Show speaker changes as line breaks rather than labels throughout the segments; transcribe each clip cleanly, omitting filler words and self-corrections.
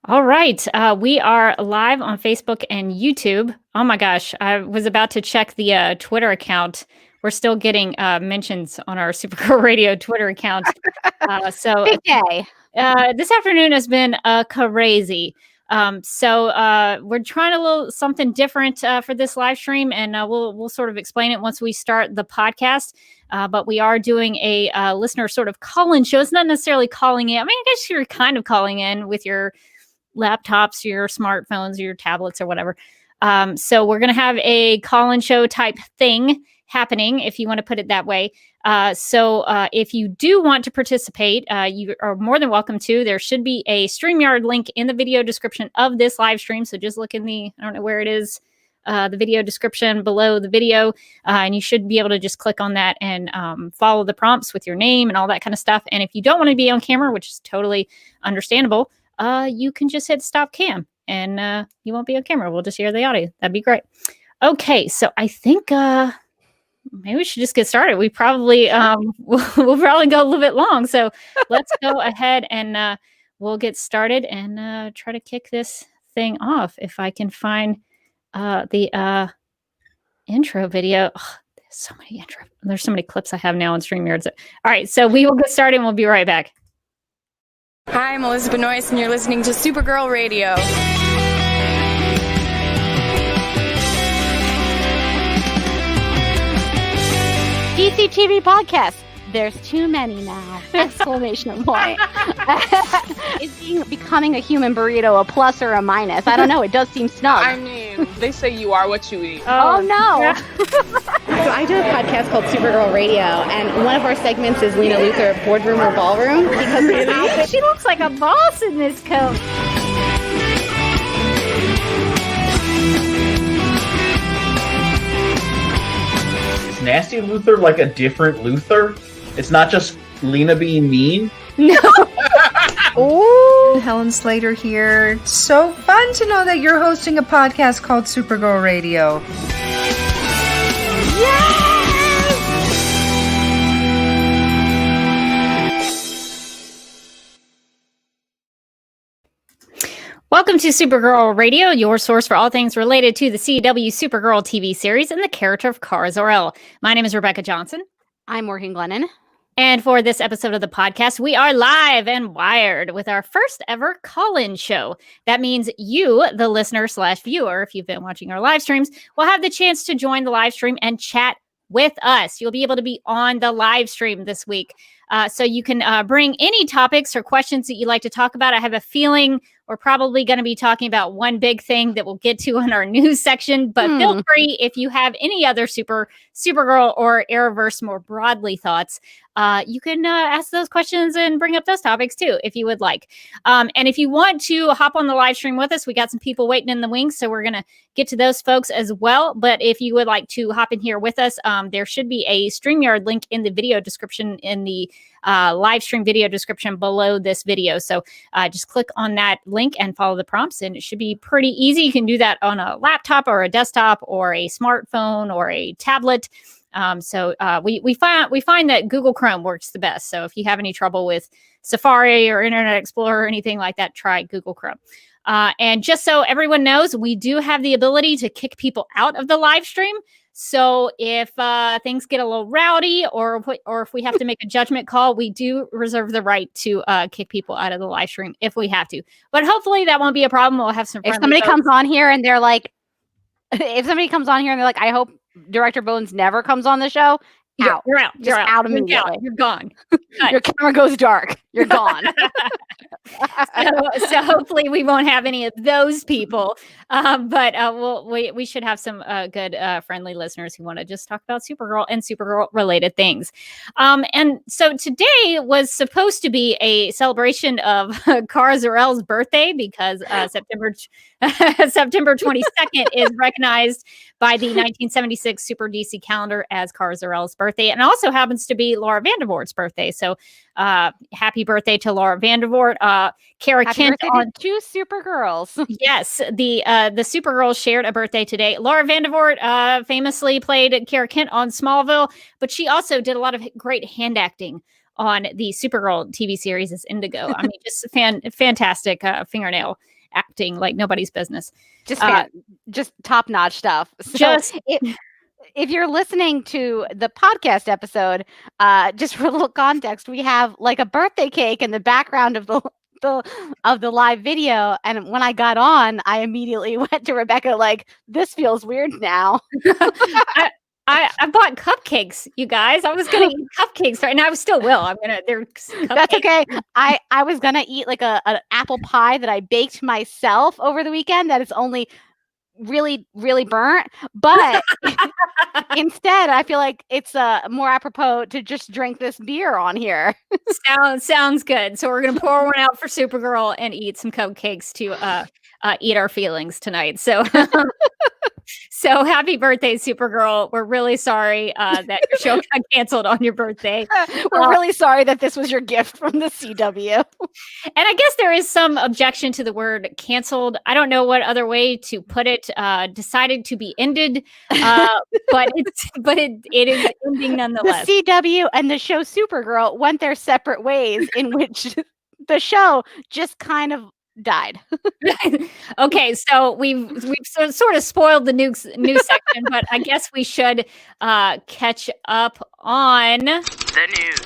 All right. We are live on Facebook and YouTube. Oh my gosh. I was about to check the Twitter account. We're still getting mentions on our Supergirl Radio Twitter account.
Big day.
This afternoon has been crazy. We're trying a little something different for this live stream, and we'll sort of explain it once we start the podcast. But we are doing a listener sort of call-in show. It's not necessarily calling in. I mean, I guess you're kind of calling in with your laptops, your smartphones, your tablets, or whatever. So we're going to have a call-in show type thing happening, if you want to put it that way. If you do want to participate, you are more than welcome to. There should be a StreamYard link in the video description of this live stream. So just look in I don't know where it is, the video description below the video, and you should be able to just click on that and follow the prompts with your name and all that kind of stuff. And if you don't want to be on camera, which is totally understandable, you can just hit stop cam and you won't be on camera. We'll just hear the audio. That'd be great. Okay, so I think maybe we should just get started. We probably we'll probably go a little bit long. So let's go ahead and we'll get started and try to kick this thing off. If I can find the intro video. Oh, there's so many clips I have now on StreamYard. All right, so we will get started and we'll be right back.
Hi, I'm Elizabeth Noyce, and you're listening to Supergirl Radio.
DC TV podcast. There's too many now! Exclamation point. Is becoming a human burrito a plus or a minus? I don't know. It does seem snug.
I mean, they say you are what you eat.
Oh no!
Yeah. So I do a podcast called Supergirl Radio, and one of our segments is Lena Luthor, Boardroom or Ballroom, because
she looks like a boss in this coat.
Is Nasty Luthor like a different Luthor? It's not just Lena being mean?
No.
Oh, Helen Slater here. It's so fun to know that you're hosting a podcast called Supergirl Radio.
Welcome to Supergirl Radio, your source for all things related to the CW Supergirl TV series and the character of Kara Zor-El. My name is Rebecca Johnson.
I'm working Glennon.
And for this episode of the podcast, we are live and wired with our first ever call-in show. That means you, the listener/viewer, if you've been watching our live streams, will have the chance to join the live stream and chat with us. You'll be able to be on the live stream this week. So you can bring any topics or questions that you'd like to talk about. I have a feeling we're probably going to be talking about one big thing that we'll get to in our news section, but feel free if you have any other Supergirl or Arrowverse more broadly thoughts, you can ask those questions and bring up those topics too, if you would like. And if you want to hop on the live stream with us, we got some people waiting in the wings, so we're going to get to those folks as well. But if you would like to hop in here with us, there should be a StreamYard link in the video description, in the live stream video description below this video. So just click on that link and follow the prompts, and it should be pretty easy. You can do that on a laptop or a desktop or a smartphone or a tablet. We find that Google Chrome works the best. So if you have any trouble with Safari or Internet Explorer or anything like that, try Google Chrome. And just so everyone knows, we do have the ability to kick people out of the live stream. So if things get a little rowdy or if we have to make a judgment call, we do reserve the right to kick people out of the live stream if we have to. But hopefully that won't be a problem. We'll have some.
If somebody comes on here and they're like, I hope Director Bones never comes on the show. Out.
You're out.
Just out immediately.
You're gone.
Your camera goes dark. You're gone.
So hopefully we won't have any of those people. But we should have some good friendly listeners who want to just talk about Supergirl and Supergirl related things. And so today was supposed to be a celebration of Kara Zor-El's birthday, because September 22nd is recognized by the 1976 Super DC calendar as Kara Zor-El's birthday, and also happens to be Laura Vandervoort's birthday. So happy birthday to Laura Vandervoort. Kara Kent on
two Supergirls.
Yes, the Supergirls shared a birthday today. Laura Vandervoort famously played Kara Kent on Smallville, but she also did a lot of great hand acting on the Supergirl TV series as Indigo. I mean, just fantastic fingernail acting like nobody's business.
Just top-notch stuff. So if you're listening to the podcast episode, just for a little context, we have like a birthday cake in the background of the live video, and when I got on, I immediately went to Rebecca like, this feels weird now.
I bought cupcakes, you guys. I was gonna eat cupcakes right now. I still will. That's
okay. I was gonna eat like an apple pie that I baked myself over the weekend that is only really, really burnt, but instead I feel like it's more apropos to just drink this beer on here.
Sounds good. So we're gonna pour one out for Supergirl and eat some cupcakes to eat our feelings tonight. So so happy birthday, Supergirl. We're really sorry that your show got canceled on your birthday.
We're really sorry that this was your gift from the CW.
And I guess there is some objection to the word canceled. I don't know what other way to put it. Decided to be ended, but it is ending nonetheless.
The CW and the show Supergirl went their separate ways, in which the show just kind of died.
Okay, so we've sort of spoiled the news section, but I guess we should catch up on the news.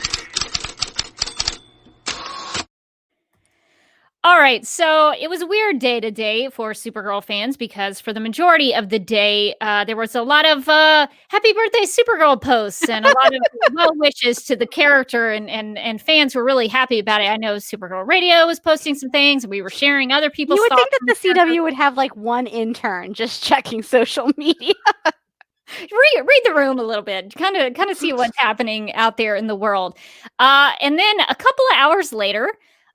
All right, so it was a weird day today for Supergirl fans because for the majority of the day, there was a lot of happy birthday Supergirl posts and a lot of well wishes to the character, and fans were really happy about it. I know Supergirl Radio was posting some things, and we were sharing other people's
thoughts. You would think that the CW
character
would have like one intern just checking social media.
Read the room a little bit, kind of see what's happening out there in the world. And then a couple of hours later,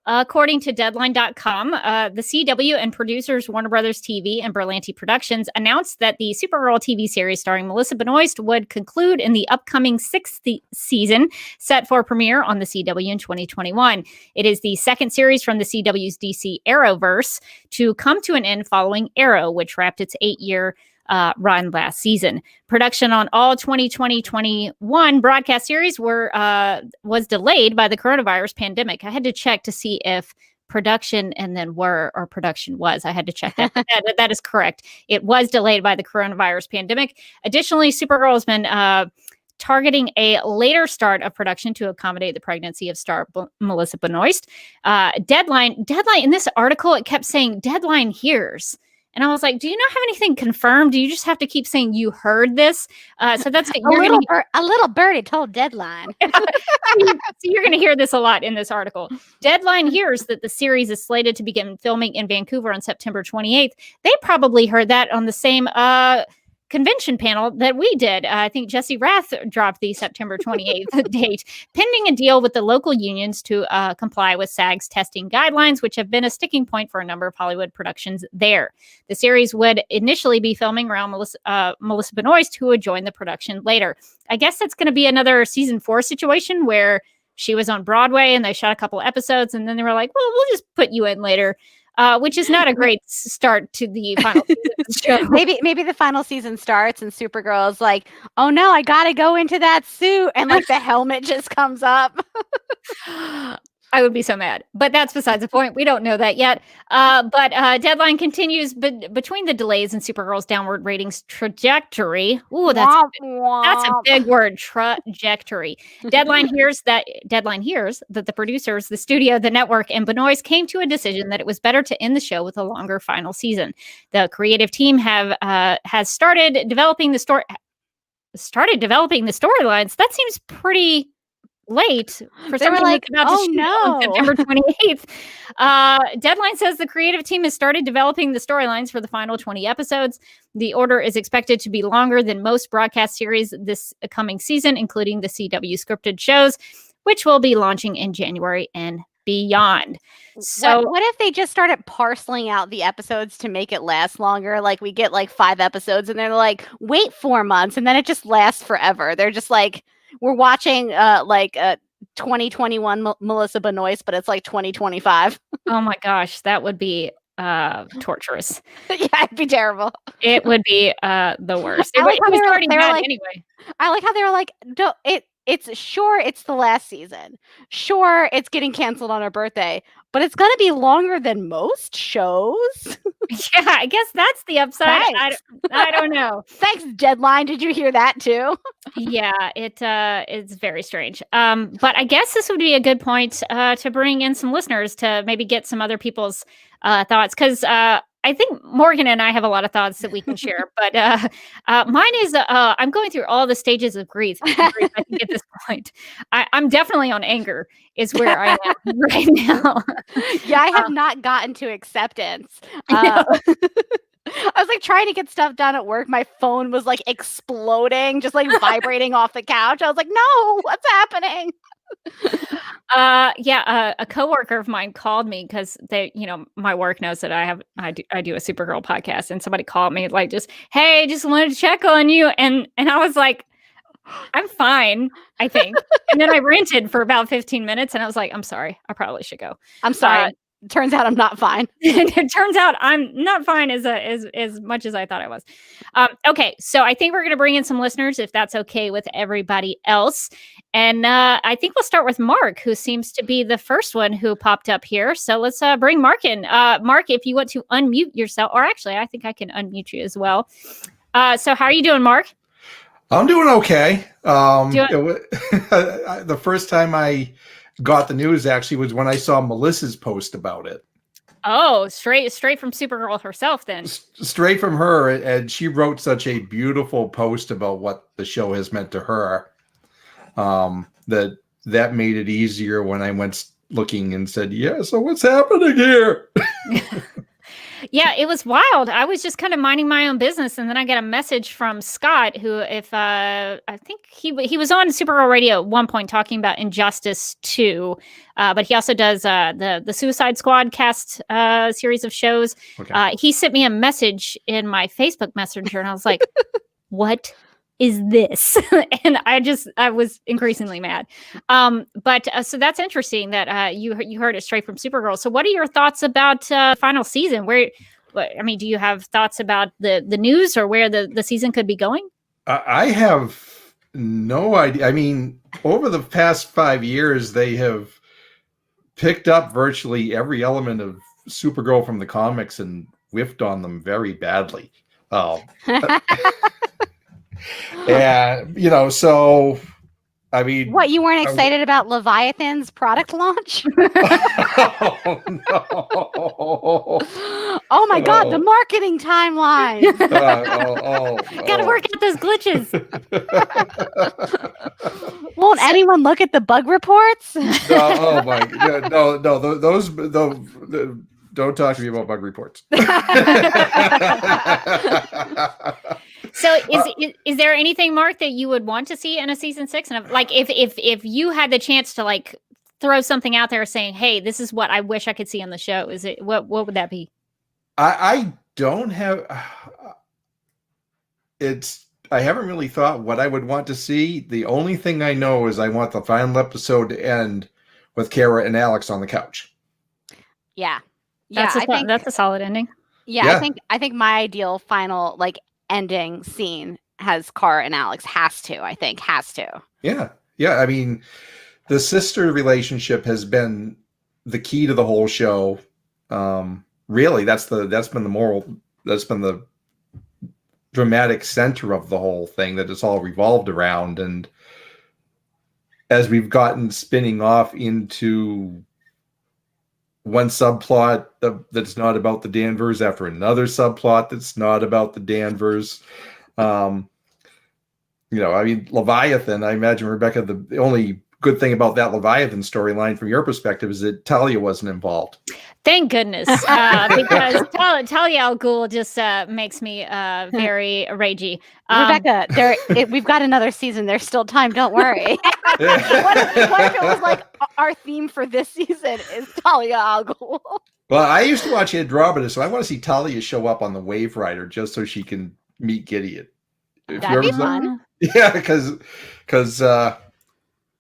according to Deadline.com, the CW and producers Warner Brothers TV and Berlanti Productions announced that the Supergirl TV series starring Melissa Benoist would conclude in the upcoming 6th season, set for premiere on the CW in 2021. It is the second series from the CW's DC Arrowverse to come to an end following Arrow, which wrapped its 8-year run last season. Production on all 2020-21 broadcast series was delayed by the coronavirus pandemic. I had to check to see if production and then were or production was. I had to check that. That is correct. It was delayed by the coronavirus pandemic. Additionally, Supergirl has been targeting a later start of production to accommodate the pregnancy of star Melissa Benoist. Deadline in this article, it kept saying Deadline hears. And I was like, do you not have anything confirmed? Do you just have to keep saying you heard this? So that's
a little birdie told Deadline.
So you're going to hear this a lot in this article. Deadline hears that the series is slated to begin filming in Vancouver on September 28th. They probably heard that on the same convention panel that we did. I think Jesse Rath dropped the September 28th date, pending a deal with the local unions to comply with SAG's testing guidelines, which have been a sticking point for a number of Hollywood productions there. The series would initially be filming around Melissa Benoist, who would join the production later. I guess that's going to be another season 4 situation where she was on Broadway and they shot a couple episodes and then they were like, well, we'll just put you in later. Which is not a great start to the final season show.
Maybe the final season starts and Supergirl is like, oh no, I gotta go into that suit, and like the helmet just comes up.
I would be so mad, but that's besides the point. We don't know that yet. But Deadline continues between the delays in Supergirl's downward ratings trajectory. Ooh, that's a big word, trajectory. Deadline hears that the producers, the studio, the network, and Benoist came to a decision that it was better to end the show with a longer final season. The creative team has started developing the storylines. That seems pretty late for something that's about to shoot on September 28th. Deadline says the creative team has started developing the storylines for the final 20 episodes. The order is expected to be longer than most broadcast series this coming season, including the CW scripted shows, which will be launching in January and beyond. So
what if they just started parceling out the episodes to make it last longer? Like we get like 5 episodes and they're like, wait 4 months, and then it just lasts forever. They're just like, we're watching 2021 Melissa Benoist, but it's like 2025.
Oh my gosh, that would be torturous.
Yeah, it'd be terrible.
It would be the worst. It was starting bad anyway.
I like how they were like, it's the last season. Sure, it's getting canceled on her birthday, but it's going to be longer than most shows.
Yeah, I guess that's the upside. I don't know.
Thanks, Deadline. Did you hear that too?
Yeah, it's very strange. But I guess this would be a good point to bring in some listeners to maybe get some other people's thoughts, because I think Morgan and I have a lot of thoughts that we can share. But mine is I'm going through all the stages of grief. I think at this point, I'm definitely on anger. Is where I am right now.
Yeah, I have not gotten to acceptance. I was like trying to get stuff done at work. My phone was like exploding, just like vibrating off the couch. I was like, no, what's happening?
A coworker of mine called me because they, my work knows that I do a Supergirl podcast, and somebody called me like, hey, just wanted to check on you. And I was like, I'm fine, I think. And then I ranted for about 15 minutes and I was like, I'm sorry. I probably should go.
I'm sorry. Turns out I'm not fine.
It turns out I'm not fine as much as I thought I was. Okay, so I think we're going to bring in some listeners, if that's okay with everybody else. And I think we'll start with Mark, who seems to be the first one who popped up here. So let's bring Mark in. Mark, if you want to unmute yourself, or actually, I think I can unmute you as well. So how are you doing, Mark?
I'm doing okay. The first time I got the news actually was when I saw Melissa's post about it.
Oh, straight from Supergirl herself then.
Straight from her, and she wrote such a beautiful post about what the show has meant to her. That made it easier when I went looking and said, yeah, so what's happening here?
Yeah, it was wild. I was just kind of minding my own business, and then I got a message from Scott, who, I think he was on Supergirl Radio at one point talking about Injustice 2, but he also does the Suicide Squad cast series of shows. Okay. He sent me a message in my Facebook Messenger, and I was like, "What is this?" And I was increasingly mad. But so that's interesting that you heard it straight from Supergirl. So what are your thoughts about final season? Do you have thoughts about the news or where the season could be going?
I have no idea. I mean, over the past 5 years, they have picked up virtually every element of Supergirl from the comics and whiffed on them very badly. And, so, I mean...
What, you weren't excited about Leviathan's product launch?
Oh, no.
Oh, my God, the marketing timeline.
Gotta work out those glitches.
Won't anyone look at the bug reports?
Oh, my God. No, those don't talk to me about bug reports.
So is there anything, Mark, that you would want to see in a season 6? And like if you had the chance to like throw something out there saying, hey, this is what I wish I could see on the show, what would that be?
I don't have I haven't really thought what I would want to see. The only thing I know is I want the final episode to end with Kara and Alex on the couch.
Yeah.
That's a solid ending.
Yeah. I think my ideal final like ending scene has Kara and Alex. Has to. Yeah.
I mean, the sister relationship has been the key to the whole show. Really, that's been the dramatic center of the whole thing that it's all revolved around. And as we've gotten spinning off into one subplot that's not about the Danvers after another subplot that's not about the Danvers. I mean, Leviathan, I imagine, Rebecca, the only good thing about that Leviathan storyline from your perspective is that Talia wasn't involved.
Thank goodness, because Talia al Ghul just makes me very ragey.
Rebecca, we've got another season. There's still time. Don't worry. What if it was like our theme for this season is Talia al Ghul?
Well, I used to watch Andromeda, so I want to see Talia show up on the Wave Rider just so she can meet Gideon.
That'd be fun.
Yeah, because Lexa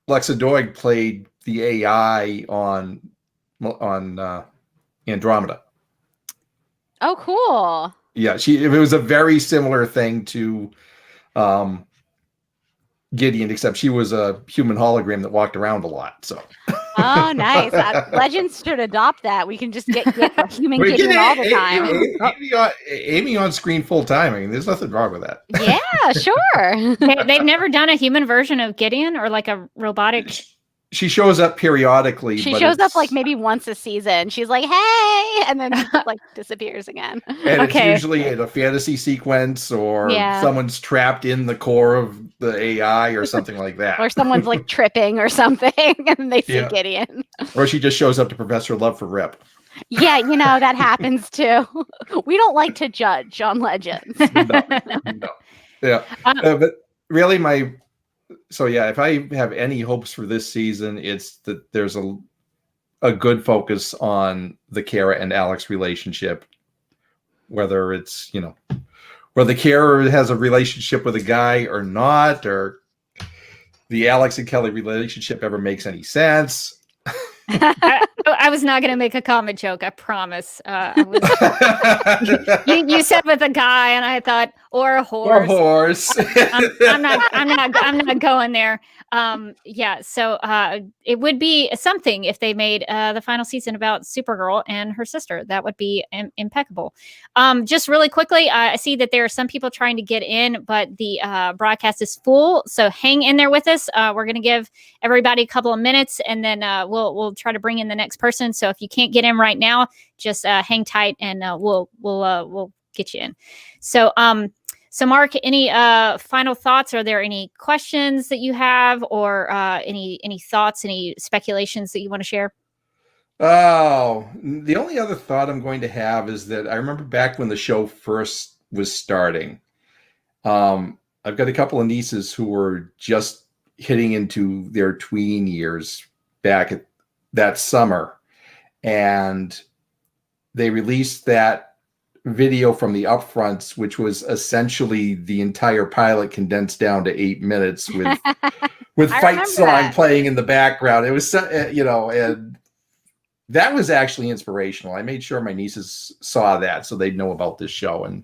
Doig played the AI on Andromeda.
Oh, cool.
Yeah, it was a very similar thing to Gideon, except she was a human hologram that walked around a lot. So.
Oh, nice. Legends should adopt that. We can just get human Gideon all the time.
Amy on screen full time. I mean, there's nothing wrong with that.
Yeah, sure.
They've never done a human version of Gideon or like a robotic.
She shows up periodically.
She shows up like maybe once a season. She's like, "Hey," and then like disappears again.
And it's usually in a fantasy sequence, or someone's trapped in the core of the AI, or something like that.
Or someone's like tripping or something, and they see Gideon.
Or she just shows up to profess her love for Rip.
Yeah, that happens too. We don't like to judge on Legends.
No. Yeah, but really, if I have any hopes for this season, it's that there's a good focus on the Kara and Alex relationship, whether it's, whether Kara has a relationship with a guy or not, or the Alex and Kelly relationship ever makes any sense.
I was not going to make a comment joke. I promise. You said with a guy, and I thought, or a horse. I'm not going there. So it would be something if they made the final season about Supergirl and her sister. That would be impeccable. Just really quickly, I see that there are some people trying to get in, but the broadcast is full. So hang in there with us. We're going to give everybody a couple of minutes, and then we'll try to bring in the next person. So if you can't get in right now, just hang tight, and we'll get you in. So Mark, any final thoughts? Are there any questions that you have, or any thoughts, any speculations that you want to share?
Oh, the only other thought I'm going to have is that I remember back when the show first was starting. I've got a couple of nieces who were just hitting into their tween years back at that summer, and they released that video from the upfronts, which was essentially the entire pilot condensed down to 8 minutes with fight song playing in the background. It was, and that was actually inspirational. I made sure my nieces saw that so they'd know about this show. And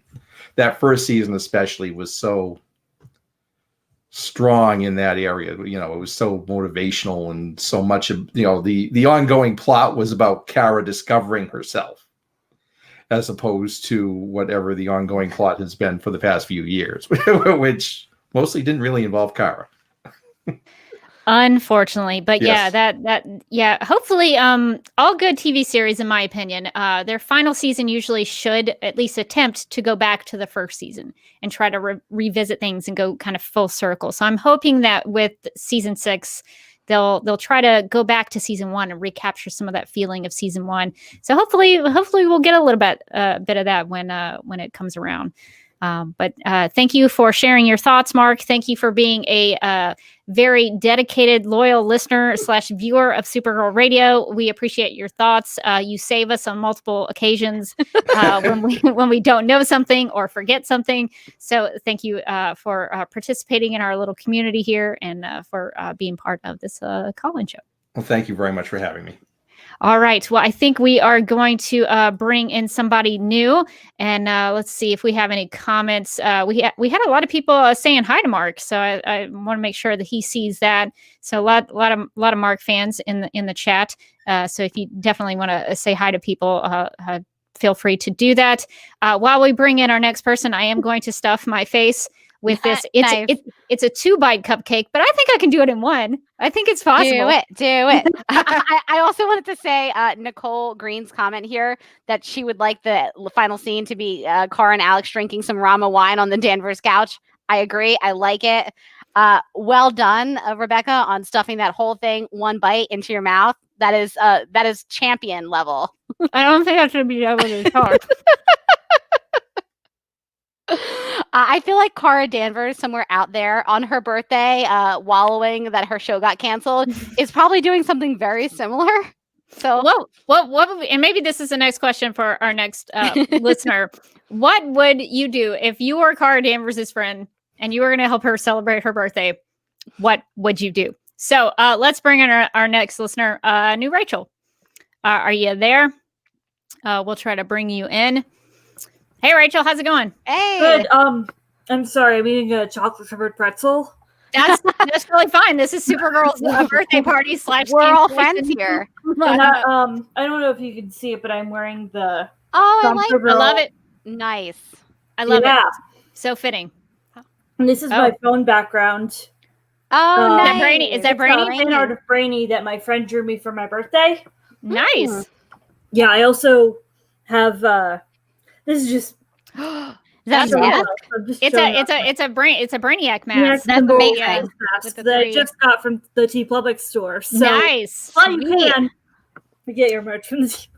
that first season especially was so strong in that area. It was so motivational, and so much of, the ongoing plot was about Kara discovering herself, as opposed to whatever the ongoing plot has been for the past few years, which mostly didn't really involve Kara.
Unfortunately, but
yes.
Hopefully, all good TV series, in my opinion, their final season usually should at least attempt to go back to the first season and try to revisit things and go kind of full circle. So I'm hoping that with season 6, they'll try to go back to season 1 and recapture some of that feeling of season 1. So hopefully we'll get a little bit of that when it comes around. But thank you for sharing your thoughts, Mark. Thank you for being a very dedicated, loyal listener / viewer of Supergirl Radio. We appreciate your thoughts. You save us on multiple occasions when we don't know something or forget something. So thank you for participating in our little community here, and for being part of this call-in show.
Well, thank you very much for having me.
All right. Well, I think we are going to bring in somebody new, and let's see if we have any comments. We had a lot of people saying hi to Mark, so I want to make sure that he sees that. So a lot of Mark fans in the chat. So if you definitely want to say hi to people, feel free to do that. While we bring in our next person, I am going to stuff my face with this. It's a 2-bite cupcake, but I think I can do it in 1. I think it's possible.
Do it. I also wanted to say Nicole Green's comment here that she would like the final scene to be Kara and Alex drinking some Rama wine on the Danvers couch. I agree. I like it. Well done, Rebecca, on stuffing that whole thing 1 bite into your mouth. That is champion level.
I don't think I should be able to talk.
I feel like Kara Danvers, somewhere out there on her birthday, wallowing that her show got canceled, is probably doing something very similar. So,
and maybe this is a nice question for our next listener. What would you do if you were Kara Danvers' friend and you were going to help her celebrate her birthday? What would you do? So let's bring in our next listener, New Rachel. Are you there? We'll try to bring you in. Hey, Rachel, how's it going?
Hey.
Good. I'm sorry, I'm eating a chocolate-covered pretzel.
That's really fine. This is Supergirl's birthday party /
We're all friends here.
And I don't know if you can see it, but I'm wearing the.
I
love it.
Nice.
I love it. So fitting.
And this is my phone background.
Oh, nice.
Is that Brainy?
Fan art of Brainy that my friend drew me for my birthday.
Nice.
Yeah, I also have. This is just.
That's
it's a Brainiac mask.
That's amazing.
That I just got from the T Public store. So
nice.
Well, you can get your merch from the T.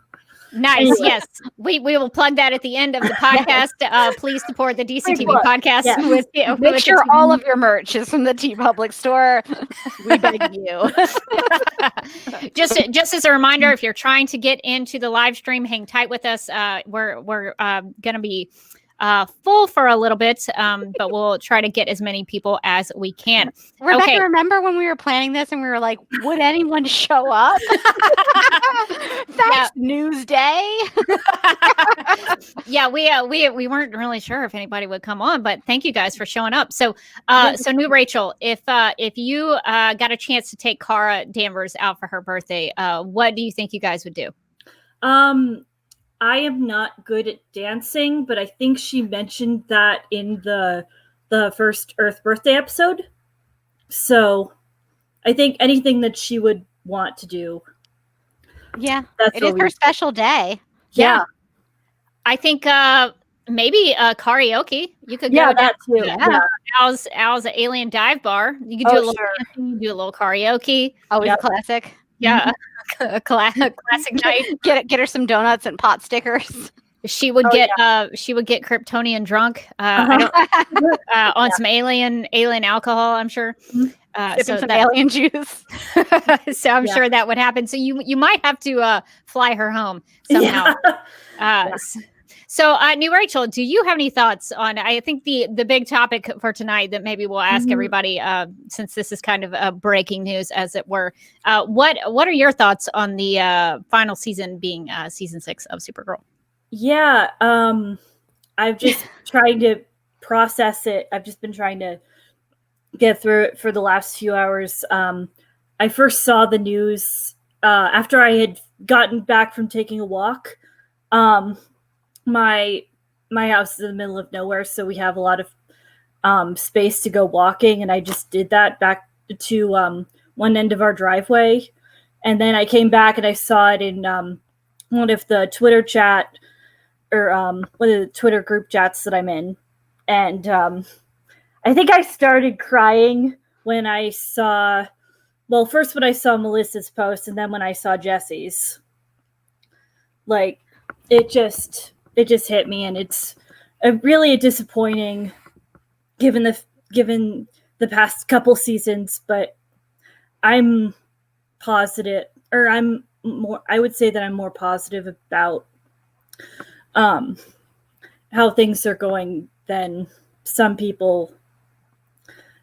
Nice. Anyway. Yes. We will plug that at the end of the podcast. Please support the DCTV podcast.
Yes. Make sure all of your merch is from the T Public store. We beg you.
Just as a reminder, if you're trying to get into the live stream, hang tight with us. We're going to be full for a little bit, but we'll try to get as many people as we can.
Rebecca, remember when we were planning this and we were like, would anyone show up? That's news day.
Yeah, we weren't really sure if anybody would come on, but thank you guys for showing up. So New Rachel, if you got a chance to take Kara Danvers out for her birthday, what do you think you guys would do?
I am not good at dancing, but I think she mentioned that in the first Earth birthday episode. So I think anything that she would want to do.
Yeah, it is her special day.
Yeah. I think maybe karaoke. You could go
that too.
Yeah. Al's Alien Dive Bar. You could do a little dancing, you do a little karaoke.
Always a classic.
Yeah. A classic night.
Get her some donuts and pot stickers.
She would get Kryptonian drunk on some alien alcohol, I'm sure.
Some alien juice.
So I'm sure that would happen. So you might have to fly her home somehow. So New Rachel, do you have any thoughts on, I think the big topic for tonight that maybe we'll ask everybody, since this is kind of breaking news, as it were, what are your thoughts on the final season being season 6 of Supergirl?
Yeah, I've just trying to process it. I've just been trying to get through it for the last few hours. I first saw the news after I had gotten back from taking a walk. My house is in the middle of nowhere, so we have a lot of space to go walking, and I just did that back to one end of our driveway, and then I came back and I saw it in one of the Twitter chat or one of the Twitter group chats that I'm in, and I think I started crying when I saw, first when I saw Melissa's post, and then when I saw Jesse's. Like, it just hit me, and it's really disappointing given the past couple seasons, but I'm positive, or I would say that I'm more positive about how things are going than some people,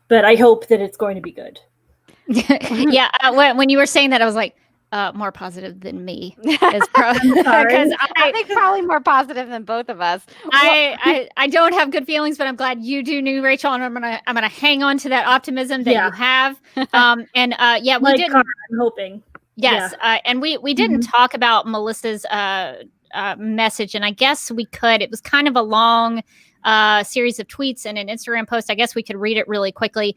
but I hope that it's going to be good.
Yeah, when you were saying that, I was like, more positive than me. Because
I think probably more positive than both of us.
I don't have good feelings, but I'm glad you do, New Rachel, and I'm gonna hang on to that optimism that you have. We didn't.
I'm hoping.
Yes, and we didn't talk about Melissa's message, and I guess we could. It was kind of a long series of tweets and an Instagram post. I guess we could read it really quickly.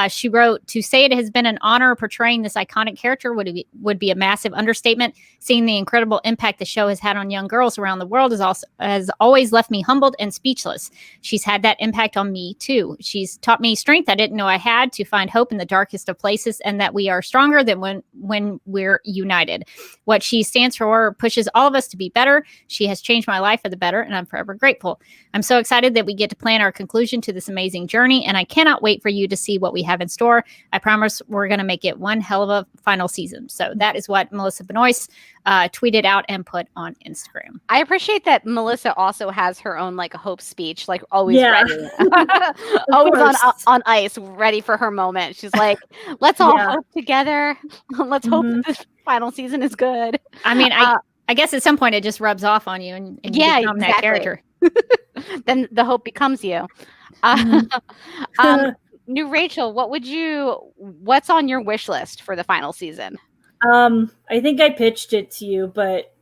She wrote, "To say it has been an honor portraying this iconic character would be a massive understatement. Seeing the incredible impact the show has had on young girls around the world has always left me humbled and speechless. She's had that impact on me too. She's taught me strength I didn't know I had, to find hope in the darkest of places, and that we are stronger than when we're united. What she stands for pushes all of us to be better. She has changed my life for the better, and I'm forever grateful. I'm so excited that we get to plan our conclusion to this amazing journey, and I cannot wait for you to see what we have in store. I promise we're going to make it one hell of a final season." So that is what Melissa Benoist tweeted out and put on Instagram.
I appreciate that Melissa also has her own hope speech, always ready, always on ice, ready for her moment. She's like, let's all hope together. Let's hope that this final season is good.
I mean, I guess at some point it just rubs off on you and you become that character.
Then the hope becomes you. New Rachel, what's on your wish list for the final season?
I think I pitched it to you, but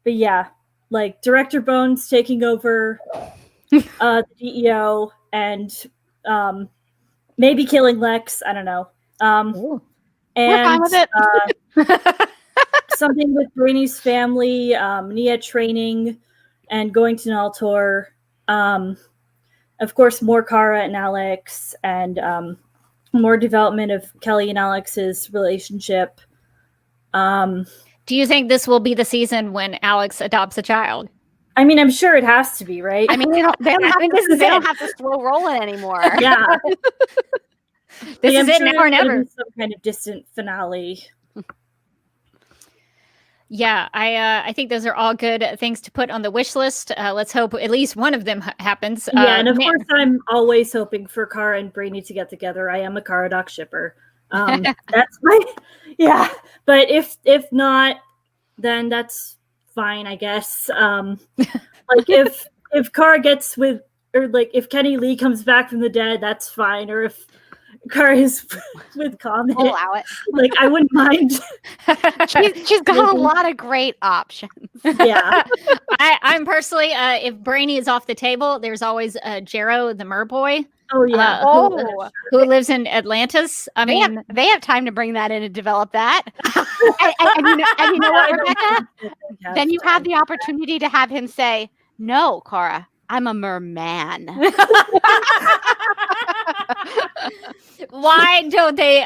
yeah, like Director Bones taking over the DEO and maybe killing Lex. I don't know.
We're fine with it.
Something with Brainy's family, Nia training and going to Naltor. Of course, more Kara and Alex, and more development of Kelly and Alex's relationship.
Do you think this will be the season when Alex adopts a child?
I mean, I'm sure it has to be, right?
I mean, they don't have to slow roll it anymore.
Yeah.
This is it now or never.
Some kind of distant finale.
Yeah, I think those are all good things to put on the wish list. Let's hope at least one of them happens.
Yeah, and of course, I'm always hoping for Kara and Brainy to get together. I am a Kara Doc shipper. That's my But if not, then that's fine, I guess. Like if Kara gets with, or like if Kenny Lee comes back from the dead, that's fine. Or if Kara is with Comet,
I'll allow it.
Like I wouldn't mind.
She's got a lot of great options.
Yeah,
I'm personally, if Brainy is off the table, there's always Jero, the Merboy.
Oh yeah,
who lives in Atlantis. I mean,
they have time to bring that in and develop that. and you know what, Rebecca? Then you have the opportunity to have him say, "No, Kara, I'm a merman."
Why don't they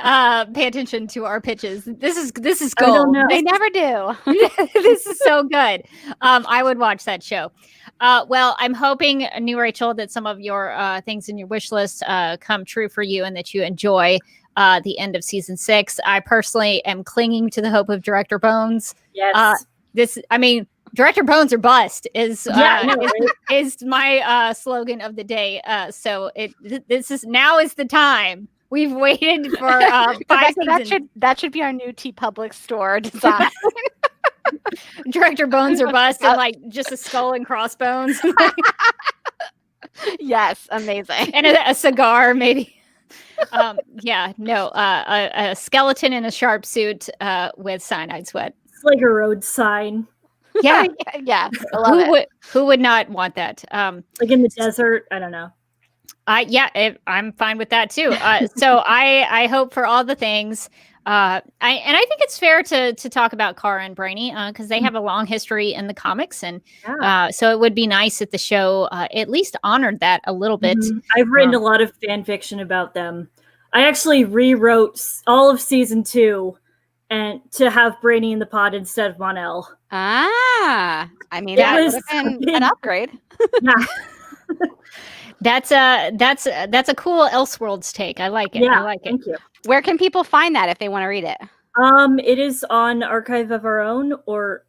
pay attention to our pitches? This is gold.
I don't know.
They never do.
This is so good. I would watch that show. Well, I'm hoping, New Rachel, that some of your things in your wish list come true for you and that you enjoy the end of season 6. I personally am clinging to the hope of Director Bones.
Yes.
Director Bones or bust is my slogan of the day. So now is the time. We've waited for 5 seasons.
That should be our new TeePublic store design.
Director Bones or bust, and like just a skull and crossbones.
Yes, amazing.
And a cigar, maybe. A skeleton in a sharp suit with cyanide sweat.
It's like a road sign.
Yeah,
yeah. I love it.
Who would not want that?
Like in the desert, I don't know.
I'm fine with that too. So I hope for all the things. I think it's fair to talk about Kara and Brainy because they have a long history in the comics, and so it would be nice if the show at least honored that a little bit.
Mm-hmm. I've written a lot of fan fiction about them. I actually rewrote all of season 2 and to have Brainy in the pod instead of Mon-El.
I mean, that would have been an upgrade.
Yeah.
That's a cool Elseworlds take. I like it.
Yeah,
I like it.
Thank you.
Where can people find that if they want to read it?
It is on Archive of Our Own, or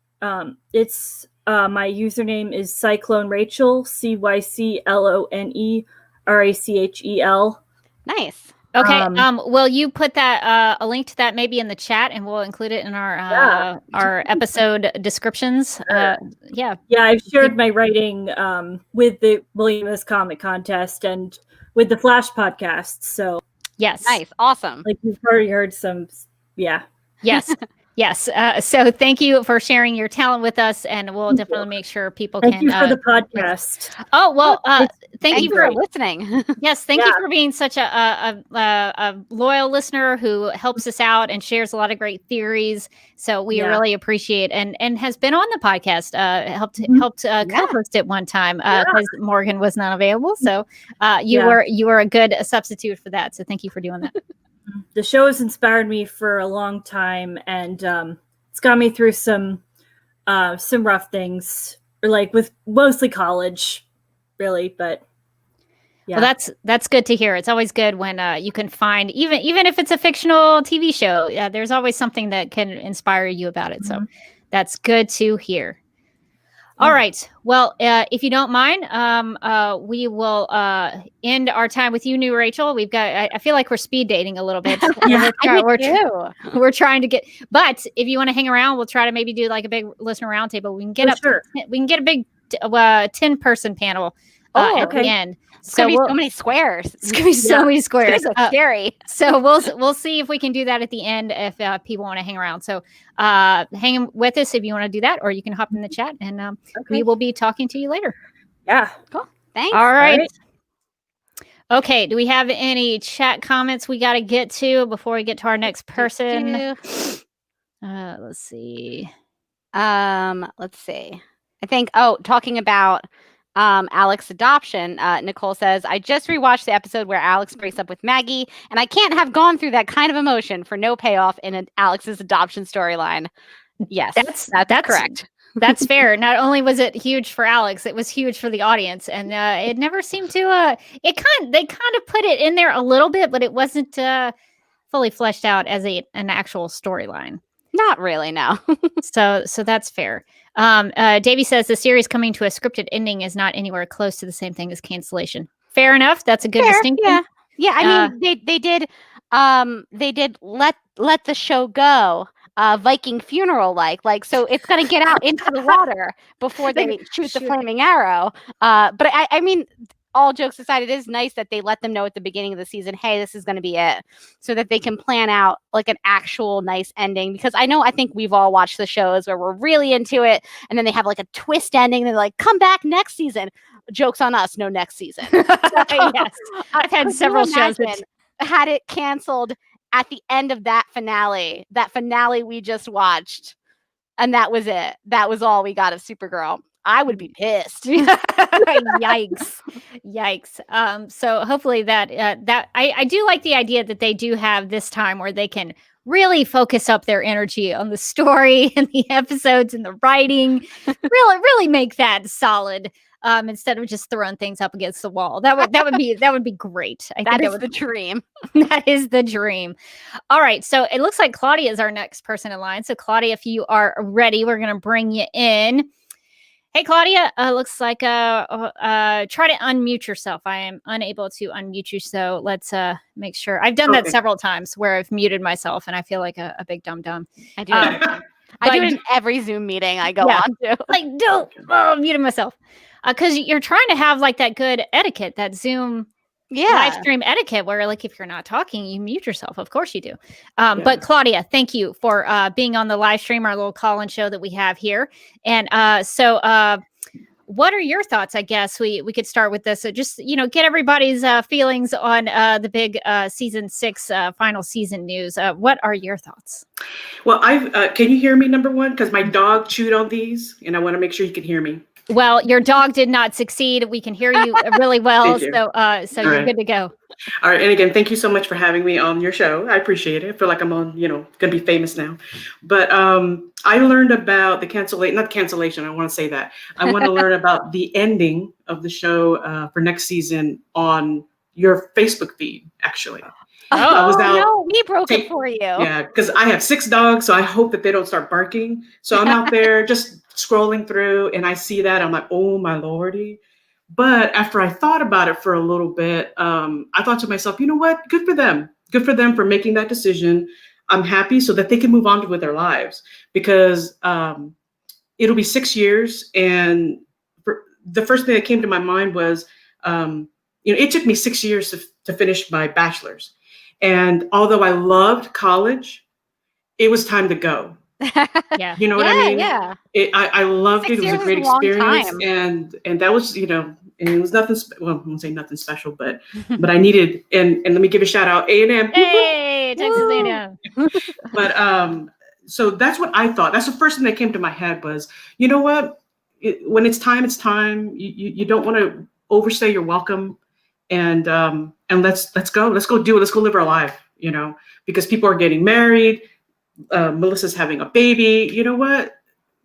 it's my username is Cyclone Rachel, CycloneRachel.
Nice.
Okay. Will you put that a link to that maybe in the chat, and we'll include it in our episode descriptions? Yeah.
I've shared my writing with the William S. Comic Contest and with the Flash podcast. So
yes,
nice, awesome.
Like you've already heard some. Yeah.
Yes. Yes. So thank you for sharing your talent with us, and we'll definitely make sure people
Thank
can.
you for the podcast.
Oh well, thank you for
listening.
Yes, thank you for being such a loyal listener who helps us out and shares a lot of great theories. So we really appreciate and has been on the podcast. Helped co-host it one time because Morgan was not available. So you were a good substitute for that. So thank you for doing that.
The show has inspired me for a long time, and it's got me through some rough things, or like with mostly college, really. But
well, that's good to hear. It's always good when you can find even if it's a fictional TV show. There's always something that can inspire you about it. So that's good to hear. All right. Well, if you don't mind, we will end our time with you, New Rachel. We've got. I feel like we're speed dating a little bit. We're trying to get. But if you want to hang around, we'll try to maybe do like a big listener roundtable. We can get We can get a big 10-person panel at the end.
It's gonna be so many squares.
It's gonna be so many squares.
It's scary.
So we'll see if we can do that at the end if people want to hang around. So hang with us if you want to do that, or you can hop in the chat and we will be talking to you later.
Yeah.
Cool. Thanks.
All right. Okay. Do we have any chat comments we got to get to before we get to our next person? Let's see.
Let's see. I think. Talking about Alex's adoption. Nicole says, I just rewatched the episode where Alex breaks up with Maggie, and I can't have gone through that kind of emotion for no payoff in Alex's adoption storyline. Yes, that's correct.
That's fair. Not only was it huge for Alex, it was huge for the audience, and it never seemed to. They kind of put it in there a little bit, but it wasn't fully fleshed out as an actual storyline.
Not really, no.
So that's fair. Davey says the series coming to a scripted ending is not anywhere close to the same thing as cancellation. Fair enough. That's a good distinction.
Yeah. I mean, they did let the show go. Viking funeral like so it's going to get out into the water before they shoot the flaming arrow. But I mean, all jokes aside, it is nice that they let them know at the beginning of the season, hey, this is going to be it, so that they can plan out like an actual nice ending. Because I think we've all watched the shows where we're really into it, and then they have like a twist ending, and they're like, come back next season. Joke's on us, no next season.
Yes, I've had several shows that
had it canceled at the end of that finale we just watched, and that was it. That was all we got of Supergirl. I would be pissed.
Yikes. So hopefully that I do like the idea that they do have this time where they can really focus up their energy on the story and the episodes and the writing. really make that solid. Instead of just throwing things up against the wall. That would be great.
That is the dream.
That is the dream. All right. So it looks like Claudia is our next person in line. So Claudia, if you are ready, we're going to bring you in. Hey, Claudia, looks like try to unmute yourself. I am unable to unmute you, so let's make sure. I've done that several times where I've muted myself, and I feel like a big dum-dum.
I do it. I do it in every Zoom meeting I go on to.
Like, muted myself. Because you're trying to have like that good etiquette, that Zoom live stream etiquette where like if you're not talking, you mute yourself. Of course you do. But Claudia, thank you for being on the live stream, our little call-in show that we have here. And so what are your thoughts? I guess we could start with this. So just, get everybody's feelings on the big season 6 final season news. What are your thoughts?
Well, can you hear me, number one? Because my dog chewed on these and I want to make sure you can hear me.
Well, your dog did not succeed. We can hear you really well. So you're good to go.
All right. And again, thank you so much for having me on your show. I appreciate it. I feel like I'm on, going to be famous now. But I learned about the not cancellation. I want to say that. I want to learn about the ending of the show for next season on your Facebook feed, actually.
No, we broke it for you.
Yeah, because I have 6 dogs, so I hope that they don't start barking. So I'm out there just scrolling through, and I see that. I'm like, oh, my lordy. But after I thought about it for a little bit, I thought to myself, you know what? Good for them. Good for them for making that decision. I'm happy so that they can move on with their lives, because it'll be 6 years. And the first thing that came to my mind was, it took me 6 years to finish my bachelor's. And although I loved college, it was time to go.
Yeah.
You know what I mean?
Yeah.
I loved it. It was a great experience. And that was, and it was nothing, I won't say nothing special, but I needed, and let me give a shout out, A&M.
Hey, Texas A&M.
But so that's what I thought. That's the first thing that came to my head was, you know what? When it's time, it's time. You don't want to overstay your welcome. And let's go do it. Let's go live our life, because people are getting married. Melissa's having a baby. You know what?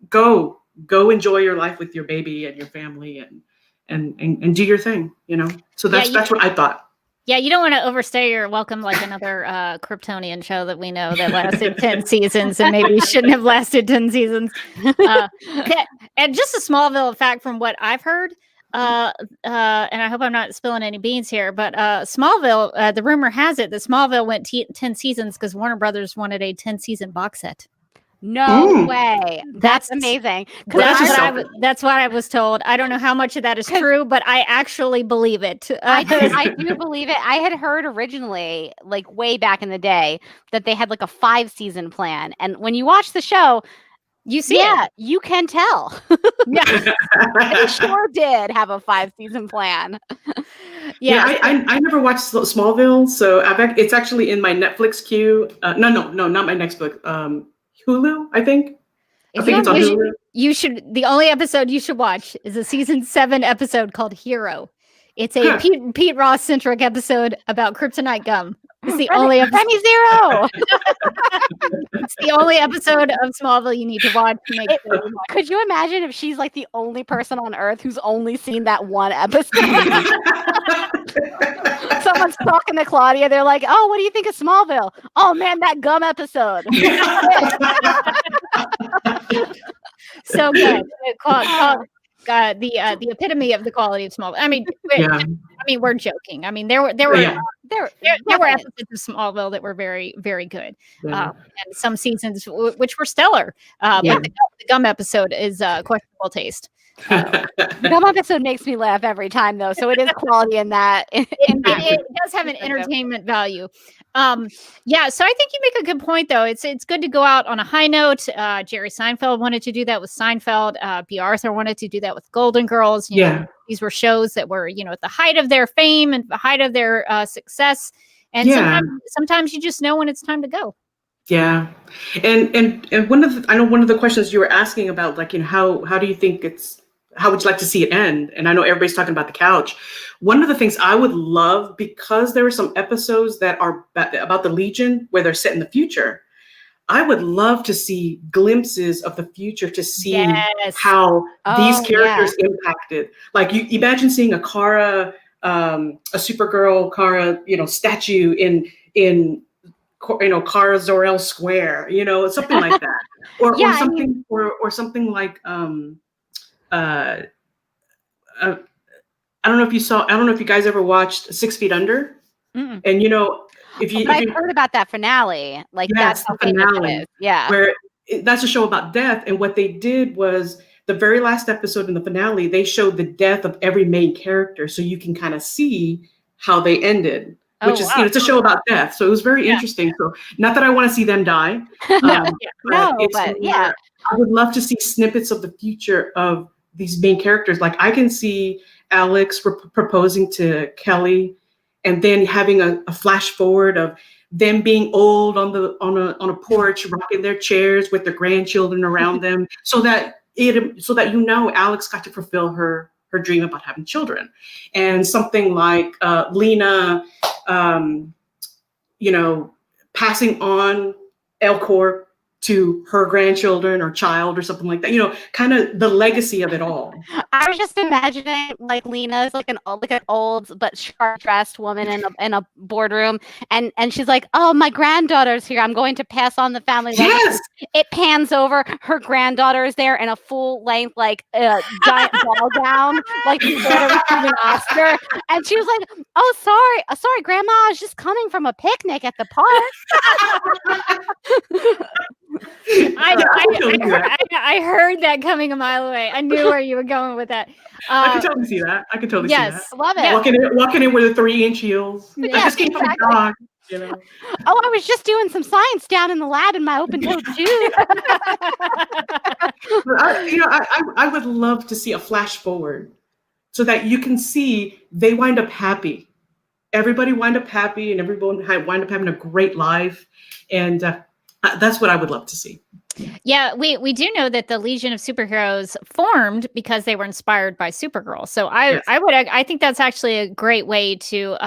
Go enjoy your life with your baby and your family and do your thing, So that's what I thought.
Yeah, you don't want to overstay your welcome like another Kryptonian show that we know that lasted 10 seasons and maybe shouldn't have lasted 10 seasons. And just a Smallville fact from what I've heard, and I hope I'm not spilling any beans here, but Smallville, the rumor has it that Smallville went 10 seasons because Warner Brothers wanted a 10-season box set.
No way. That's amazing.
That's what I was told. I don't know how much of that is true, but I actually believe it.
I do believe it. I had heard originally, like way back in the day, that they had like a 5-season plan. And when you watch the show,
you see it.
You can tell.
Yeah.
They sure did have a 5-season plan.
Yeah, I never watched Smallville, so it's actually in my Netflix queue. No, not my Netflix. Hulu, I think. I think it's on Hulu.
You should. The only episode you should watch is a season 7 episode called Hero. It's a Pete Ross centric episode about kryptonite gum. It's the only episode.
Penny Zero.
It's the only episode of Smallville you need to watch. To make sure you watch.
Could you imagine if she's like the only person on Earth who's only seen that one episode? Someone's talking to Claudia. They're like, "Oh, what do you think of Smallville?" "Oh man, that gum episode."
So good. The epitome of the quality of Smallville. I mean, we're joking. I mean, there were episodes of Smallville that were very, very good, and some seasons which were stellar. But the gum episode is questionable taste.
The gum episode makes me laugh every time, though, so it is quality in that.
It does have an entertainment value. So I think you make a good point, though. It's good to go out on a high note. Jerry Seinfeld wanted to do that with Seinfeld. B. Arthur wanted to do that with Golden Girls. You know, these were shows that were, at the height of their fame and the height of their success. And sometimes you just know when it's time to go.
Yeah, and one of the questions you were asking about, like, how do you think how would you like to see it end? And I know everybody's talking about the couch. One of the things I would love, because there are some episodes that are about the Legion where they're set in the future, I would love to see glimpses of the future to see how these characters impacted. Like, you imagine seeing a Kara, a Supergirl Kara, statue in Kara Zor-El Square, something like that, or something like I don't know if you guys ever watched 6 Feet Under. Mm-mm. And
I've heard about that finale. Like, that's the finale.
Where that's a show about death. And what they did was, the very last episode in the finale, they showed the death of every main character, so you can kind of see how they ended. Which is, it's a show about death, so it was very interesting. So, not that I want to see them die. I would love to see snippets of the future of these main characters. Like, I can see Alex proposing to Kelly, and then having a flash forward of them being old on a porch, rocking their chairs with their grandchildren around them, so that Alex got to fulfill her dream about having children. And something like Lena, passing on L-Corp to her grandchildren or child or something like that, kind of the legacy of it all.
I was just imagining, like, Lena's like an old but sharp dressed woman in a boardroom, and she's like, "Oh, my granddaughter's here. I'm going to pass on the family legacy."
Yes!
It pans over, her granddaughter is there in a full length, like, giant ball gown, like before they received an Oscar, and she was like, "Oh, sorry, Grandma, I was just coming from a picnic at the park."
I heard that coming a mile away. I knew where you were going with that.
I could totally see that. See that.
Love it.
Walking in with the 3-inch heels.
Yeah,
I just came from a dog.
Oh, I was just doing some science down in the lab in my open-toed shoes.
I would love to see a flash forward, so that you can see they wind up happy. Everybody wind up happy, and everyone wind up having a great life, and that's what I would love to see.
Yeah, we do know that the Legion of Superheroes formed because they were inspired by Supergirl. So I think that's actually a great way to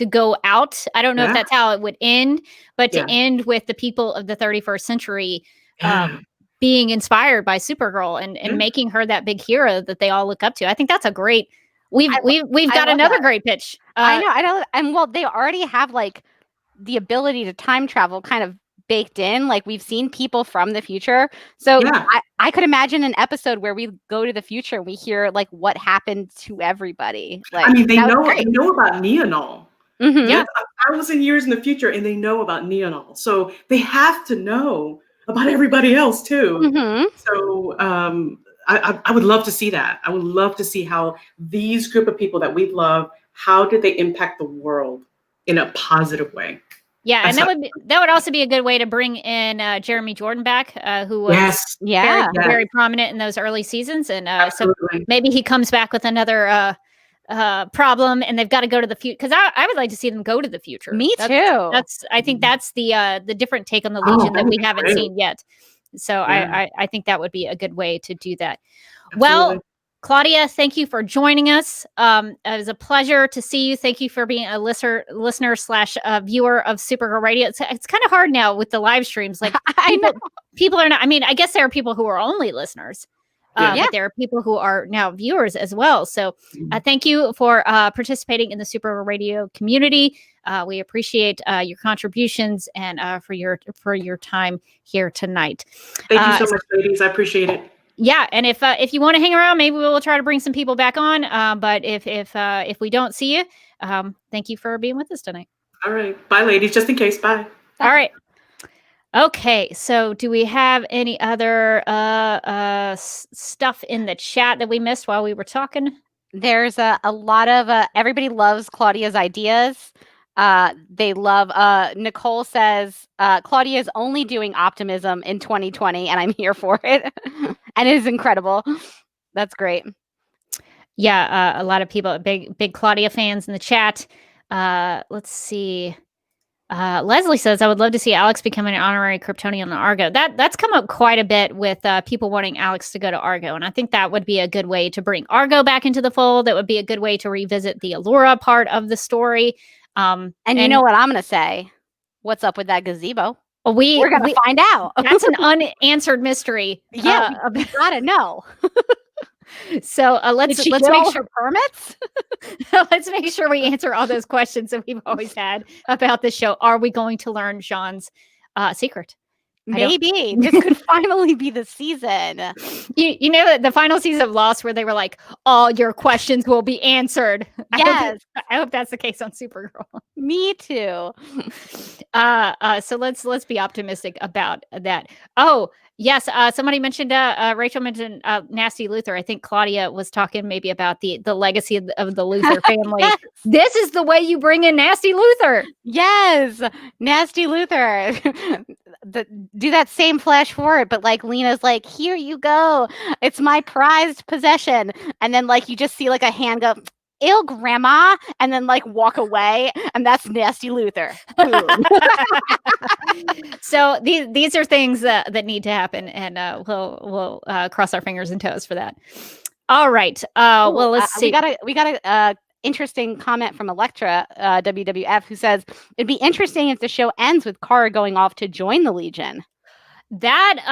go out. I don't know if that's how it would end, but to end with the people of the 31st century being inspired by Supergirl and making her that big hero that they all look up to. I think that's a great. We've got another great pitch.
I know, and well, they already have, like, the ability to time travel kind of baked in. Like, we've seen people from the future, so I could imagine an episode where we go to the future and we hear, like, what happened to everybody. Like,
I mean, they know about Neonol.
Mm-hmm.
Yeah, 1,000 years in the future, and they know about Neonol, so they have to know about everybody else too.
Mm-hmm.
So I would love to see that. I would love to see how these group of people that we love, how did they impact the world in a positive way?
Yeah, and that would also be a good way to bring in Jeremy Jordan back, who was very prominent in those early seasons, and so maybe he comes back with another problem, and they've got to go to the future. Because I would like to see them go to the future.
Me too.
I think that's the different take on the Legion that we haven't seen yet. So I think that would be a good way to do that. Absolutely. Well, Claudia, thank you for joining us. It was a pleasure to see you. Thank you for being a listener / viewer of Supergirl Radio. It's kind of hard now with the live streams. Like people are not. I mean, I guess there are people who are only listeners, but there are people who are now viewers as well. So thank you for participating in the Supergirl Radio community. We appreciate your contributions and for your time here tonight.
Thank you so much, ladies. I appreciate it.
Yeah, and if you want to hang around, maybe we'll try to bring some people back on. But if we don't see you, thank you for being with us tonight.
All right, bye, ladies. Just in case, bye.
All right. Okay, so do we have any other stuff in the chat that we missed while we were talking?
There's a lot of everybody loves Claudia's ideas. They love Nicole says Claudia is only doing optimism in 2020 and I'm here for it. And it is incredible. That's great.
Yeah, a lot of people, big Claudia fans in the chat. Let's see. Leslie says, I would love to see Alex becoming an honorary Kryptonian on Argo. That's come up quite a bit with people wanting Alex to go to Argo. And I think that would be a good way to bring Argo back into the fold. That would be a good way to revisit the Allura part of the story.
And you know what I'm going to say? What's up with that gazebo? We're going to find out.
That's an unanswered mystery.
Yeah, we got to know.
So let's make sure
permits.
Let's make sure we answer all those questions that we've always had about the show. Are we going to learn Jean's secret?
Maybe this could finally be the season.
You know the final season of Lost where they were like, all your questions will be answered.
Yes,
I hope that's the case on Supergirl.
Me too.
So let's be optimistic about that. Oh yes, somebody mentioned Rachel mentioned Nasty Luther. I think Claudia was talking maybe about the legacy of the Luther family. Yes. This is the way you bring in Nasty Luther.
Yes, Nasty Luther. Do that same flash forward, but like Lena's like, here you go. It's my prized possession. And then like you just see like a hand go, ew, grandma, and then like walk away, and that's Nasty Luther.
So these are things that need to happen, and we'll cross our fingers and toes for that. All right. Well, let's see.
We got a interesting comment from Elektra WWF, who says it'd be interesting if the show ends with Kara going off to join the Legion.
That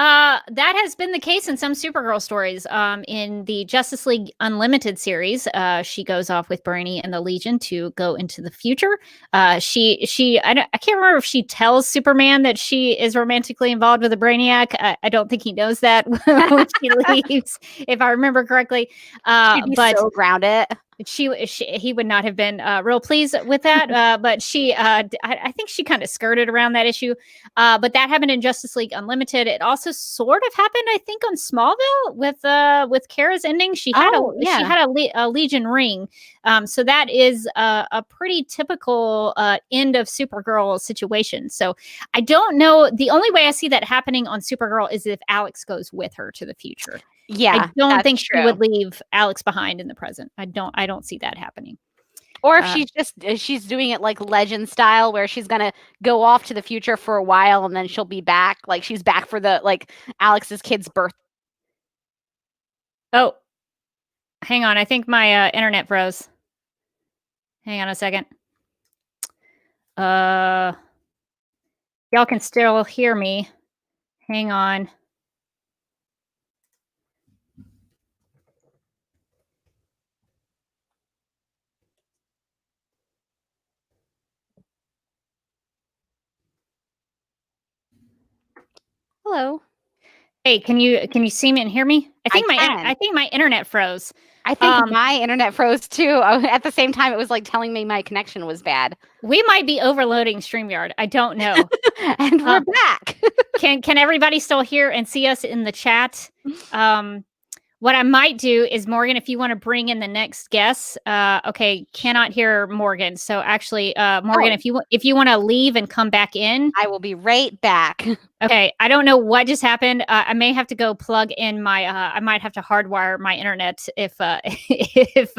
has been the case in some Supergirl stories. In the Justice League Unlimited series, she goes off with Brainy and the Legion to go into the future. I can't remember if she tells Superman that she is romantically involved with a Brainiac. I don't think he knows that when she leaves, if I remember correctly.
She'd be so grounded.
He would not have been real pleased with that, but I think she kind of skirted around that issue. But that happened in Justice League Unlimited. It also sort of happened, I think, on Smallville with Kara's ending. She had a Legion ring. So that is a pretty typical end of Supergirl situation. So I don't know. The only way I see that happening on Supergirl is if Alex goes with her to the future.
Yeah,
I don't think she would leave Alex behind in the present. I don't see that happening.
Or if she's doing it like Legend style, where she's gonna go off to the future for a while and then she'll be back. Like she's back for the Alex's kid's birth.
Oh, hang on. I think my internet froze. Hang on a second. Y'all can still hear me. Hang on.
Hello.
Hey, can you see me and hear me? I think my internet froze.
I think my internet froze too. At the same time, it was like telling me my connection was bad.
We might be overloading StreamYard. I don't know.
And we're back.
Can everybody still hear and see us in the chat? What I might do is, Morgan, if you want to bring in the next guest, okay, cannot hear Morgan. So actually, Morgan, if you want to leave and come back in,
I will be right back.
Okay, I don't know what just happened. I may have to go plug in my. I might have to hardwire my internet if if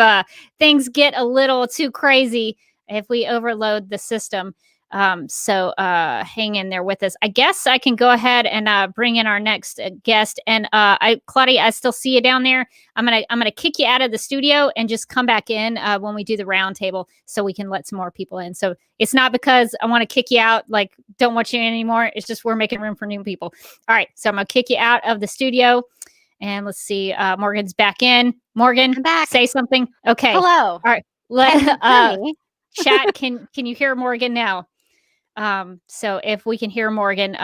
things get a little too crazy, if we overload the system. So hang in there with us. I guess I can go ahead and bring in our next guest. And Claudia, I still see you down there. I'm gonna kick you out of the studio and just come back in when we do the round table, so we can let some more people in. So it's not because I want to kick you out, like don't want you in anymore. It's just we're making room for new people. All right, so I'm gonna kick you out of the studio, and let's see. Morgan's back in. Morgan,
I'm back.
Say something. Okay.
Hello.
All right. Chat. Can you hear Morgan now? So if we can hear Morgan,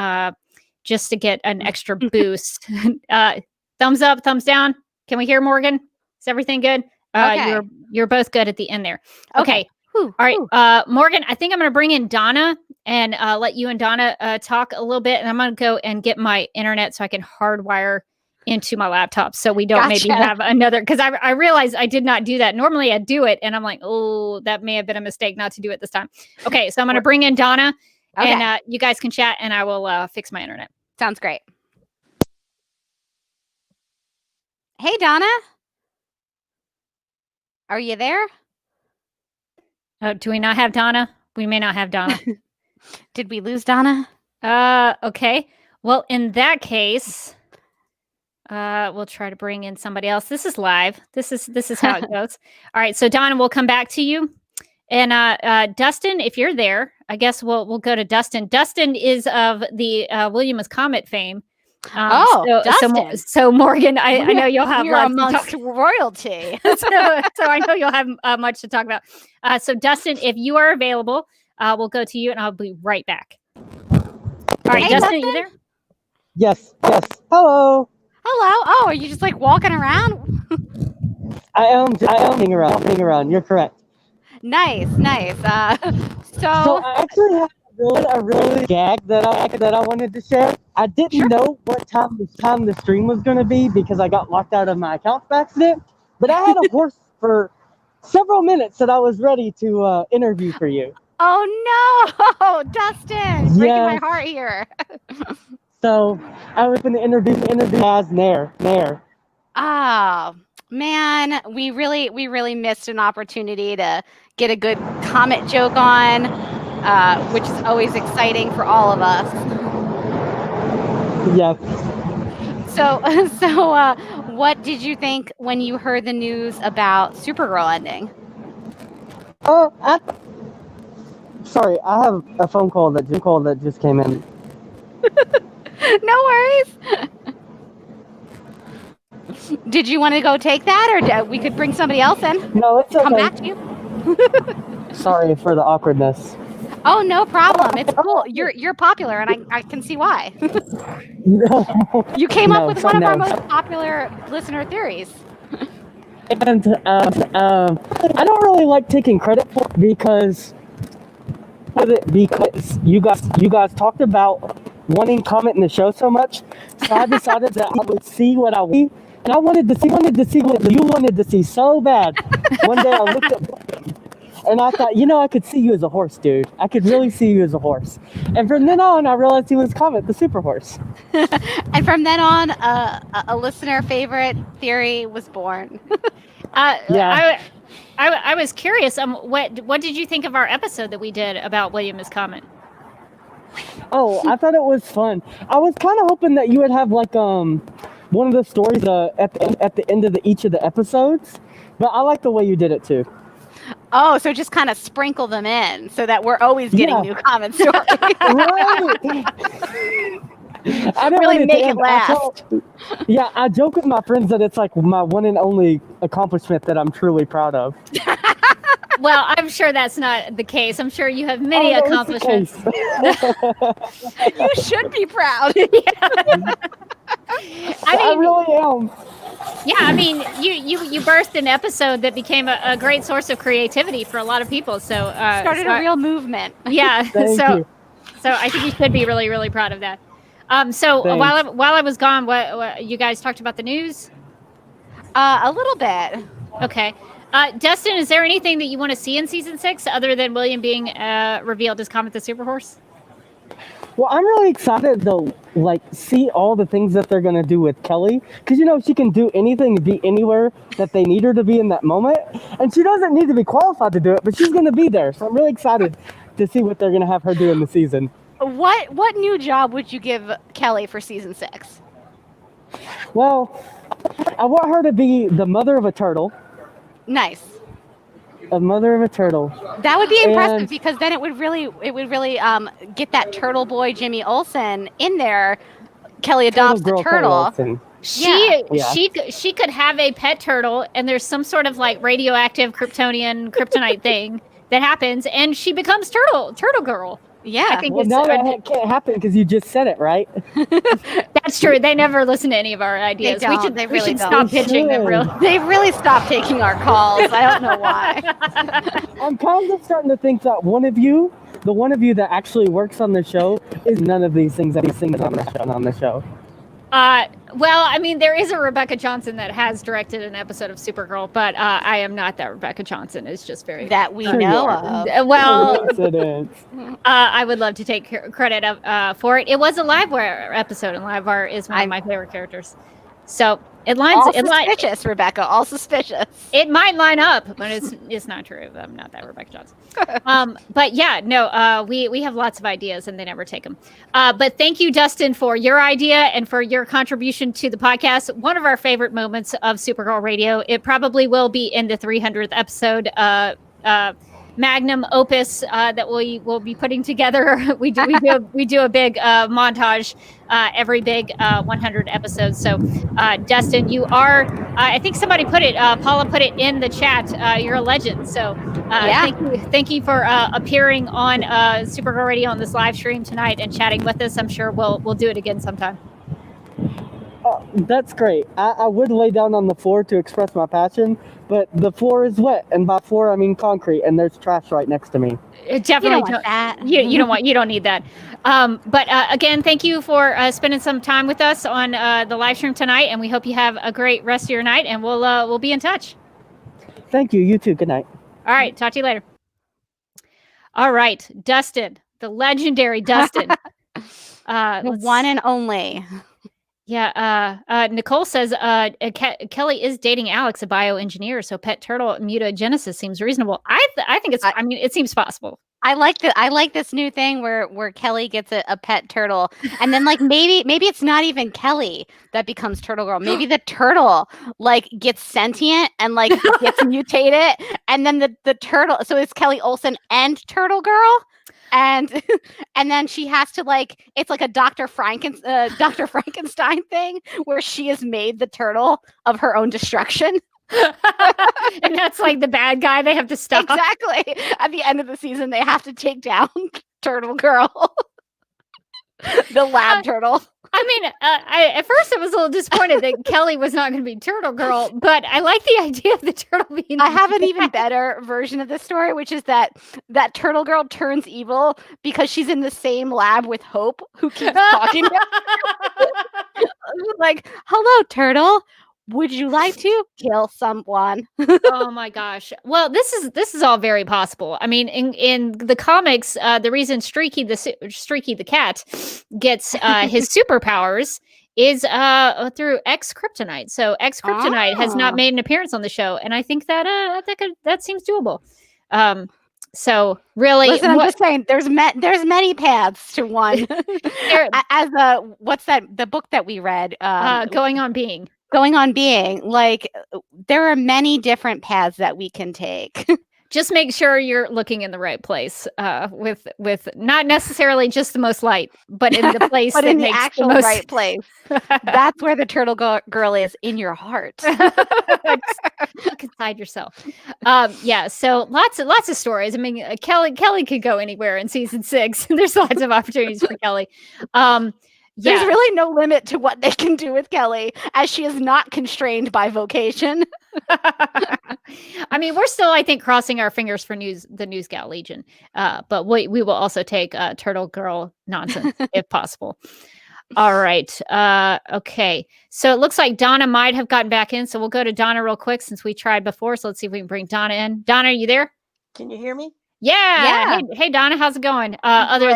just to get an extra boost, thumbs up, thumbs down. Can we hear Morgan? Is everything good?
Okay.
You're both good at the end there. Okay.
Whew,
all right. Morgan, I think I'm going to bring in Donna and let you and Donna talk a little bit. And I'm going to go and get my internet so I can hardwire into my laptop, so we don't maybe have another, because I realized I did not do that. Normally I do it, and I'm like, oh, that may have been a mistake not to do it this time. Okay, so I'm going to bring in Donna, and you guys can chat, and I will fix my internet.
Sounds great. Hey, Donna. Are you there?
Oh, do we not have Donna? We may not have Donna.
Did we lose Donna?
Okay. Well, in that case, we'll try to bring in somebody else. This is live. This is how it goes. All right. So Donna, we'll come back to you. And Dustin, if you're there, I guess we'll go to Dustin. Dustin is of the William S. Comet fame.
Dustin.
So Morgan, I know you'll have
you're amongst royalty.
so I know you'll have much to talk about. So Dustin, if you are available, we'll go to you, and I'll be right back. All right,
Hey,
Dustin, you there?
Yes. Hello.
Hello. Oh, are you just like walking around?
I am hanging around. You're correct.
Nice. So
I actually have a really gag that I wanted to share. I didn't know what time the stream was going to be because I got locked out of my account by accident. But I had a horse for several minutes that I was ready to interview for you.
Oh no, Dustin! Breaking my heart here.
So I was going to interview as Nair.
Oh man, we really missed an opportunity to get a good Comet joke on, which is always exciting for all of us.
Yes.
So, what did you think when you heard the news about Supergirl ending?
Sorry, I have a phone call that just came in.
No worries. Did you want to go take that, or we could bring somebody else in?
No, it's okay.
Come back to you.
Sorry for the awkwardness.
Oh, no problem. It's cool. You're popular, and I can see why. You came up with one of our most popular listener theories.
And I don't really like taking credit for it because you guys talked about wanting Comet in the show so much, so I decided that I would see what I would, and I wanted to see what you wanted to see so bad. One day I looked at and I thought, I could see you as a horse, dude. I could really see you as a horse. And from then on, I realized he was Comet, the super horse.
And from then on, a listener favorite theory was born.
I was curious. What did you think of our episode that we did about William S. Comet?
Oh, I thought it was fun. I was kind of hoping that you would have like one of the stories at the end of each of the episodes, but I like the way you did it too.
Oh, so just kind of sprinkle them in so that we're always getting new Comet stories.
Right. I don't
really make it last.
I joke with my friends that it's like my one and only accomplishment that I'm truly proud of.
Well, I'm sure that's not the case. I'm sure you have many accomplishments.
You should be proud.
I really am.
Yeah, I mean, you birthed an episode that became a great source of creativity for a lot of people. So
started a real movement.
Yeah.
Thank you.
So I think you should be really, really proud of that. So
Thanks.
while I was gone, what you guys talked about the news?
A little bit.
Okay. Dustin, is there anything that you want to see in season 6 other than William being revealed as Comet the Superhorse?
Well, I'm really excited to see all the things that they're gonna do with Kelly, because she can do anything and be anywhere that they need her to be in that moment, and she doesn't need to be qualified to do it, but she's gonna be there. So I'm really excited to see what they're gonna have her do in the season.
What new job would you give Kelly for season 6?
Well, I want her to be the mother of a turtle.
Nice.
A mother of a turtle.
That would be impressive, because then it would really get that turtle boy Jimmy Olsen in there. Kelly adopts the turtle.
She could have a pet turtle, and there's some sort of radioactive kryptonite thing that happens, and she becomes turtle girl.
Yeah,
I think
that can't happen because you just said it, right?
That's true. They never listen to any of our ideas. We should stop pitching them.
They've really stopped taking our calls. I don't know why.
I'm kind of starting to think that the one of you that actually works on the show, is none of these things that he sings on the show.
Well, I mean, there is a Rebecca Johnson that has directed an episode of Supergirl, but I am not that Rebecca Johnson. It's just very
that we know of.
Well,
yes, it is.
I would love to take credit for it. It was a Livewire episode, and Livewire is one of my favorite characters. So it lines.
All suspicious, Rebecca. All suspicious.
It might line up, but it's not true. I'm not that Rebecca Johnson. But yeah, no. We have lots of ideas, and they never take them. But thank you, Dustin, for your idea and for your contribution to the podcast. One of our favorite moments of Supergirl Radio. It probably will be in the 300th episode. Magnum opus that we will be putting together. We do a big montage every big 100 episodes. So Dustin, you are I think somebody put it, Paula put it in the chat, you're a legend. So thank you for appearing on Supergirl Radio on this live stream tonight and chatting with us. I'm sure we'll do it again sometime.
That's great. I would lay down on the floor to express my passion, but the floor is wet, and by floor I mean concrete, and there's trash right next to me.
Definitely don't want that. You don't need that. But again, thank you for spending some time with us on the live stream tonight, and we hope you have a great rest of your night, and we'll be in touch.
Thank you. You too. Good night.
All right. Talk to you later. All right, Dustin, the legendary Dustin,
the one and only.
Yeah, Nicole says Kelly is dating Alex, a bioengineer, so pet turtle mutagenesis seems reasonable. I think it seems possible.
I like this new thing where Kelly gets a pet turtle, and then maybe it's not even Kelly that becomes Turtle Girl. Maybe the turtle gets sentient and gets mutated, and then the turtle. So it's Kelly Olsen and Turtle Girl. And then she has to it's like a Dr. Frankenstein thing where she has made the turtle of her own destruction.
And that's the bad guy they have to stop.
Exactly. At the end of the season, they have to take down Turtle Girl, the lab turtle.
I mean, at first I was a little disappointed that Kelly was not going to be Turtle Girl, but I like the idea of the turtle being.
I have an even better version of the story, which is that Turtle Girl turns evil because she's in the same lab with Hope, who keeps talking to her. Hello, Turtle. Would you like to kill someone?
Oh my gosh. Well, this is all very possible. I mean, in the comics, the reason Streaky the cat gets his superpowers is through X Kryptonite. So X Kryptonite has not made an appearance on the show, and I think that seems doable. So really,
listen, I'm just saying, there's many paths to one. As what's the book that we read?
Going on Being.
There are many different paths that we can take.
Just make sure you're looking in the right place, with not necessarily just the most light, but in the place
but
that
in the
makes
actual
the most...
right place. That's where the turtle girl is, in your heart.
Look inside yourself. Yeah. So lots of stories. I mean, Kelly could go anywhere in season 6. There's lots of opportunities for Kelly.
There's really no limit to what they can do with Kelly, as she is not constrained by vocation.
I mean, we're still, I think, crossing our fingers for the News Gal Legion, but we will also take Turtle Girl nonsense if possible. All right. Okay. So it looks like Donna might have gotten back in, so we'll go to Donna real quick since we tried before. So let's see if we can bring Donna in. Donna, are you there?
Can you hear me?
Yeah. Hey, Donna, how's it going? Other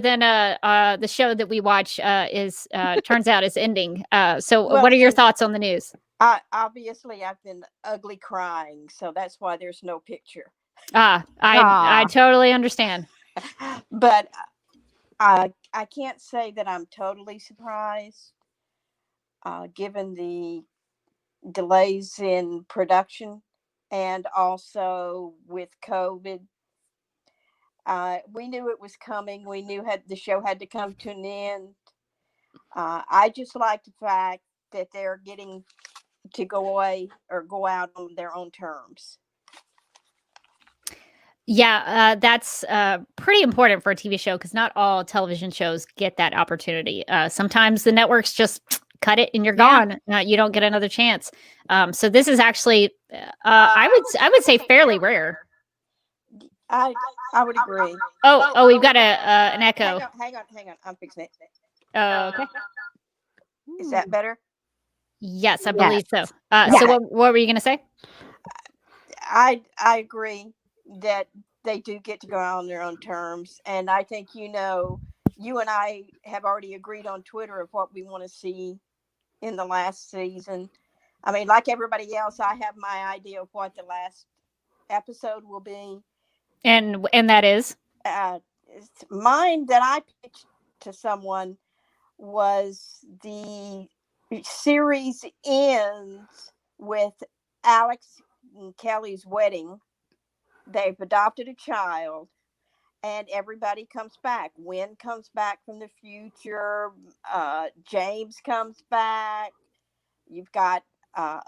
than the show that we watch is turns out is ending. So what are your thoughts on the news?
Obviously I've been ugly crying, so that's why there's no picture.
I totally understand.
But I can't say that I'm totally surprised, given the delays in production and also with COVID. We knew it was coming. We knew the show had to come to an end. I just like the fact that they're getting to go away or go out on their own terms.
Yeah, that's pretty important for a TV show because not all television shows get that opportunity. Sometimes the networks just cut it and you're gone. You don't get another chance. So this is actually, I would say, fairly rare.
I would agree.
Oh, we've got an echo.
Hang on. I'm fixing it.
Oh, okay.
Is that better?
Yes, I believe so. So what were you going to say?
I agree that they do get to go out on their own terms. And I think, you and I have already agreed on Twitter of what we want to see in the last season. I mean, like everybody else, I have my idea of what the last episode will be.
And that is?
Mine that I pitched to someone was the series ends with Alex and Kelly's wedding. They've adopted a child and everybody comes back. Wynn comes back from the future. James comes back. You've got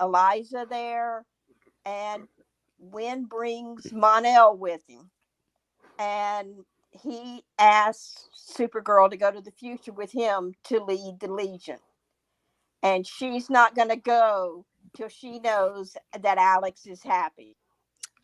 Eliza there, and Wynn brings Monel with him. And he asks Supergirl to go to the future with him to lead the Legion. And she's not going to go till she knows that Alex is happy.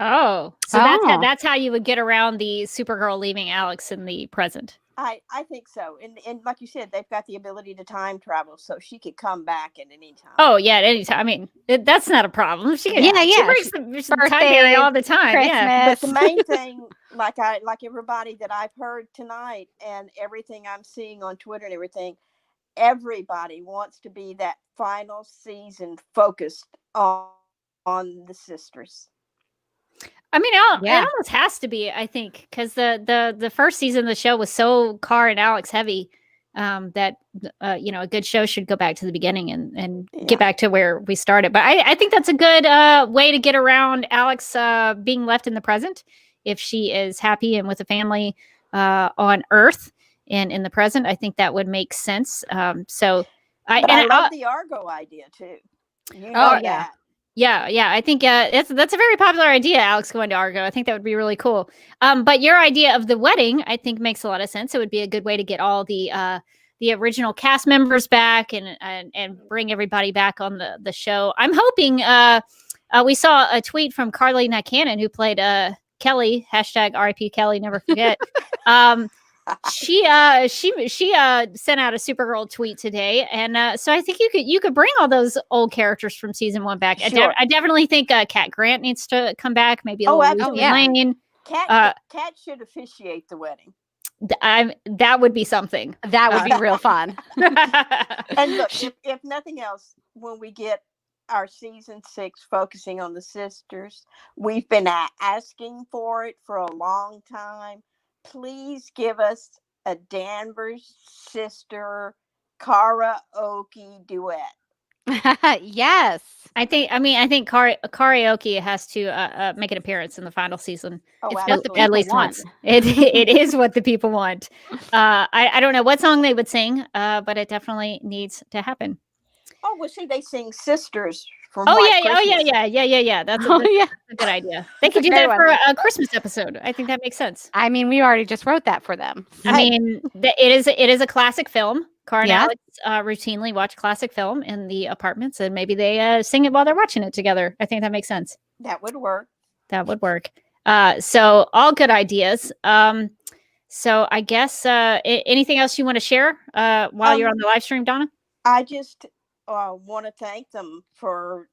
Oh, so that's how you would get around the Supergirl leaving Alex in the present.
I think so. And like you said, they've got the ability to time travel, so she could come back at any time.
Oh, yeah, at any time. I mean, that's not a problem. She brings the time period all the time.
Christmas.
Yeah.
But the main thing, like everybody that I've heard tonight and everything I'm seeing on Twitter and everything, everybody wants to be that final season focused on the sisters.
I mean, it almost has to be, I think, because the first season of the show was so Car and Alex heavy that a good show should go back to the beginning and get back to where we started. But I think that's a good way to get around Alex being left in the present if she is happy and with a family on Earth and in the present. I think that would make sense. I
love the Argo idea too. That.
Yeah. I think that's a very popular idea, Alex going to Argo. I think that would be really cool. But your idea of the wedding, I think, makes a lot of sense. It would be a good way to get all the original cast members back and bring everybody back on the show. I'm hoping we saw a tweet from Carly Nicanen, who played Kelly, #RIP Kelly, never forget. She sent out a Supergirl tweet today, and so I think you could bring all those old characters from season 1 back.
Sure.
I definitely think Kat Grant needs to come back. Maybe Lane.
Kat should officiate the wedding.
That would be something.
That would be real fun.
And look, if nothing else, when we get our season 6 focusing on the sisters, we've been asking for it for a long time. Please give us a Danvers sister karaoke duet.
Yes.
I think karaoke has to make an appearance in the final season. At least once. It is what the people want. I don't know what song they would sing, but it definitely needs to happen.
Oh, well, see, they sing Sisters from
yeah. That's a good idea. They could do that for a Christmas episode. I think that makes sense.
I mean, we already just wrote that for them.
I mean, it is a classic film. Car and
Yeah.
Alex routinely watch classic film in the apartments, and maybe they sing it while they're watching it together. I think that makes sense.
That would work.
That would work. So all good ideas. So I guess anything else you want to share while you're on the live stream, Donna?
I just want to thank them for,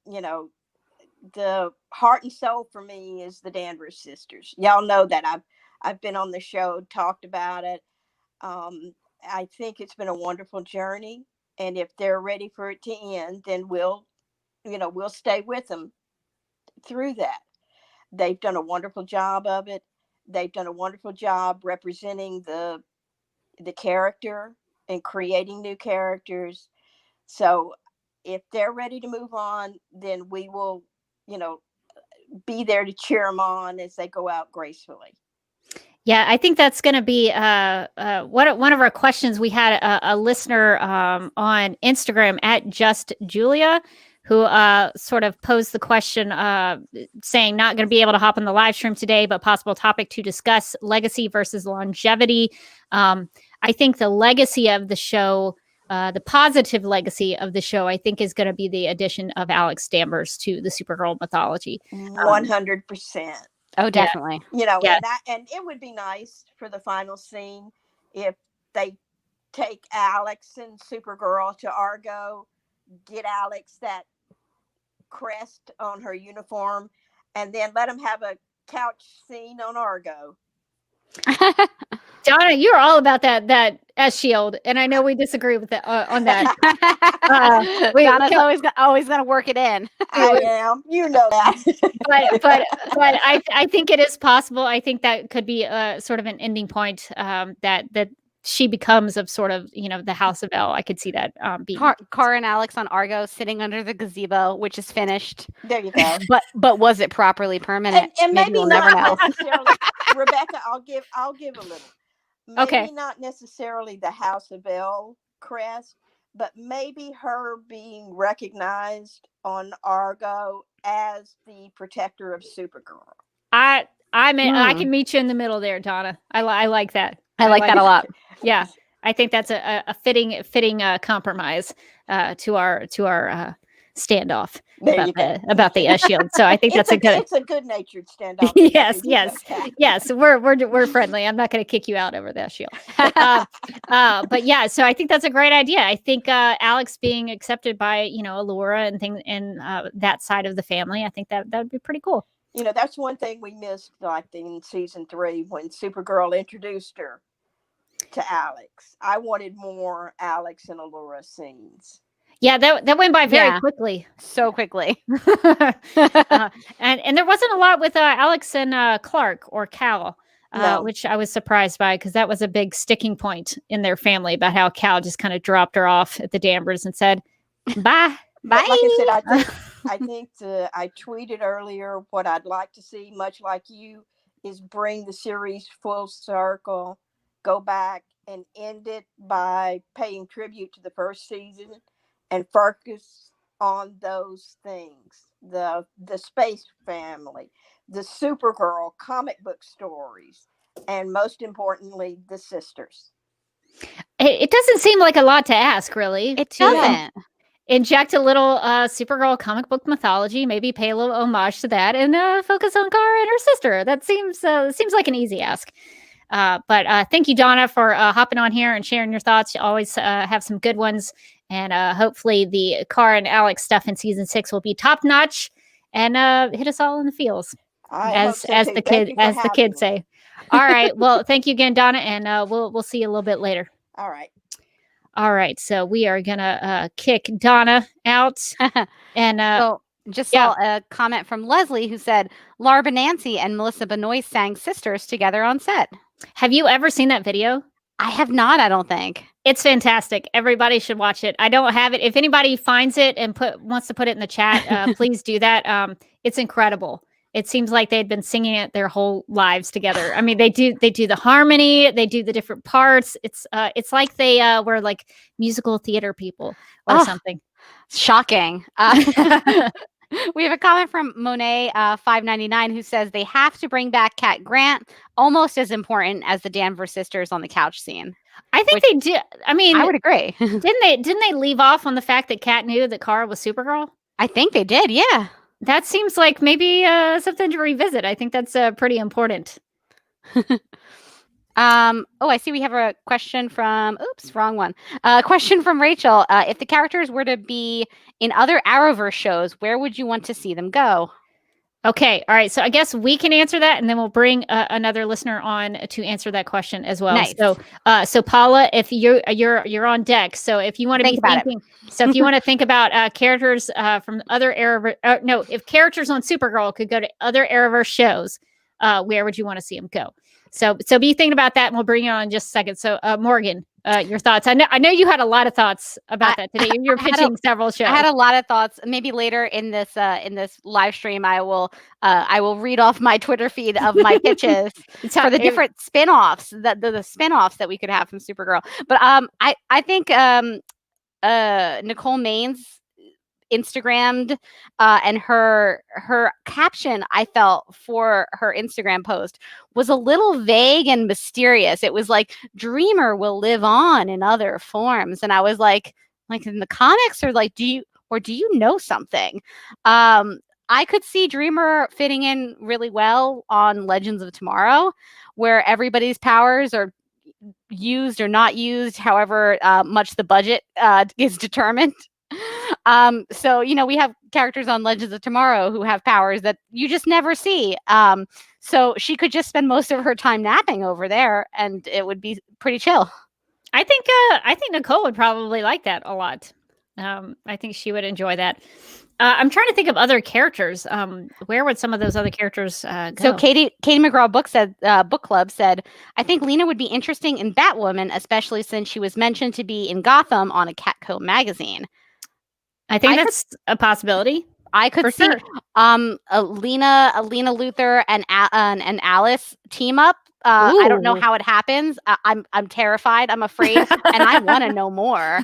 the heart and soul for me is the Danvers sisters. Y'all know that I've been on the show, talked about it. I think it's been a wonderful journey, and if they're ready for it to end, then we'll stay with them through that. They've done a wonderful job of it. They've done a wonderful job representing the character and creating new characters. So if they're ready to move on, then we will, be there to cheer them on as they go out gracefully.
Yeah, I think that's going to be one of our questions. We had a listener on Instagram at Just Julia, who sort of posed the question saying not going to be able to hop on the live stream today, but possible topic to discuss legacy versus longevity. I think the legacy of the show, the positive legacy of the show, I think is going to be the addition of Alex Danvers to the Supergirl mythology.
100%.
Oh, definitely.
And it would be nice for the final scene if they take Alex and Supergirl to Argo, get Alex that crest on her uniform, and then let them have a couch scene on Argo.
Donna, you're all about that S-Shield, and I know we disagree with that on that.
Donna's always going to work it in.
I am, that.
but I think it is possible. I think that could be sort of an ending point that she becomes of sort of the House of L. I could see that being
Car and Alex on Argo sitting under the gazebo, which is finished.
There you go.
But was it properly permanent?
And maybe
we'll
not
never know.
necessarily. Rebecca, I'll give a little. Maybe
Okay.
Not necessarily the House of L crest, but maybe her being recognized on Argo as the protector of Supergirl.
I can meet you in the middle there, Donna. I like that.
I like that a lot.
Yeah, I think that's a fitting compromise to our standoff about the S-Shield. So I think it's
a good-natured standoff.
yes. We're friendly. I'm not going to kick you out over the S-Shield. But yeah, so I think that's a great idea. I think Alex being accepted by Allura and that side of the family, I think that would be pretty cool.
That's one thing we missed, like in season 3 when Supergirl introduced her to Alex. I wanted more Alex and Allura scenes.
Yeah, that went by very quickly.
So quickly.
And there wasn't a lot with Alex and Clark or Cal, which I was surprised by because that was a big sticking point in their family about how Cal just kind of dropped her off at the Danvers and said, bye.
Bye. Like I said, I think I tweeted earlier what I'd like to see, much like you, is bring the series full circle, go back and end it by paying tribute to the first season and focus on those things, the space family, the Supergirl comic book stories, and most importantly, the sisters.
It doesn't seem like a lot to ask, really.
It doesn't.
Inject a little Supergirl comic book mythology, maybe pay a little homage to that, and focus on Kara and her sister. That seems like an easy ask. But thank you, Donna, for hopping on here and sharing your thoughts. You always have some good ones, and hopefully the Kara and Alex stuff in season 6 will be top notch and hit us all in the feels, as the kids say. All right. Well, thank you again, Donna, and we'll see you a little bit later.
All
right, so we are gonna kick Donna out, and
saw a comment from Leslie who said Larba Nancy and Melissa Benoist sang Sisters together on set.
Have you ever seen that video?
I have not. I don't think.
It's fantastic. Everybody should watch it. I don't have it. If anybody finds it and wants to put it in the chat, please do that. It's incredible. It seems like they'd been singing it their whole lives together. I mean, they do the harmony, they do the different parts. It's like they were like musical theater people or something.
Shocking. We have a comment from Monet 599 who says they have to bring back Cat Grant, almost as important as the Danvers sisters on the couch scene.
I think they did. I mean,
I would agree.
Didn't they leave off on the fact that Kat knew that Kara was Supergirl?
I think they did. Yeah.
That seems like maybe something to revisit. I think that's pretty important.
I see we have a question from, wrong one. Question from Rachel. If the characters were to be in other Arrowverse shows, where would you want to see them go?
Okay. All right. So I guess we can answer that, and then we'll bring another listener on to answer that question as well.
Nice.
So Paula, if you're on deck. So if you want to be thinking, so if you want to think about characters from other Arrowverse, if characters on Supergirl could go to other Arrowverse shows, where would you want to see them go? So be thinking about that, and we'll bring you on in just a second. So Morgan, your thoughts. I know you had a lot of thoughts about that today. You're pitching several shows.
I had a lot of thoughts. Maybe later in this live stream, I will read off my Twitter feed of my pitches for the different spin-offs, the spin-offs that we could have from Supergirl. But I think Nicole Maines Instagrammed and her caption, I felt, for her Instagram post was a little vague and mysterious. It was like, Dreamer will live on in other forms, and I was like in the comics, or like, do you know something? I could see Dreamer fitting in really well on Legends of Tomorrow, where everybody's powers are used or not used, however much the budget is determined. So we have characters on Legends of Tomorrow who have powers that you just never see. So she could just spend most of her time napping over there, and it would be pretty chill.
I think Nicole would probably like that a lot. I think she would enjoy that. I'm trying to think of other characters. Where would some of those other characters go?
So Katie McGraw Book Club said, I think Lena would be interesting in Batwoman, especially since she was mentioned to be in Gotham on a Catco magazine.
I think that's a possibility.
I could see Lena Luthor and Alice team up. I don't know how it happens. I'm terrified. I'm afraid, and I want to know more.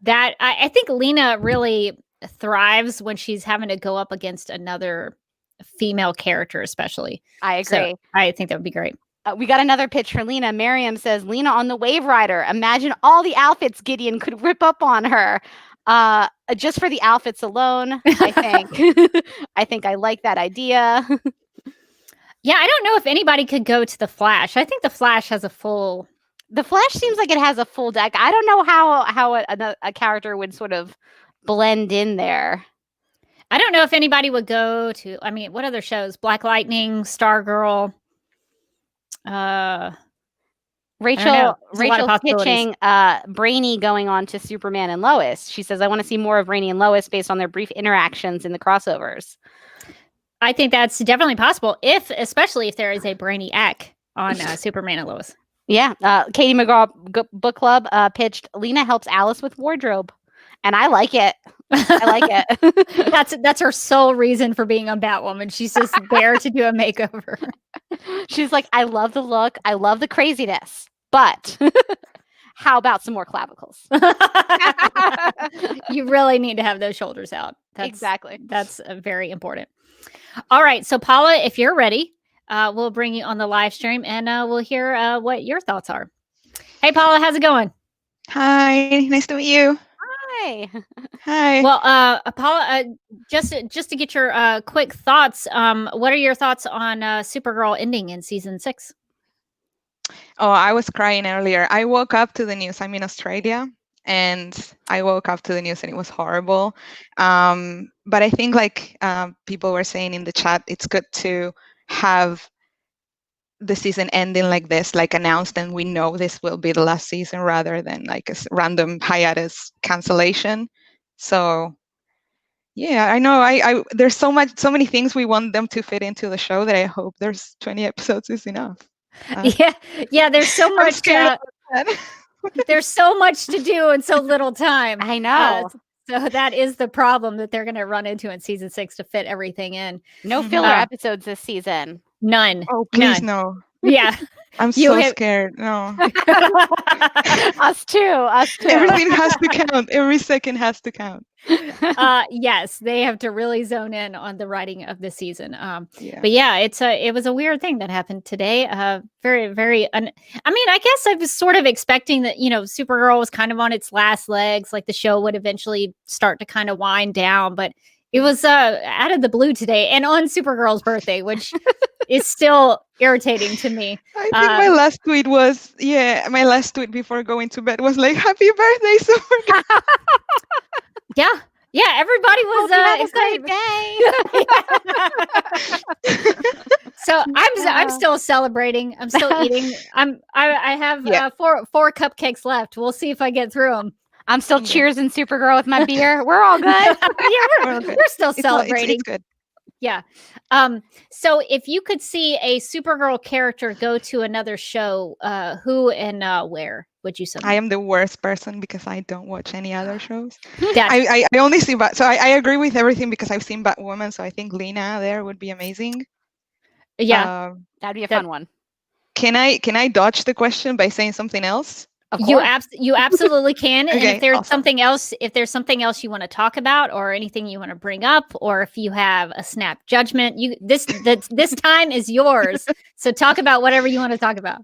That I think Lena really thrives when she's having to go up against another female character, especially.
I agree.
So I think that would be great.
We got another pitch for Lena. Miriam says, Lena on the Wave Rider. Imagine all the outfits Gideon could rip up on her. Just for the outfits alone, I think. I think I like that idea.
Yeah, I don't know if anybody could go to the Flash. I think the Flash has a full...
The Flash seems like it has a full deck. I don't know how a character would sort of blend in there.
I don't know if anybody would go to... I mean, what other shows? Black Lightning, Stargirl...
Rachel's pitching Brainy going on to Superman and Lois. She says, I want to see more of Brainy and Lois based on their brief interactions in the crossovers.
I think that's definitely possible, especially if there is a Brainiac on Superman and Lois.
Yeah. Katie McGraw Book Club pitched Lena helps Alice with wardrobe. And I like it. I like it.
That's her sole reason for being on Batwoman. She's just there to do a makeover.
She's like, I love the look. I love the craziness. But how about some more clavicles?
You really need to have those shoulders out.
Exactly.
That's very important. All right. So Paula, if you're ready, we'll bring you on the live stream and we'll hear what your thoughts are. Hey, Paula, how's it going?
Hi. Nice to meet you.
Hi.
Hi.
Well, Paula, just to get your quick thoughts, what are your thoughts on Supergirl ending in season 6?
Oh, I was crying earlier. I woke up to the news. I'm in Australia, and I woke up to the news, and it was horrible. But I think, like people were saying in the chat, it's good to have the season ending like this, like announced, and we know this will be the last season rather than like a random hiatus cancellation. So yeah, I know I there's so many things we want them to fit into the show that I hope there's 20 episodes is enough.
Yeah, there's so much there's so much to do in so little time.
I know.
So that is the problem that they're going to run into in season 6 to fit everything in.
No filler episodes this season.
None.
Oh, please,
None.
no.
Yeah.
I'm so scared. No.
Us too.
Everything has to count. Every second has to count.
Yes, they have to really zone in on the writing of the season. But yeah, it was a weird thing that happened today. Very, very. I mean, I guess I was sort of expecting that, Supergirl was kind of on its last legs, like the show would eventually start to kind of wind down, but it was out of the blue today and on Supergirl's birthday, which is still irritating to me.
I think my last tweet was, my last tweet before going to bed was like, "Happy birthday, Supergirl."
Yeah, everybody was
excited.
So I'm still celebrating. I'm still eating. I have 4 cupcakes left. We'll see if I get through them.
I'm still cheersing Supergirl with my beer. We're all good.
We're still celebrating.
It's good.
Yeah. So if you could see a Supergirl character go to another show, who and where would you send them?
I am the worst person because I don't watch any other shows. I only see so I agree with everything because I've seen Batwoman, so I think Lena there would be amazing.
Yeah.
That'd be a fun one.
Can I dodge the question by saying something else?
You absolutely can. And
Okay,
if there's
awesome.
something else you want to talk about or anything you want to bring up, or if you have a snap judgment, this time is yours. So talk about whatever you want to talk about.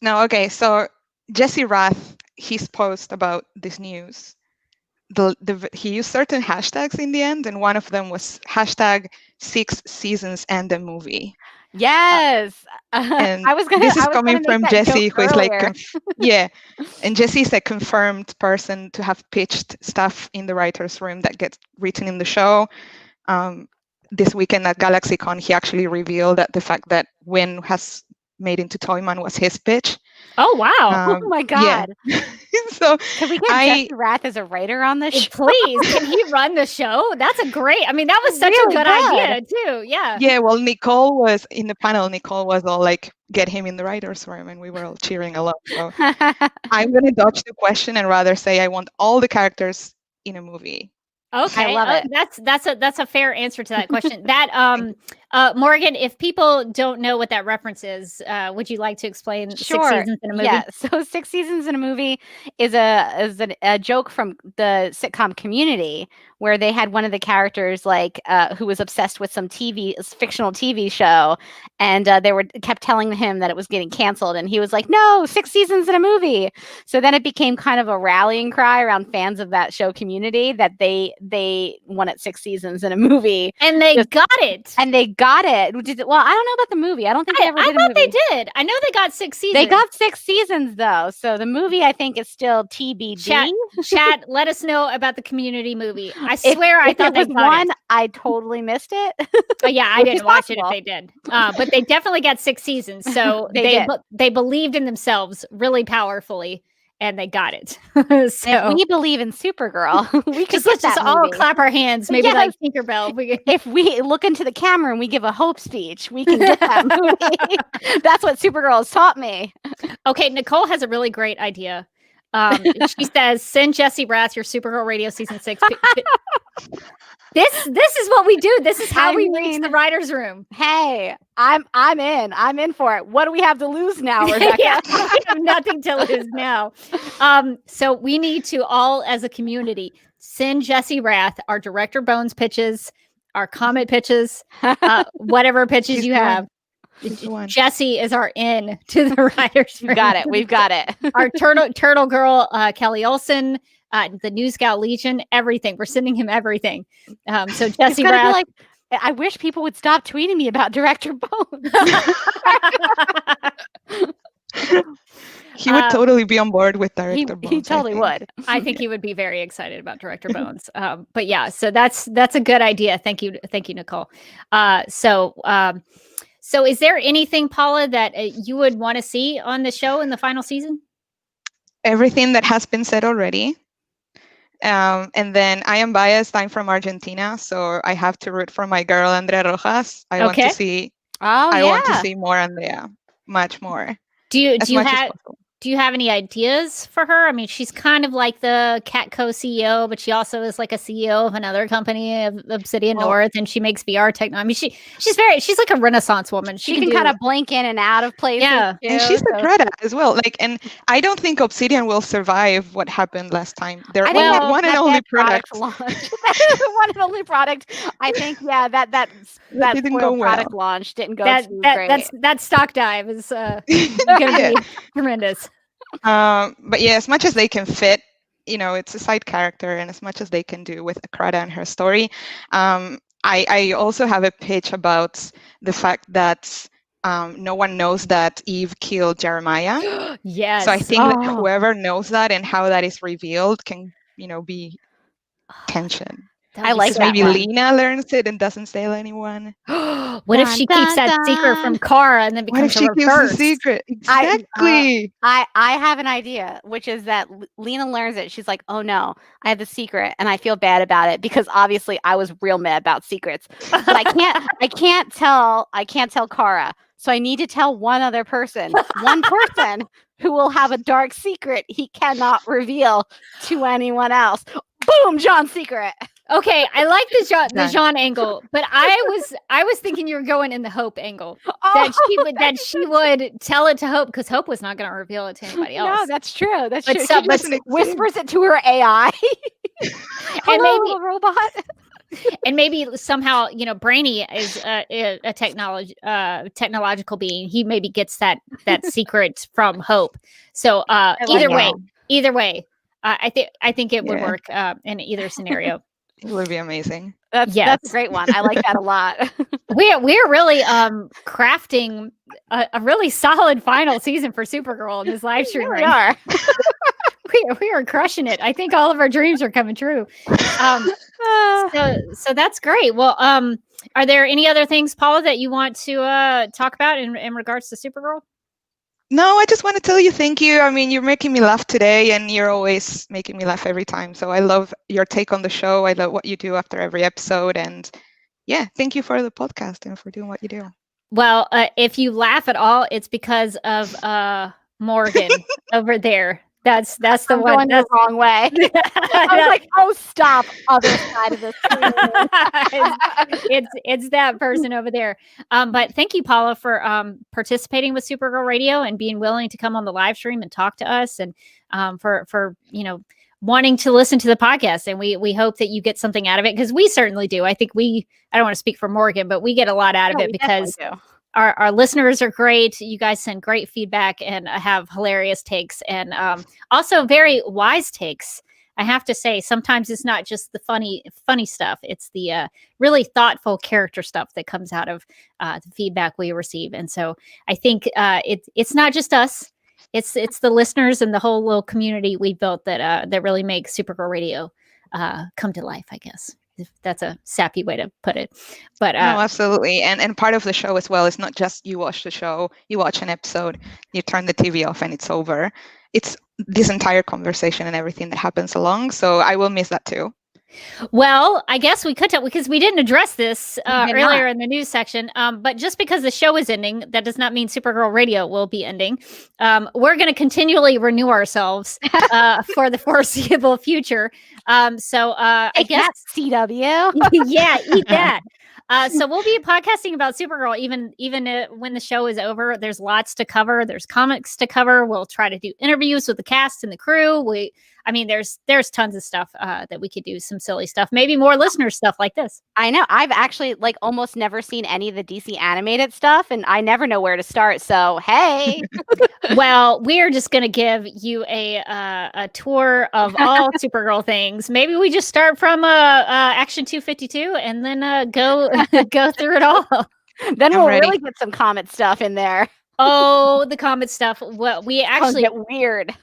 No, okay. So Jesse Rath, his post about this news, he used certain hashtags in the end, and one of them was hashtag 6 seasons and a movie.
Yes.
And this is coming from Jesse, who is like, and Jesse is a confirmed person to have pitched stuff in the writer's room that gets written in the show. This weekend at GalaxyCon, he actually revealed that the fact that Wynn has made into Toyman was his pitch.
Oh, wow.
Oh, my God.
Yeah. So
can we get Jesse Rath as a writer on this show?
Please, can he run the show? That's that was such a good idea, too. Yeah.
Yeah, well, Nicole was in the panel. Nicole was all like, get him in the writer's room, and we were all cheering a lot. So I'm going to dodge the question and rather say I want all the characters in a movie.
Okay,
I love it.
That's a fair answer to that question. That Morgan, if people don't know what that reference is, would you like to explain 6 seasons in a movie?
Yeah, so 6 seasons in a movie is a joke from the sitcom Community, where they had one of the characters who was obsessed with some fictional TV show, and they kept telling him that it was getting canceled, and he was like, "No, 6 seasons in a movie." So then it became kind of a rallying cry around fans of that show Community that they wanted 6 seasons in a movie,
and they got it.
Well, I don't know about the movie. I don't think they ever did a movie.
I thought they did. I know they got 6 seasons.
They got 6 seasons though, so the movie I think is still TBD.
Chat, let us know about the Community movie. I swear I thought
there was one. I totally missed it.
Yeah, I didn't watch it if they did. But they definitely got 6 seasons, so they believed in themselves really powerfully. And they got it. So
if we believe in Supergirl, we could
let's just all clap our hands, maybe like Tinkerbell.
If we look into the camera and we give a hope speech, we can get that movie. That's what Supergirl has taught me.
Okay, Nicole has a really great idea. She says, "Send Jesse Rath your Supergirl Radio season 6." This is what we do. This is how we reach the writer's room.
Hey, I'm in. I'm in for it. What do we have to lose now, Rebecca?
Yeah, we have nothing to lose now. So we need to all, as a community, send Jesse Rath our Director Bones pitches, our Comet pitches, whatever pitches you have. Jesse is our in to the writers' room.
We've got it.
Our turtle girl, Kelly Olsen. The New Scout Legion, everything. We're sending him everything. So Jesse Rath.
I wish people would stop tweeting me about Director Bones.
He would totally be on board with Director Bones.
He totally would.
I think he would be very excited about Director Bones. But yeah, so that's a good idea. Thank you, Nicole. So is there anything, Paula, that you would want to see on the show in the final season?
Everything that has been said already. And then I am biased. I'm from Argentina, so I have to root for my girl Andrea Rojas. I want to see. I want to see more Andrea, much more.
Do you do you have any ideas for her? I mean, she's kind of like the Catco CEO, but she also is like a CEO of another company, of Obsidian North, and she makes VR technology. I mean, she's like a Renaissance woman.
She can kind of blink in and out of places.
Yeah,
too,
and she's a Greta as well. Like, and I don't think Obsidian will survive what happened last time. They're one and only product.
One and only product. I think, yeah, that
didn't go well.
Product launch didn't go too great.
That stock dive is going to be tremendous.
But yeah, as much as they can fit, it's a side character, and as much as they can do with Akrata and her story, I also have a pitch about the fact that no one knows that Eve killed Jeremiah.
Yes.
So I think that whoever knows that and how that is revealed can, be tension.
I like that.
Maybe Lena learns it and doesn't tell anyone.
What if she keeps that secret from Kara and then becomes a reverse?
What if she keeps the secret? Exactly.
I have an idea, which is that Lena learns it. She's like, "Oh no, I have the secret, and I feel bad about it because obviously I was real mad about secrets, but I can't tell Kara. So I need to tell one other person, who will have a dark secret he cannot reveal to anyone else. Boom, John's secret."
Okay, I like the Jean angle, but I was thinking you were going in the Hope angle. That she would tell it to Hope because Hope was not going to reveal it to anybody else.
No, that's true. That's true.
She
just whispers it to her AI.
And maybe
a robot.
And maybe somehow, Brainy is a technological being. He maybe gets that secret from Hope. So either way, I think it would work in either scenario.
It would be amazing.
That's a great one. I like that a lot.
We're really crafting a really solid final season for Supergirl in this live stream.
We are.
We are crushing it. I think all of our dreams are coming true. So that's great. Well, are there any other things, Paula, that you want to talk about in regards to Supergirl?
No, I just want to tell you thank you. I mean, you're making me laugh today, and you're always making me laugh every time. So I love your take on the show. I love what you do after every episode. And yeah, thank you for the podcast and for doing what you do.
Well, if you laugh at all, it's because of Morgan over there. That's the
I'm
one.
Going the wrong way. I was like, "Oh, stop!" Other side of the screen.
it's that person over there. But thank you, Paula, for participating with Supergirl Radio and being willing to come on the live stream and talk to us, and for wanting to listen to the podcast. And we hope that you get something out of it, because we certainly do. I think I don't want to speak for Morgan, but we get a lot out of it because our listeners are great. You guys send great feedback and have hilarious takes, and also very wise takes. I have to say, sometimes it's not just the funny stuff. It's the really thoughtful character stuff that comes out of the feedback we receive. And so I think it's not just us. It's the listeners and the whole little community we built that really make Supergirl Radio come to life, I guess. If that's a sappy way to put it. But
no, absolutely. And part of the show as well is not just you watch the show, you watch an episode, you turn the TV off and it's over. It's this entire conversation and everything that happens along. So I will miss that too.
Well, I guess we could tell, because we didn't address this earlier in the news section. But just because the show is ending, that does not mean Supergirl Radio will be ending. We're going to continually renew ourselves for the foreseeable future. I guess
CW.
Yeah, eat that. So we'll be podcasting about Supergirl even when the show is over. There's lots to cover. There's comics to cover. We'll try to do interviews with the cast and the crew. There's tons of stuff that we could do, some silly stuff, maybe more listener stuff like this.
I know. I've actually almost never seen any of the DC animated stuff, and I never know where to start. So, hey.
Well, we're just going to give you a tour of all Supergirl things. Maybe we just start from Action 252 and then go through it all.
Then we'll really get some comic stuff in there.
Oh, the comet stuff. Well, we actually
get weird.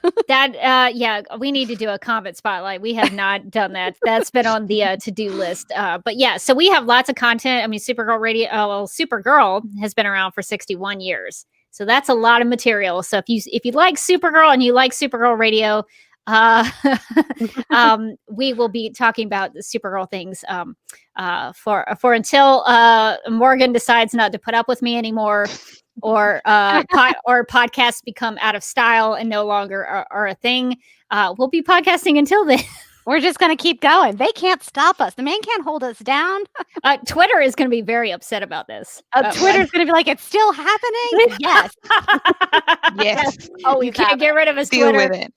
We need to do a comet spotlight. We have not done that. That's been on the to-do list. But yeah, so we have lots of content. I mean, Supergirl has been around for 61 years. So that's a lot of material. So if you like Supergirl and you like Supergirl Radio, we will be talking about the Supergirl things for until Morgan decides not to put up with me anymore. or or podcasts become out of style and no longer are a thing, we'll be podcasting until then.
We're just going to keep going. They can't stop us. The man can't hold us down.
Twitter is going to be very upset about this.
Twitter's going to be like, it's still happening? Yes.
Yes.
Oh,
you can't get rid of us,
Deal
Twitter.
with it.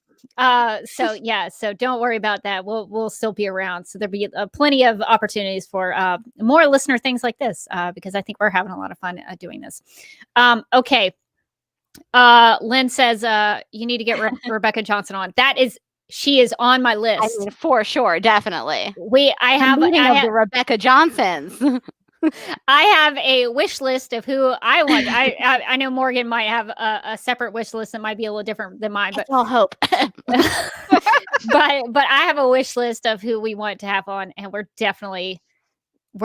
So don't worry about that. We'll still be around. So there'll be plenty of opportunities for more listener things like this, because I think we're having a lot of fun doing this. Okay. Lynn says you need to get Rebecca Johnson on. She is on my list.
I mean, for sure, definitely.
I have
the Rebecca Johnsons.
I have a wish list of who I want. I know Morgan might have a separate wish list that might be a little different than mine, but
I'll hope.
but I have a wish list of who we want to have on, and we're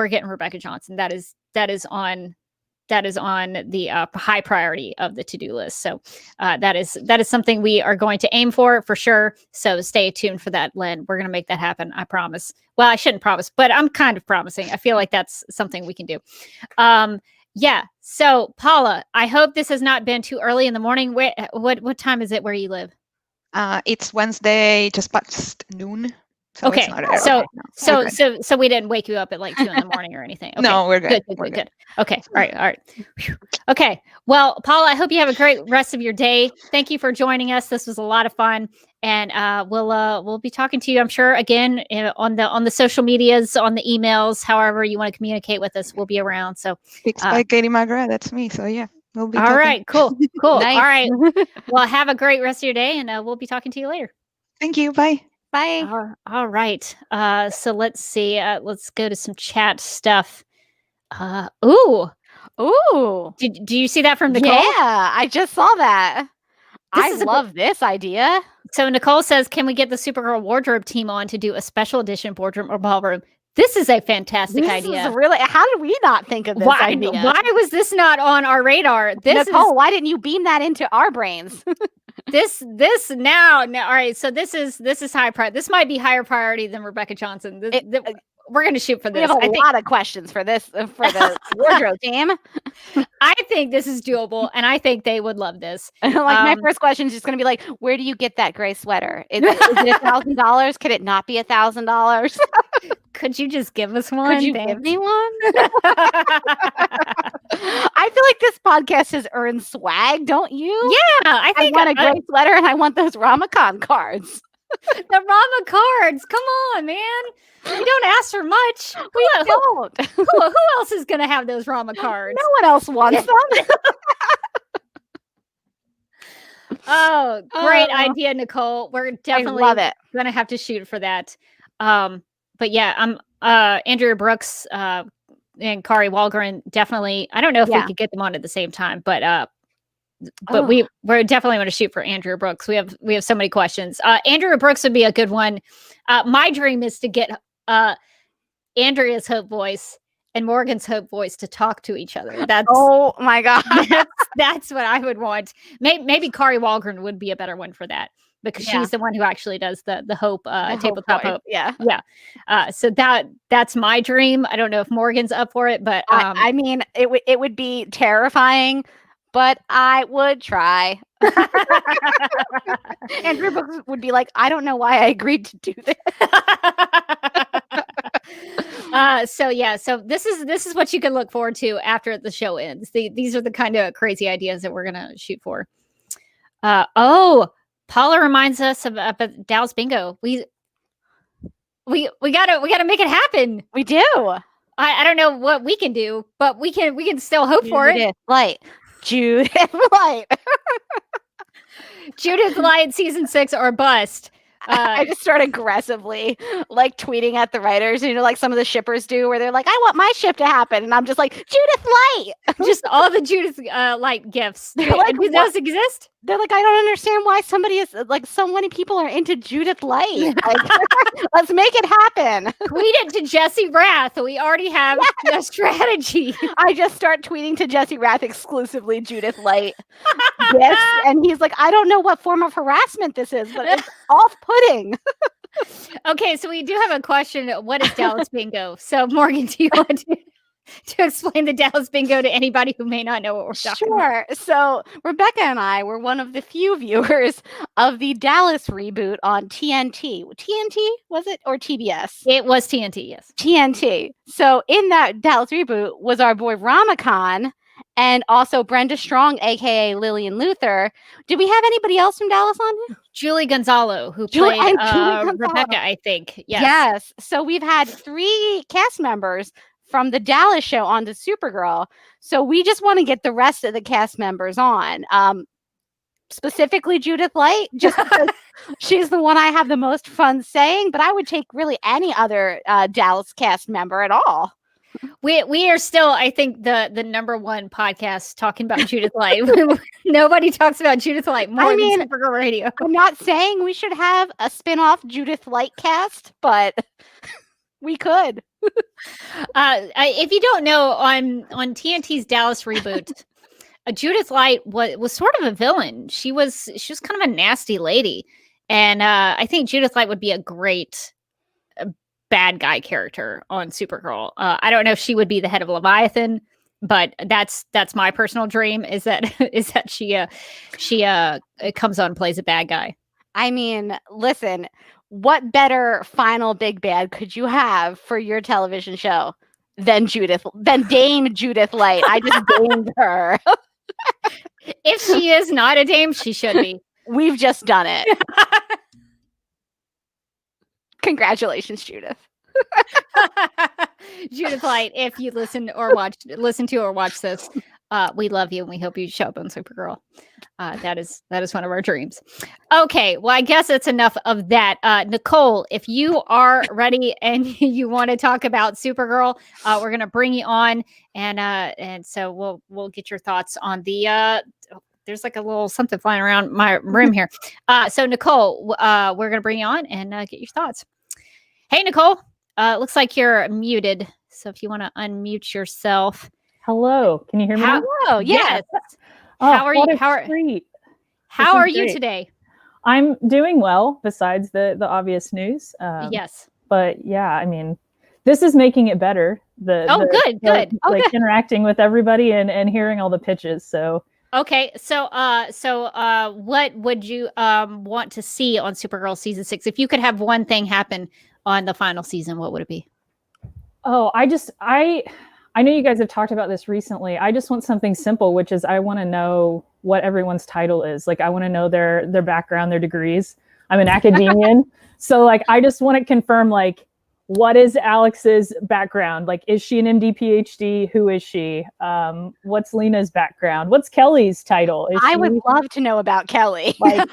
getting Rebecca Johnson. That is on the high priority of the to-do list. So that is something we are going to aim for sure. So stay tuned for that, Len. We're going to make that happen. I promise. Well, I shouldn't promise, but I'm kind of promising. I feel like that's something we can do. Yeah. So Paula, I hope this has not been too early in the morning. What time is it where you live?
It's Wednesday, just past noon. So
okay,
it's not early.
so we didn't wake you up at like 2 a.m. or anything. Okay.
No, we're good.
Good. Okay, all right. Whew. Okay, well, Paula, I hope you have a great rest of your day. Thank you for joining us. This was a lot of fun, and we'll be talking to you, I'm sure, again on the social medias, on the emails, however you want to communicate with us. We'll be around. So,
Fixed by Katie McGrath. That's me. So yeah, we'll be.
All right, cool.
Nice.
All right. Well, have a great rest of your day, and we'll be talking to you later.
Thank you. Bye.
Bye.
All right. So let's see. Let's go to some chat stuff. Ooh. Do you see that from Nicole?
Yeah, I just saw that. I love this idea.
So Nicole says, "Can we get the Supergirl wardrobe team on to do a special edition boardroom or ballroom?" This is a fantastic idea.
Is really, how did we not think of this idea?
Why was this not on our radar?
Nicole, why didn't you beam that into our brains?
This now. All right. So this is high priority. This might be higher priority than Rebecca Johnson. We're going to shoot for this.
We have a lot of questions for this for the wardrobe team.
I think this is doable, and I think they would love this.
My first question is just going to be like, where do you get that gray sweater? Is it $1,000? Could it not be $1,000?
Could you just give us one?
Could you give me one? I feel like this podcast has earned swag, don't you?
Yeah, I think
I want a gray sweater, and I want those Ramacon cards.
The Rama cards. Come on, man. We don't ask for much.
We don't.
Who else is going to have those Rama cards?
No one else wants them.
Oh, great idea, Nicole. We're definitely going to have to shoot for that. But yeah, Andrea Brooks and Kari Walgren definitely. I don't know if we could get them on at the same time, but we're definitely going to shoot for Andrea Brooks. We have so many questions. Andrea Brooks would be a good one. My dream is to get Andrea's Hope voice and Morgan's Hope voice to talk to each other. That's
oh my god,
that's what I would want. Maybe Kari Walgren would be a better one for that, because she's the one who actually does the Hope tabletop Hope.
Yeah.
So that's my dream. I don't know if Morgan's up for it, but
I mean, it would be terrifying, but I would try. Andrew Brooks would be like, I don't know why I agreed to do this.
So this is what you can look forward to after the show ends. These are the kind of crazy ideas that we're gonna shoot for. Paula reminds us of Dallas Bingo. We gotta make it happen.
We do.
I don't know what we can do, but we can still hope for it.
Judith Light.
Judith Light season 6 or bust.
I just start aggressively tweeting at the writers, like some of the shippers do, where they're like, I want my ship to happen. And I'm just like, Judith Light.
Just all the Judith Light gifs.
They're like,
do those exist?
They're like, I don't understand why somebody is so many people are into Judith Light. Let's make it happen.
Tweet it to Jesse Rath. We already have a strategy.
I just start tweeting to Jesse Rath exclusively Judith Light. Yes. And he's like, I don't know what form of harassment this is, but it's off-putting.
Okay, so we do have a question. What is Dallas Bingo? So Morgan, do you want to? to explain the Dallas Bingo to anybody who may not know what we're talking about?
Sure. So Rebecca and I were one of the few viewers of the Dallas reboot on TNT. TNT, was it? Or TBS?
It was TNT, yes.
TNT. So in that Dallas reboot was our boy Ramakan and also Brenda Strong, aka Lillian Luther. Did we have anybody else from Dallas on here?
Julie Gonzalo, who
Julie
played
Gonzalo.
Rebecca, I think. Yes.
Yes. So we've had 3 cast members from the Dallas show on to Supergirl. So we just want to get the rest of the cast members on. Specifically Judith Light, just because she's the one I have the most fun saying, but I would take really any other Dallas cast member at all.
We are still, I think, the number one podcast talking about Judith Light. Nobody talks about Judith Light more than Supergirl Radio.
I'm not saying we should have a spin-off Judith Light cast, but we could.
If you don't know, on TNT's Dallas reboot, Judith Light was sort of a villain. She was kind of a nasty lady, and I think Judith Light would be a great bad guy character on Supergirl. I don't know if she would be the head of Leviathan, but that's my personal dream. Is that she comes on and plays a bad guy.
I mean, listen. What better final big bad could you have for your television show than Dame Judith Light? I just named her.
If she is not a dame, she should be.
We've just done it. Congratulations, Judith.
Judith Light, if you listen to or watch this, we love you and we hope you show up on Supergirl. That is one of our dreams. Okay, well, I guess it's enough of that. Nicole, if you are ready and you want to talk about Supergirl, we're going to bring you on, and so we'll get your thoughts on the. There's like a little something flying around my room here. So Nicole, we're going to bring you on and get your thoughts. Hey, Nicole. Looks like you're muted. So if you want to unmute yourself.
Hello. Can you hear me?
Hello. Yes.
Oh,
how are you? How are you today?
I'm doing well, besides the obvious news.
Yes.
But yeah, I mean, this is making it better.
Good.
Like interacting with everybody and hearing all the pitches. So
okay. So what would you want to see on Supergirl season 6? If you could have one thing happen on the final season, what would it be?
Oh, I know you guys have talked about this recently. I just want something simple, which is I want to know what everyone's title is. Like, I want to know their background, their degrees. I'm an academician. So like, I just want to confirm, like, what is Alex's background? Like, is she an MD, PhD? Who is she? What's Lena's background? What's Kelly's title?
I would love to know about Kelly.
Like,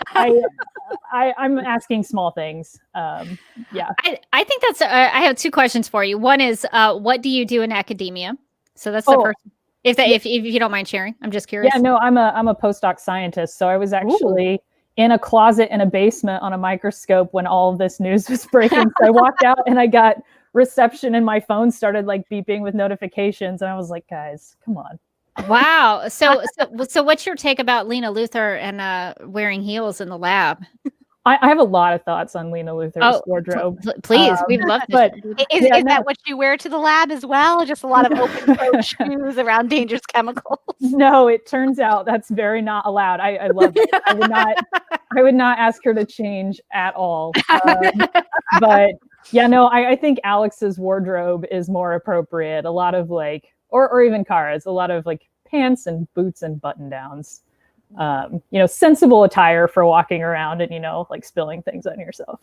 I'm asking small things. Yeah.
I think that's, I have 2 questions for you. One is, what do you do in academia? So that's the first, if you don't mind sharing, I'm just curious.
Yeah, no, I'm a postdoc scientist. So I was actually in a closet in a basement on a microscope when all of this news was breaking. So I walked out and I got reception and my phone started like beeping with notifications. And I was like, guys, come on.
Wow. So what's your take about Lena Luthor and wearing heels in the lab?
I have a lot of thoughts on Lena Luthor's wardrobe.
Please, we'd love to.
But is that what you wear to the lab as well? Just a lot of open toe shoes around dangerous chemicals?
No, it turns out that's very not allowed. I love it. I would not ask her to change at all. But yeah, no, I think Alex's wardrobe is more appropriate. A lot of like, or even Kara's, a lot of like pants and boots and button downs. Sensible attire for walking around and, like spilling things on yourself.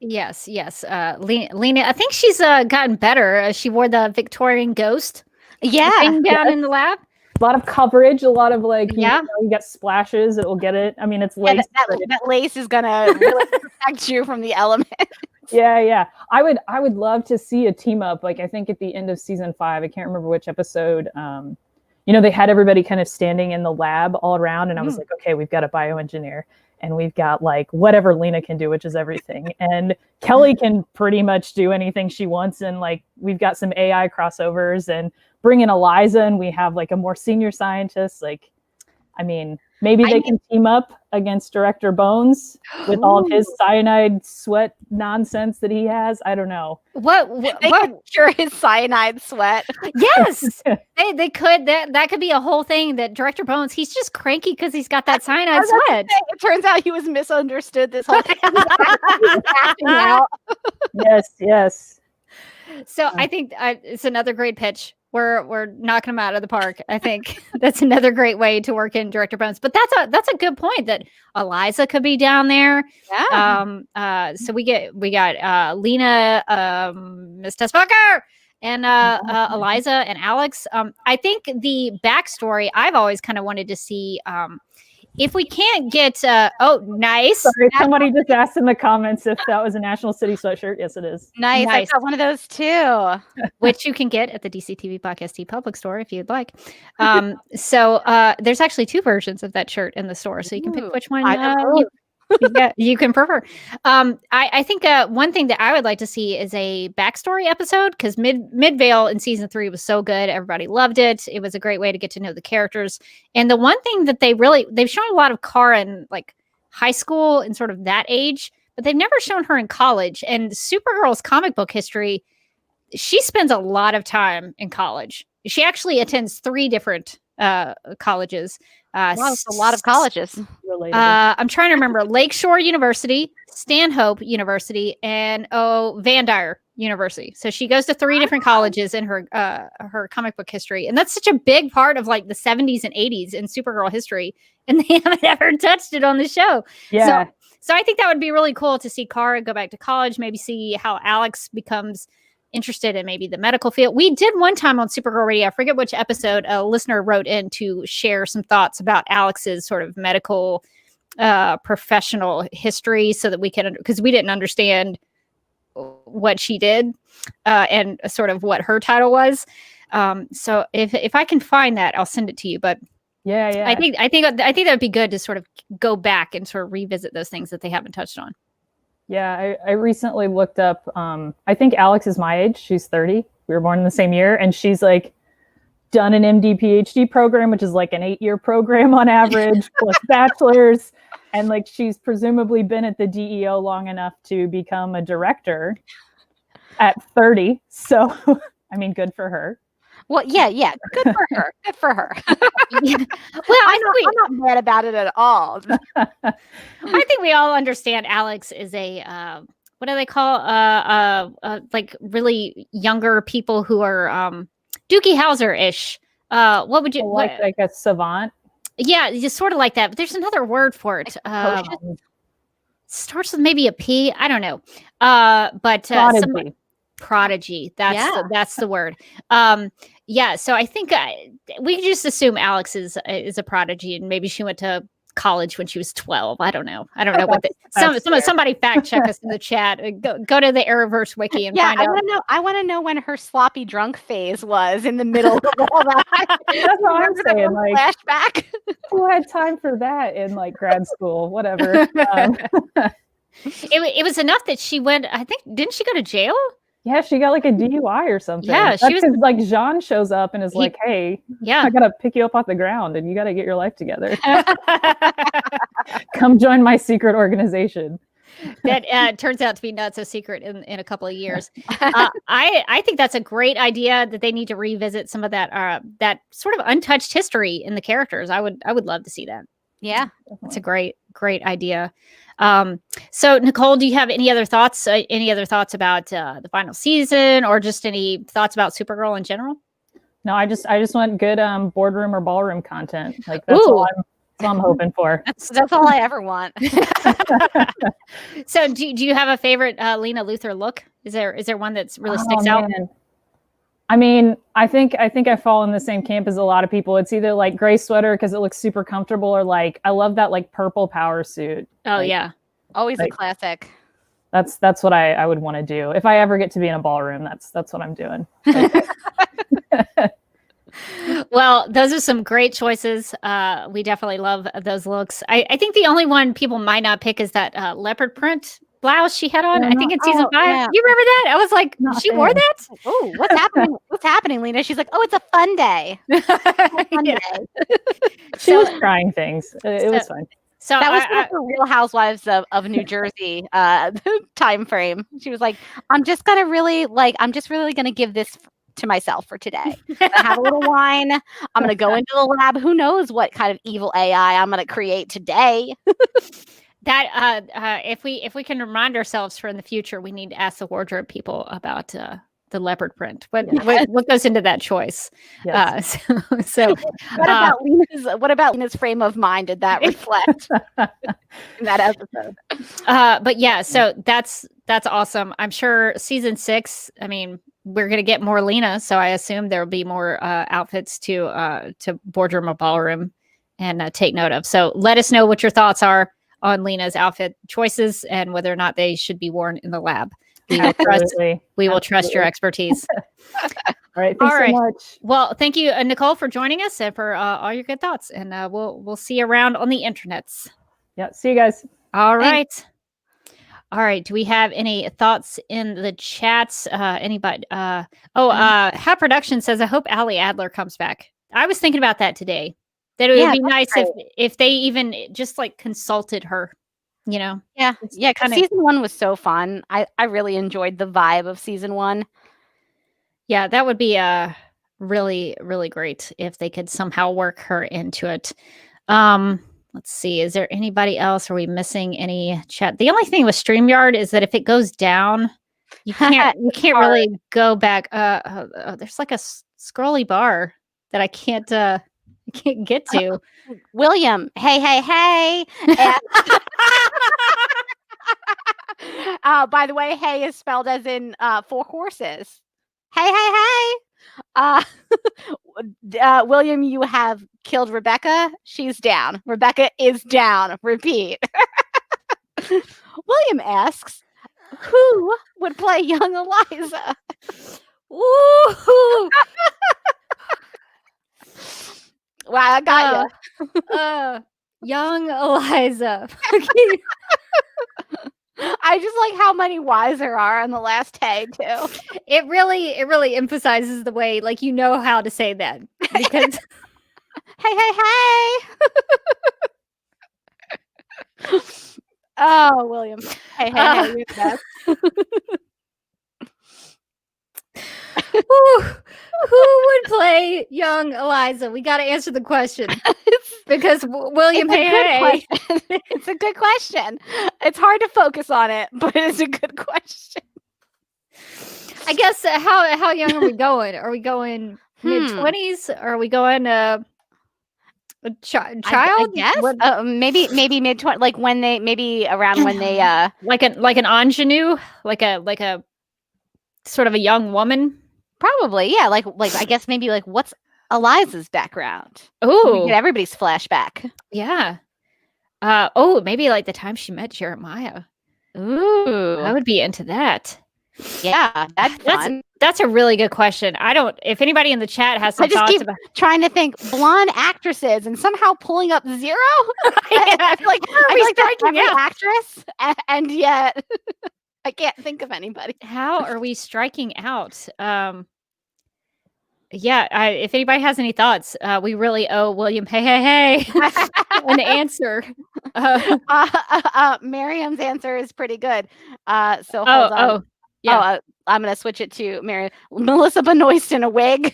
Yes. Lena, I think she's gotten better. She wore the Victorian ghost thing down in the lab.
A lot of coverage, a lot of like, you get splashes, it'll get it. I mean, it's lace.
That lace is going to really protect you from the elements.
Yeah. I would love to see a team up. Like, I think at the end of season 5, I can't remember which episode, they had everybody kind of standing in the lab all around. And I was like, okay, we've got a bioengineer and we've got like whatever Lena can do, which is everything. And Kelly can pretty much do anything she wants. And like, we've got some AI crossovers and bring in Eliza and we have like a more senior scientist. Like, I mean, maybe they can team up against Director Bones with all of his cyanide sweat nonsense that he has. I don't know.
What cure his cyanide sweat?
Yes, they could. That could be a whole thing. That Director Bones, he's just cranky because he's got that cyanide sweat.
It turns out he was misunderstood this whole time. He was acting out.
Yes.
So I think it's another great pitch. We're knocking them out of the park. I think that's another great way to work in Director Bones. But that's a good point that Eliza could be down there.
Yeah.
So we got Lena, Miss Tessfucker, and Eliza and Alex. I think the backstory I've always kind of wanted to see. If we can't get, nice.
Sorry, somebody just asked in the comments if that was a National City sweatshirt. Yes, it is.
Nice. I got one of those too.
Which you can get at the DCTV Podcast Public store if you'd like. So there's actually 2 versions of that shirt in the store, so you can pick which one you can prefer. I think one thing that I would like to see is a backstory episode, because Midvale in season 3 was so good. Everybody loved it. It was a great way to get to know the characters. And the one thing that they've shown a lot of Kara in like high school and sort of that age, but they've never shown her in college. And Supergirl's comic book history, she spends a lot of time in college. She actually attends 3 different colleges.
Wow, that's a lot of colleges.
I'm trying to remember: Lakeshore University, Stanhope University, and Van Dyre University. So she goes to 3 different colleges in her comic book history, and that's such a big part of like the 70s and 80s in Supergirl history, and they haven't ever touched it on the show.
Yeah.
So I think that would be really cool to see Kara go back to college, maybe see how Alex becomes interested in maybe the medical field. We did one time on Supergirl Radio, I forget which episode, a listener wrote in to share some thoughts about Alex's sort of medical professional history, so that we can, because we didn't understand what she did and sort of what her title was. So if I can find that, I'll send it to you. But
yeah,
I think that would be good to sort of go back and sort of revisit those things that they haven't touched on.
Yeah, I recently looked up, I think Alex is my age. She's 30. We were born in the same year. And she's like done an MD PhD program, which is like an 8-year program on average, plus bachelor's. And like she's presumably been at the DEO long enough to become a director at 30. So, I mean, good for her.
Well, yeah, good for her. Good for her.
Well,
I'm not mad about it at all.
I think we all understand Alex is a what do they call like really younger people who are Doogie Howser-ish. What would you
like a savant?
Yeah, just sort of like that. But there's another word for it. Starts with maybe a P. I don't know. But prodigy. That's the word. Yeah. So I think we can just assume Alex is a prodigy, and maybe she went to college when she was 12. I don't know. What somebody fact check us in the chat. Go to the Arrowverse wiki and find out.
I want to know when her sloppy drunk phase was in the middle of all that.
That's what I'm saying. Like,
flashback.
Who had time for that in like grad school? Whatever.
It was enough that she went. I think, didn't she go to jail?
Yeah, she got like a DUI or something.
Yeah,
she was like Jean shows up and is like, "Hey,
yeah,
I gotta pick you up off the ground, and you gotta get your life together. Come join my secret organization."
That turns out to be not so secret in a couple of years. I think that's a great idea, that they need to revisit some of that sort of untouched history in the characters. I would love to see that.
Yeah,
it's a great idea. So Nicole, do you have any other thoughts? About the final season, or just any thoughts about Supergirl in general?
No, I just want good boardroom or ballroom content. Like that's all I'm hoping for.
That's all I ever want.
So do you have a favorite Lena Luthor look? Is there one that's really sticks out?
Man. I mean, I think I fall in the same camp as a lot of people. It's either like gray sweater because it looks super comfortable, or like I love that like purple power suit.
Oh
like,
yeah,
always a classic.
That's what I would want to do if I ever get to be in a ballroom. That's what I'm doing.
Well, those are some great choices. We definitely love those looks. I think the only one people might not pick is that leopard print blouse she had on. I think in season 5. Yeah. You remember that? I was like, she wore that?
Oh, what's happening? What's happening, Lena? She's like, oh, it's a fun day.
She was trying things. It was fun.
So that was like the Real Housewives of New Jersey time frame. She was like, I'm just really gonna give this to myself for today. I'm gonna have a little wine. I'm gonna go into the lab. Who knows what kind of evil AI I'm gonna create today?
That if we can remind ourselves for in the future, we need to ask the wardrobe people about the leopard print. What goes into that choice?
Yes.
What about Lena's frame of mind? Did that reflect in that episode?
But yeah, so that's awesome. I'm sure season 6. I mean, we're gonna get more Lena, so I assume there will be more outfits to boardroom or ballroom and take note of. So let us know what your thoughts are on Lena's outfit choices and whether or not they should be worn in the lab. We will trust your expertise.
All right. Thanks so much.
Well, thank you, Nicole, for joining us and for all your good thoughts. And we'll see you around on the internets.
Yeah. See you guys.
All right. All right. Do we have any thoughts in the chats? Anybody? Hat Production says, I hope Ali Adler comes back. I was thinking about that today. That it would be nice if they even just like consulted her. You know,
because season 1 was so fun. I really enjoyed the vibe of season 1.
Yeah, that would be really, really great if they could somehow work her into it. Let's see, is there anybody else? Are we missing any chat? The only thing with StreamYard is that if it goes down, you can't really go back. There's like a scrolly bar that I can't get to.
William, hey. By the way, hey is spelled as in 4 horses. Hey. William, you have killed Rebecca. She's down. Rebecca is down. Repeat. William asks, who would play young Eliza?
Ooh.
Wow, I got
you. Young Eliza.
I just like how many Y's there are on the last tag too.
It really emphasizes the way like you know how to say that because
hey. Oh, William. Hey. You're the best.
Who would play young Eliza? We got to answer the question because William. Hey.
It's a good question. It's hard to focus on it, but it's a good question.
I guess how young are we going? Are we going mid-20s? Are we going child?
I guess maybe mid-20s, like when they around when they
like an ingenue, like a sort of a young woman.
Probably, yeah. Like I guess maybe like what's Eliza's background?
Oh,
get everybody's flashback.
Yeah. Maybe like the time she met Jeremiah.
Ooh,
I would be into that.
Yeah, that's fun.
That's a really good question. If anybody in the chat has some thoughts about
trying to think blonde actresses and somehow pulling up 0. I feel like that's every actress, and yet I can't think of anybody.
How are we striking out? If anybody has any thoughts, we really owe William hey an answer.
Miriam's answer is pretty good. So hold on. Yeah. I'm gonna switch it to Miriam. Melissa Benoist in a wig.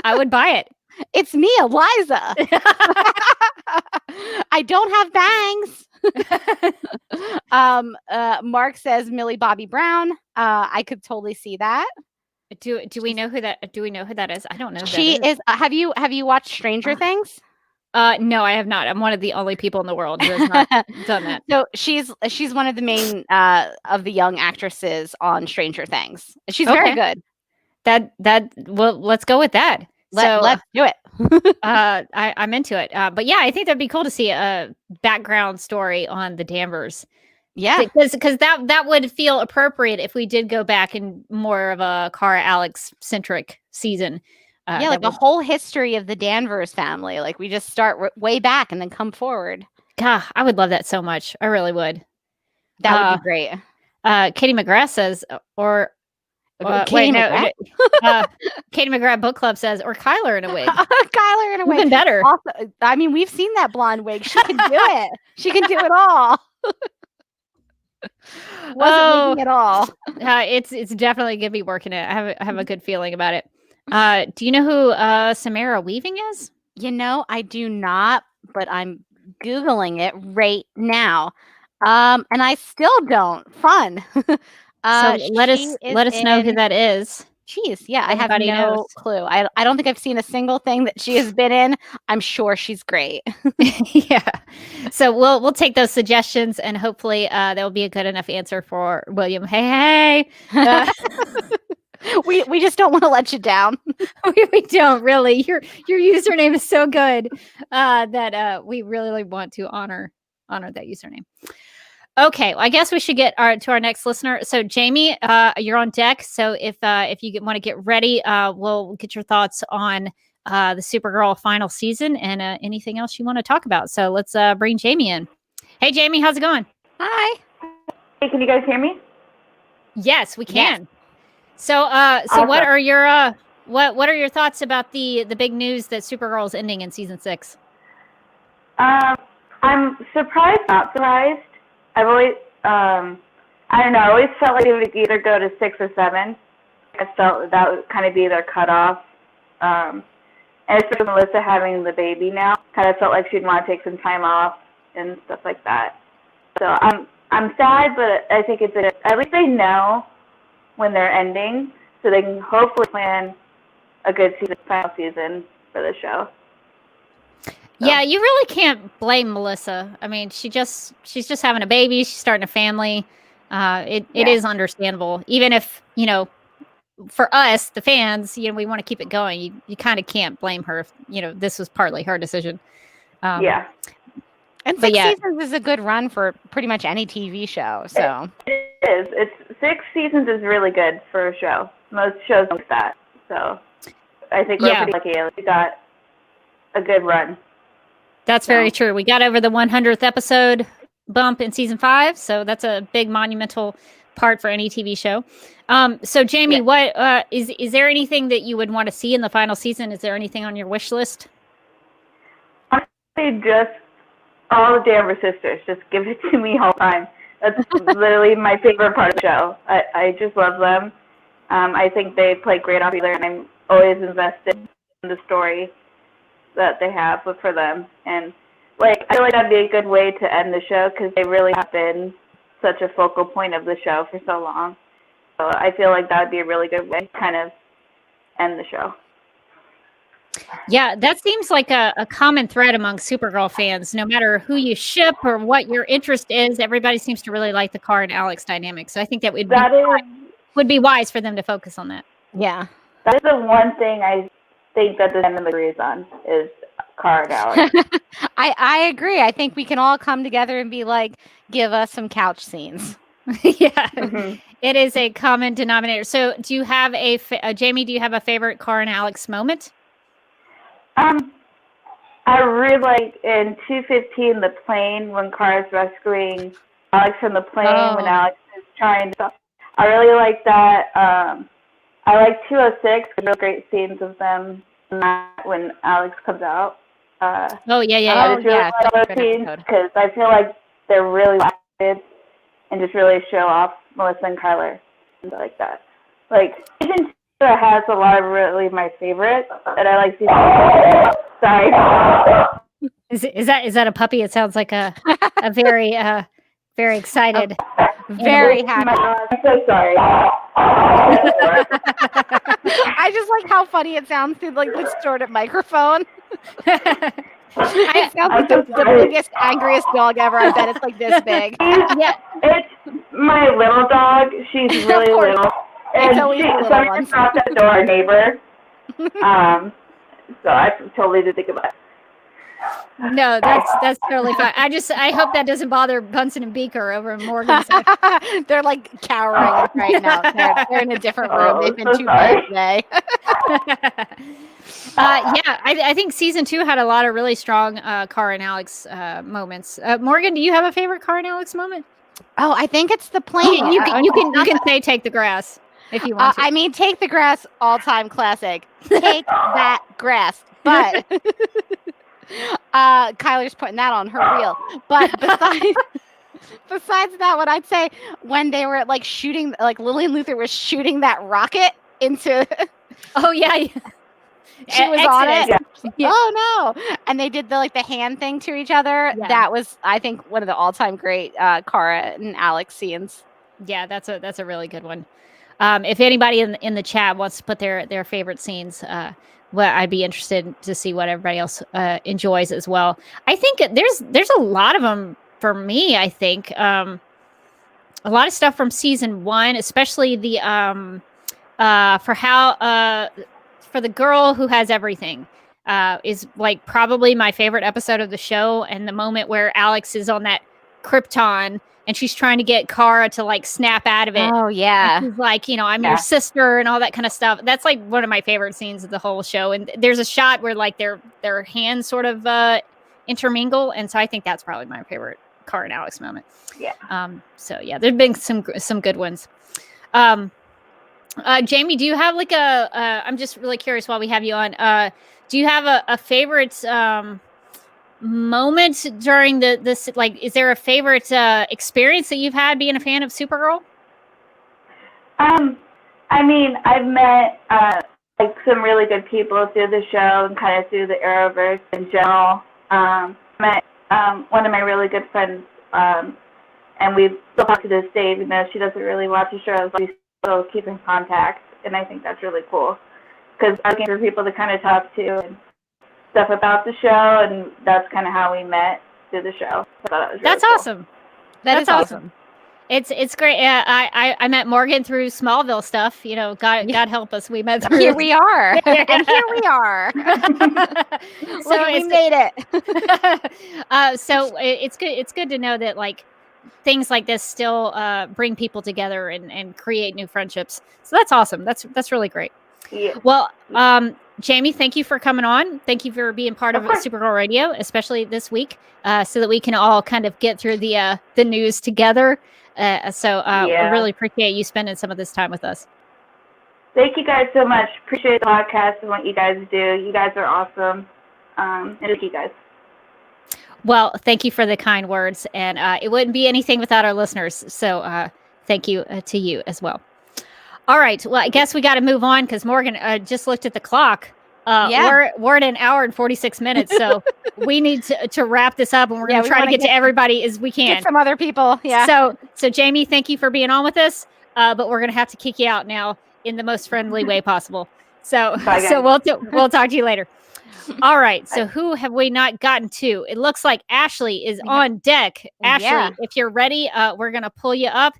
I would buy it.
It's me, Eliza. I don't have bangs. Mark says Millie Bobby Brown. I could totally see that.
Do we know who that? Do we know who that is? I don't know. Who
she
that is.
Have you watched Stranger Things?
No, I have not. I'm one of the only people in the world who has not done that.
So she's one of the main of the young actresses on Stranger Things. She's very good.
Well, let's go with that.
Let's do it.
I'm into it. But yeah, I think that'd be cool to see a background story on the Danvers.
Yeah,
because that would feel appropriate if we did go back in more of a Cara Alex centric season.
Like the whole history of the Danvers family. Like we just start way back and then come forward.
God, I would love that so much. I really would.
That would be great.
Katie McGrath says, or Wait, no. Katie McGrath Book Club says, or Kyler in a wig.
Kyler in a wig.
Even better.
Also, I mean, we've seen that blonde wig. She can do it. She can do it all. Wasn't wigging at all.
It's definitely gonna be working it. I have a good feeling about it. Do you know who Samara Weaving is?
You know, I do not, but I'm Googling it right now. And I still don't. Fun.
So let us know who that is.
Jeez, yeah, I have
Everybody
no
knows.
clue. I don't think I've seen a single thing that she has been in. I'm sure she's great.
Yeah. So we'll take those suggestions, and hopefully that will be a good enough answer for William. Hey.
We just don't want to let you down.
We don't really. Your username is so good that we really want to honor that username. Okay, well, I guess we should get to our next listener. So, Jamie, you're on deck. So, if you want to get ready, we'll get your thoughts on the Supergirl final season and anything else you want to talk about. So, let's bring Jamie in. Hey, Jamie, how's it going?
Hi.
Hey, can you guys hear me?
Yes, we can.
Yes.
So,
Awesome.
what are your what are your thoughts about the big news that Supergirl is ending in season 6?
I'm surprised, not surprised. I've always, I don't know, I always felt like it would either go to 6 or 7. I felt that would kind of be their cutoff. And especially Melissa having the baby now, kind of felt like she'd want to take some time off and stuff like that. So I'm sad, but I think at least they know when they're ending, so they can hopefully plan a good final season for the show.
Yeah, you really can't blame Melissa. I mean, she's just having a baby. She's starting a family. It is understandable, even if for us, the fans, we want to keep it going. You kind of can't blame her if this was partly her decision.
Yeah.
And 6 seasons is a good run for pretty much any TV show. So
it is. It's 6 seasons is really good for a show. Most shows don't do that. So I think we're pretty lucky. We got a good run.
That's very true. We got over the 100th episode bump in season 5, so that's a big monumental part for any TV show. So Jamie, what is there anything that you would want to see in the final season? Is there anything on your wish list?
Honestly, just all the Danvers sisters. Just give it to me all the time. That's literally my favorite part of the show. I just love them. I think they play great off together, and I'm always invested in the story that they have for them. And I feel like that'd be a good way to end the show, because they really have been such a focal point of the show for so long. So I feel like that would be a really good way to kind of end the show.
Yeah, that seems like a common thread among Supergirl fans. No matter who you ship or what your interest is, everybody seems to really like the Kara and Alex dynamic. So I think that would be wise for them to focus on that.
Yeah.
That is the one thing I think that the end agrees on is Kara and Alex.
I agree. I think we can all come together and be like, give us some couch scenes.
Yeah. It is a common denominator. So do you have Jamie, do you have a favorite Kara and Alex moment?
I really like in 215 the plane when Kara's rescuing Alex from the plane when Alex is trying to. I really like that. I like 206. Real great scenes of them when Alex comes out. I just really like those scenes because I feel like they're really acted and just really show off Melissa and Kyler and like that. Like season 2 has a lot of really my favorites, and I like season 2. Sorry.
Is that a puppy? It sounds like a very very excited,
very happy.
I'm so sorry.
I just like how funny it sounds through like the distorted microphone. It sounds like the biggest, angriest dog ever. I bet it's like this big.
Yeah, it's my little dog. She's really little. And somebody just knocked at the door, our neighbor. So I totally didn't think about it.
No, that's totally fine. I hope that doesn't bother Bunsen and Beaker over in Morgan's.
They're like cowering right now. They're in a different room. They've been too bad today.
I think season 2 had a lot of really strong Kara and Alex moments. Morgan, do you have a favorite Kara and Alex moment?
Oh, I think it's the plane.
You can say "Take the Grass." if you want to.
I mean, Take the Grass, all-time classic. Take that grass. But Kyler's putting that on her reel. But besides that, what I'd say, when they were like shooting, like Lillian Luther was shooting that rocket into.
Oh yeah.
She was on it. Yeah. Oh no! And they did the hand thing to each other.
Yeah.
That was, I think, one of the all-time great Kara and Alex scenes.
Yeah, that's a really good one. If anybody in the chat wants to put their favorite scenes, well, I'd be interested to see what everybody else enjoys as well. I think there's a lot of them for me. I think a lot of stuff from season 1, especially the for the girl who has everything, is like probably my favorite episode of the show. And the moment where Alex is on that Krypton and she's trying to get Kara to like snap out of it.
Oh yeah.
And she's like, I'm your sister and all that kind of stuff. That's like one of my favorite scenes of the whole show. And there's a shot where like their hands sort of intermingle. And so I think that's probably my favorite Kara and Alex moment.
Yeah.
So yeah, there've been some good ones. Jamie, do you have like I'm just really curious while we have you on, do you have a favorite moment during this, like, is there a favorite experience that you've had being a fan of Supergirl?
I mean, I've met like some really good people through the show and kind of through the Arrowverse in general. Met one of my really good friends, and we still talk to this day, even though she doesn't really watch the show. We still keep in contact, and I think that's really cool because I'm looking for people to kind of talk to and stuff about the show, and that's kind of how we met through the show. I thought it was
That's
really
awesome. That's awesome. It's great. I met Morgan through Smallville stuff. God help us, we met through.
Here we are, and here we are. So we made it.
So it's good. It's good to know that like things like this still bring people together and create new friendships. So that's awesome. That's really great.
Yeah.
Well, Jamie, thank you for coming on. Thank you for being part of Supergirl Radio, especially this week, so that we can all kind of get through the news together. I really appreciate you spending some of this time with us.
Thank you guys so much. Appreciate the podcast and what you guys do. You guys are awesome. And thank you guys.
Well, thank you for the kind words, and it wouldn't be anything without our listeners. So thank you to you as well. All right. Well, I guess we got to move on because Morgan just looked at the clock. We're at an hour and 46 minutes, so we need to wrap this up, and we're going to try to get to everybody as we can.
Get some other people. Yeah.
So Jamie, thank you for being on with us, but we're going to have to kick you out now in the most friendly way possible. So we'll talk to you later. All right. So who have we not gotten to? It looks like Ashley is on deck. Ashley, if you're ready, we're going to pull you up.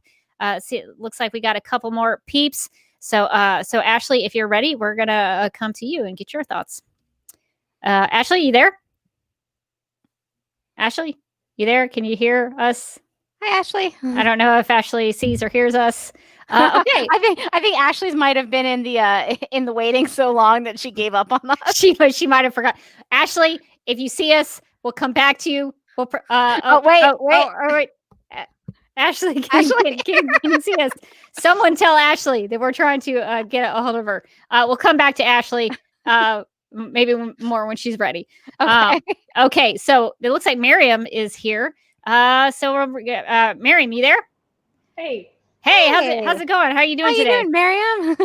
See, it looks like we got a couple more peeps. So Ashley, if you're ready, we're going to come to you and get your thoughts. Ashley, you there? Ashley, you there? Can you hear us?
Hi, Ashley.
I don't know if Ashley sees or hears us. Okay.
I think Ashley's might have been in the waiting so long that she gave up on us.
She might have forgot. Ashley, if you see us, we'll come back to you. We'll wait. Ashley, can you see us? Someone tell Ashley that we're trying to get a hold of her. We'll come back to Ashley maybe more when she's ready. Okay. So it looks like Miriam is here. Miriam, you there?
Hey,
how's it going? How are you doing today?
How you doing, Miriam?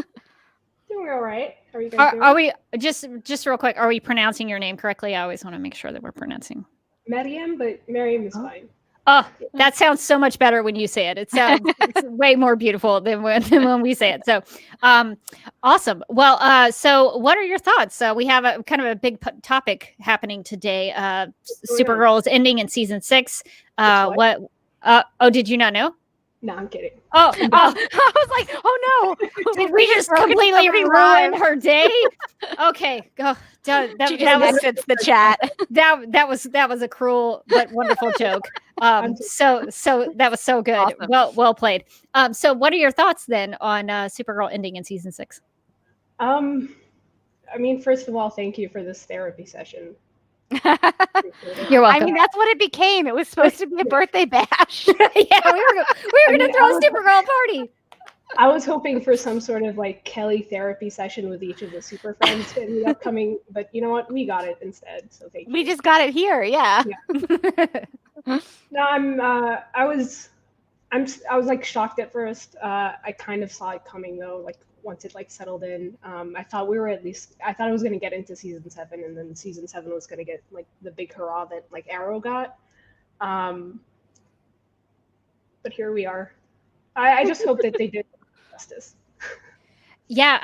Doing all right. How are you guys doing?
Are we just real quick? Are we pronouncing your name correctly? I always want to make sure that we're pronouncing.
Miriam, but Miriam is fine.
Oh, that sounds so much better when you say it. It sounds it's way more beautiful than when we say it. So, awesome. Well, so what are your thoughts? We have a kind of a big topic happening today. Supergirl is ending in season 6. What? Did you not know?
No, I'm kidding.
Oh,
I was like, oh no!
Did we just completely ruin her day? Okay, go. That
was the chat.
That was a cruel but wonderful joke. So that was so good. Awesome. Well played. So what are your thoughts then on Supergirl ending in season 6?
I mean, first of all, thank you for this therapy session.
You're welcome.
I mean, that's what it became. It was supposed to be a birthday bash.
Yeah, we were going to throw a Supergirl party.
I was hoping for some sort of like Kelly therapy session with each of the Super Friends in the upcoming, but you know what? We got it instead. So thank you.
We just got it here. Yeah.
No, I was like shocked at first. I kind of saw it coming though. Like once it like settled in, I thought I thought it was going to get into season 7, and then season 7 was going to get like the big hurrah that like Arrow got. But here we are. I just hope that they did justice.
Yeah,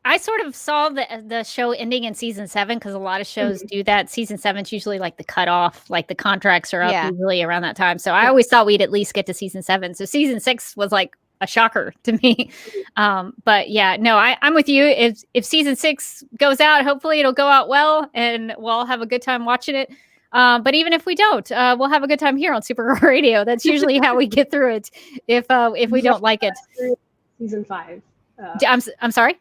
I sort of saw the show ending in season 7 because a lot of shows do that. Season 7's usually like the cutoff, like the contracts are up usually around that time. So I always thought we'd at least get to season 7. So season 6 was like a shocker to me. But yeah, no, I'm with you. If season 6 goes out, hopefully it'll go out well and we'll all have a good time watching it. But even if we don't, we'll have a good time here on Supergirl Radio. That's usually how we get through it. If we don't like it.
Season 5.
I'm sorry.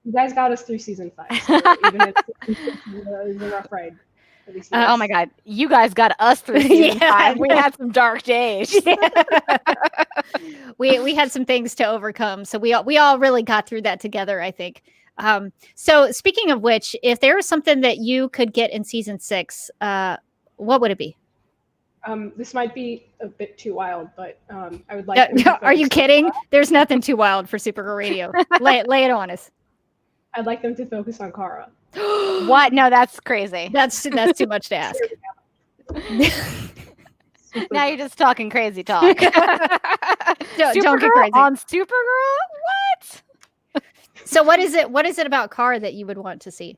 You guys got us through season 5. So even if it was a rough ride.
Oh my God, you guys got us through season 5. We had some dark days.
We had some things to overcome, so we all really got through that together, I think. So speaking of which, if there was something that you could get in season 6, what would it be?
This might be a bit too wild, but I would like.
Are you kidding? There's nothing too wild for Supergirl Radio. lay it on us.
I'd like them to focus on Kara.
What? No, that's crazy.
That's too much to ask.
Now you're just talking crazy talk.
Don't get crazy
on Supergirl. What?
So what is it about Kara that you would want to see?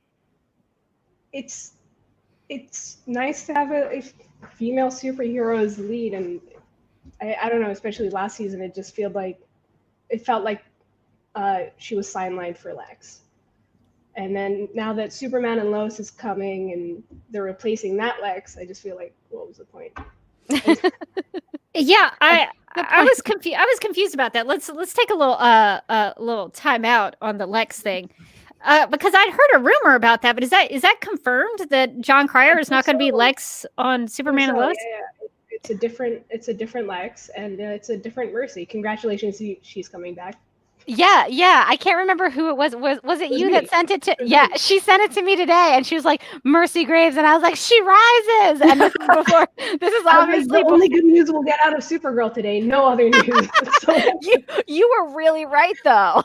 It's nice to have a female superhero as lead, and I don't know, especially last season, it felt like she was sidelined for Lex. And then now that Superman and Lois is coming and they're replacing that Lex, I just feel like, what was the point?
Yeah, I was confused. I was confused about that. Let's take a little time out on the Lex thing, because I'd heard a rumor about that. But is that confirmed that John Cryer is not going to be Lex on Superman and Lois?
Yeah. It's a different Lex, and it's a different Mercy. Congratulations, she's coming back.
Yeah. I can't remember who it was. Was it you that sent it to? Yeah, she sent it to me today, and she was like, Mercy Graves, and I was like, she rises. And this is obviously
the only good news we'll get out of Supergirl today. No other news. So.
You were really right, though.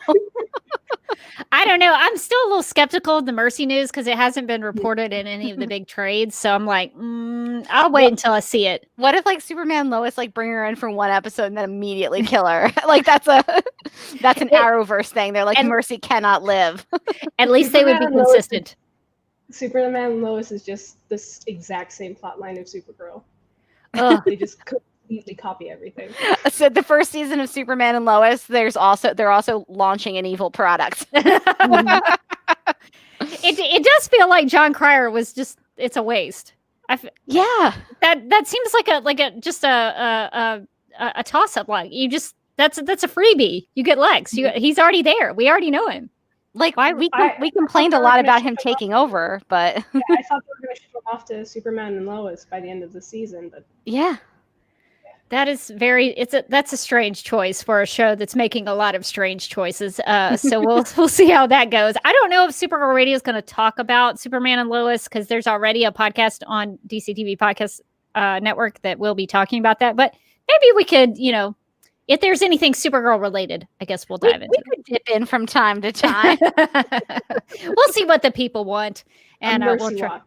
I don't know. I'm still a little skeptical of the Mercy news because it hasn't been reported in any of the big trades. So I'm like, I'll wait until I see it.
What if like Superman and Lois like bring her in for one episode and then immediately kill her? Like that's an Arrowverse thing. They're like, Mercy cannot live.
At least they would be consistent.
Superman and Lois is just this exact same plot line of Supergirl. They just completely copy everything.
So the first season of Superman and Lois, they're also launching an evil product.
It does feel like John Cryer was it's a waste.
Yeah,
that seems like a toss up. Like that's a freebie. You get Lex. He's already there. We already know him.
Like we complained a lot about him taking over, but
yeah, I thought they were going to ship him off to Superman and Lois by the end of the season, but
yeah.
That is that's a strange choice for a show that's making a lot of strange choices. So we'll see how that goes. I don't know if Supergirl Radio is going to talk about Superman and Lois because there's already a podcast on DCTV Podcast Network that will be talking about that. But maybe we could, if there's anything Supergirl related, I guess we'll dive into.
We could dip in from time to time.
We'll see what the people want, and we'll try.
Watch.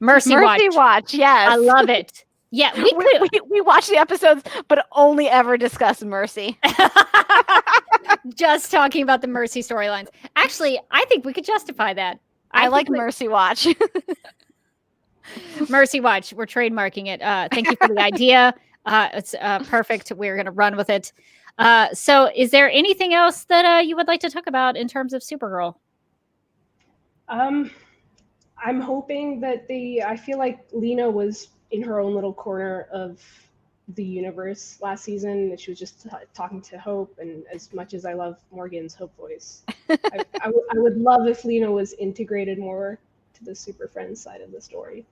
Mercy
Watch. Yes,
I love it. Yeah,
we watch the episodes, but only ever discuss Mercy.
Just talking about the Mercy storylines. Actually, I think we could justify that.
I like Mercy Watch.
Mercy Watch. We're trademarking it. Thank you for the idea. It's perfect. We're going to run with it. So is there anything else that you would like to talk about in terms of Supergirl?
I'm hoping that I feel like Lena was in her own little corner of the universe last season. She was just talking to Hope, and as much as I love Morgan's Hope voice, I would love if Lena was integrated more to the Super Friends side of the story.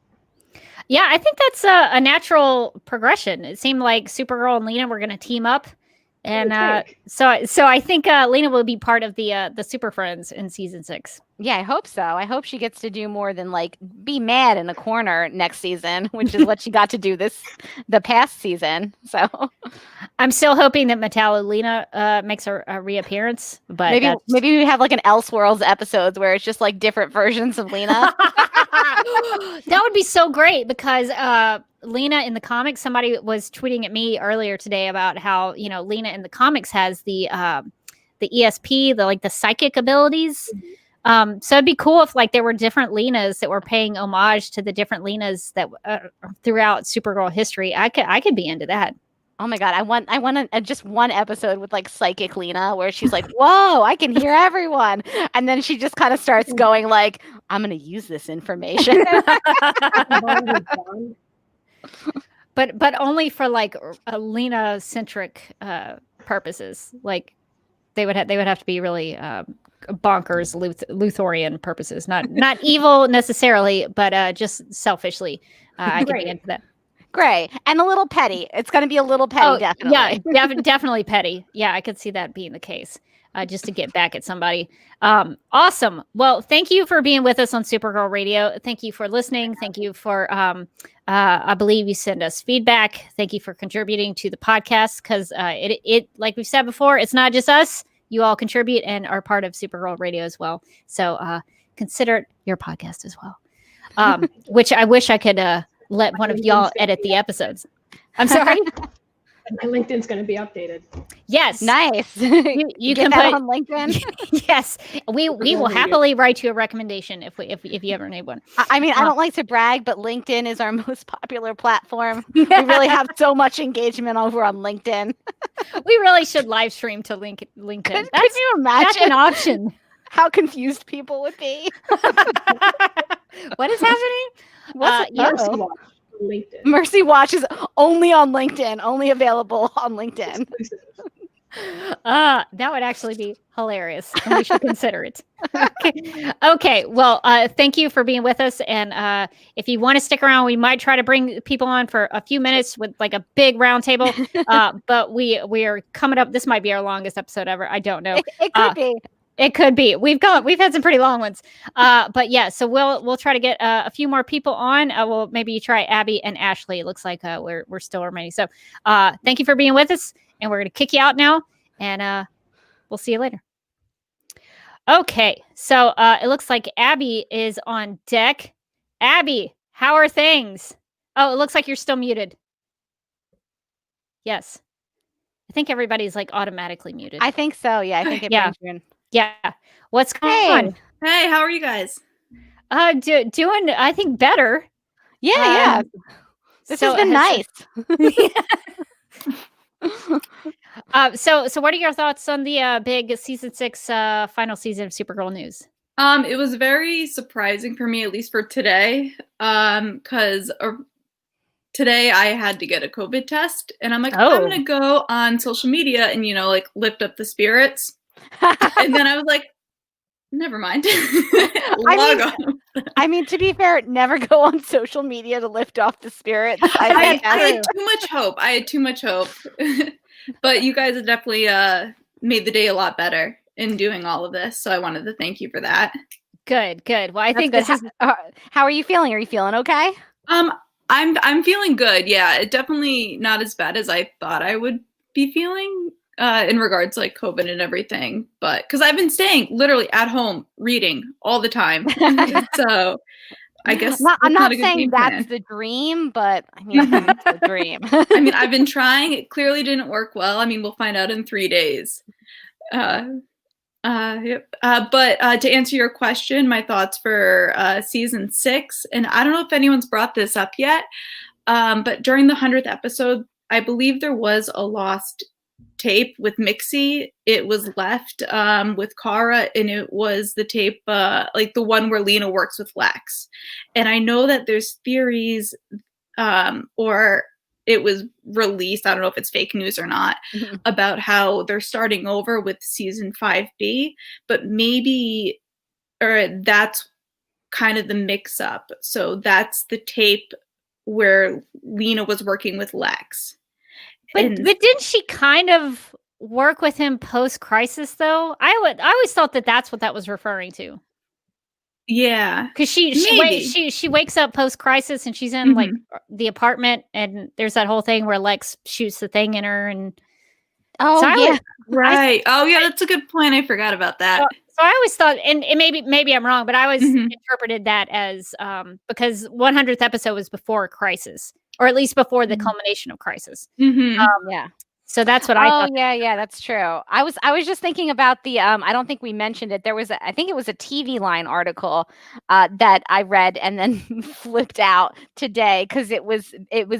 Yeah, I think that's a natural progression. It seemed like Supergirl and Lena were going to team up And so I think Lena will be part of the Super Friends in season 6.
Yeah, I hope so. I hope she gets to do more than like be mad in the corner next season, which is what she got to do the past season. So
I'm still hoping that Metallo-Lena makes a reappearance, but
maybe we have like an Elseworlds episodes where it's just like different versions of Lena.
That would be so great because Lena in the comics, somebody was tweeting at me earlier today about how, Lena in the comics has the ESP, the psychic abilities. So it'd be cool if like there were different Lenas that were paying homage to the different Lenas that throughout Supergirl history. I could be into that.
Oh my God. I want just one episode with like psychic Lena where she's like, whoa, I can hear everyone. And then she just kind of starts going like, I'm going to use this information.
but only for like a Lena centric purposes. Like they would have to be really bonkers Luthorian purposes, not evil necessarily, but just selfishly. I could be into that.
Great. And a little petty. It's going to be a little petty, definitely.
Yeah, definitely petty. Yeah, I could see that being the case, just to get back at somebody. Awesome. Well, thank you for being with us on Supergirl Radio. Thank you for listening. Thank you for, I believe you send us feedback. Thank you for contributing to the podcast because it, like we've said before, it's not just us. You all contribute and are part of Supergirl Radio as well. So consider it your podcast as well, which I wish I could let one of y'all edit the episodes. I'm sorry.
My LinkedIn's going to be updated.
Yes.
Nice.
You can
put
put
on LinkedIn.
Yes. We will happily write you a recommendation if you ever need one.
I mean, I don't like to brag, but LinkedIn is our most popular platform. We really have so much engagement over on LinkedIn.
We really should live stream to LinkedIn.
Can you imagine?
That's an option.
How confused people would be.
What is happening?
Mercy Watch on LinkedIn.
Mercy Watch is only on LinkedIn, only available on LinkedIn.
That would actually be hilarious. And we should consider it. Okay. Well, thank you for being with us. And if you want to stick around, we might try to bring people on for a few minutes with like a big round table. But we are coming up. This might be our longest episode ever. I don't know.
It could be.
It could be. We've had some pretty long ones. But yeah, so we'll try to get a few more people on. We'll maybe try Abby and Ashley. It looks like we're still remaining. So thank you for being with us, and we're gonna kick you out now, and we'll see you later. Okay, so it looks like Abby is on deck. Abby, how are things? Oh, it looks like you're still muted. Yes. I think everybody's like automatically muted.
I think so. Yeah, I think it brings you in.
Yeah. What's going on?
Hey, how are you guys?
Doing, I think, better.
Yeah. This has been nice.
So what are your thoughts on the big season 6 final season of Supergirl news?
It was very surprising for me, at least for today, because today I had to get a COVID test, and I'm like, I'm gonna go on social media and like lift up the spirits. And then I was like, never mind.
I mean, to be fair, never go on social media to lift off the spirits.
I had too much hope. But you guys have definitely made the day a lot better in doing all of this. So I wanted to thank you for that.
Good. Well, I think this is.
How are you feeling? Are you feeling okay?
I'm feeling good. Yeah, it definitely not as bad as I thought I would be feeling. In regards to like COVID and everything, but because I've been staying literally at home reading all the time, so I guess
I'm not saying that's the dream, but I mean it's the dream.
I mean, I've been trying. It clearly didn't work well. I mean, we'll find out in 3 days. But to answer your question, my thoughts for season 6, and I don't know if anyone's brought this up yet, but during the 100th episode, I believe there was a lost tape with Mixie. It was left with Kara, and it was the tape like the one where Lena works with Lex. And I know that there's theories or it was released, I don't know if it's fake news or not, about how they're starting over with season 5B, but maybe that's kind of the mix up. So that's the tape where Lena was working with Lex.
But didn't she kind of work with him post-crisis, though? I always thought that that's what that was referring to.
Yeah,
because she wakes up post-crisis and she's in like the apartment, and there's that whole thing where Lex shoots the thing in her, and
right. Oh yeah, that's a good point. I forgot about that.
So I always thought, and maybe I'm wrong, but I always interpreted that as because 100th episode was before Crisis, or at least before the culmination of Crisis.
Yeah.
So that's what I thought.
Yeah, that's true. I was just thinking about the I don't think we mentioned it. There was I think it was a TV Line article that I read and then flipped out today, because it was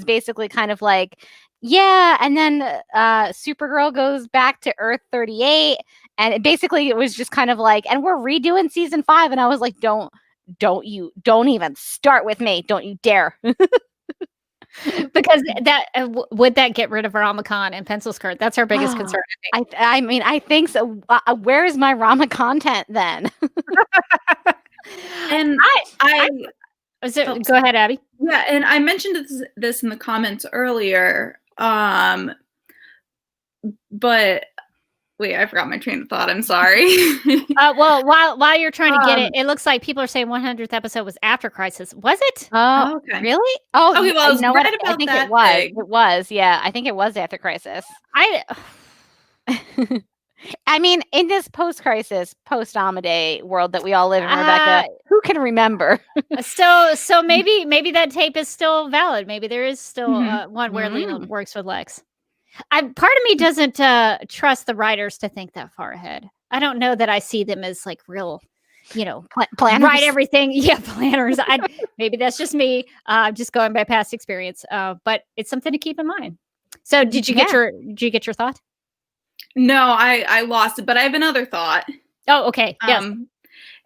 basically kind of like, yeah, and then Supergirl goes back to Earth 38, and it was just kind of like, and we're redoing season 5, and I was like, don't even start with me, don't you dare.
Because that would that get rid of Ramakan and Pencil Skirt? That's our biggest concern, I think.
I mean, I think so. Where is my Rama content then?
And
go ahead, Abby.
Yeah, and I mentioned this in the comments earlier. But wait, I forgot my train of thought. I'm sorry.
Well, while you're trying to get it looks like people are saying 100th episode was after Crisis. Was it?
Oh,
okay.
Really? Oh,
okay. Well, I was right about
I think
that
it was.
thing.
It was. Yeah, I think it was after Crisis. I mean, in this post-crisis, post-Amadeus world that we all live in, Rebecca, who can remember?
So maybe that tape is still valid. Maybe there is still one where Lena works with Lex. Part of me doesn't trust the writers to think that far ahead. I don't know that I see them as like real,
planners.
Write everything. Yeah, planners. Maybe that's just me. Just going by past experience. But it's something to keep in mind. So did you get your thought?
No, I lost it, but I have another thought.
Oh, okay. Yes.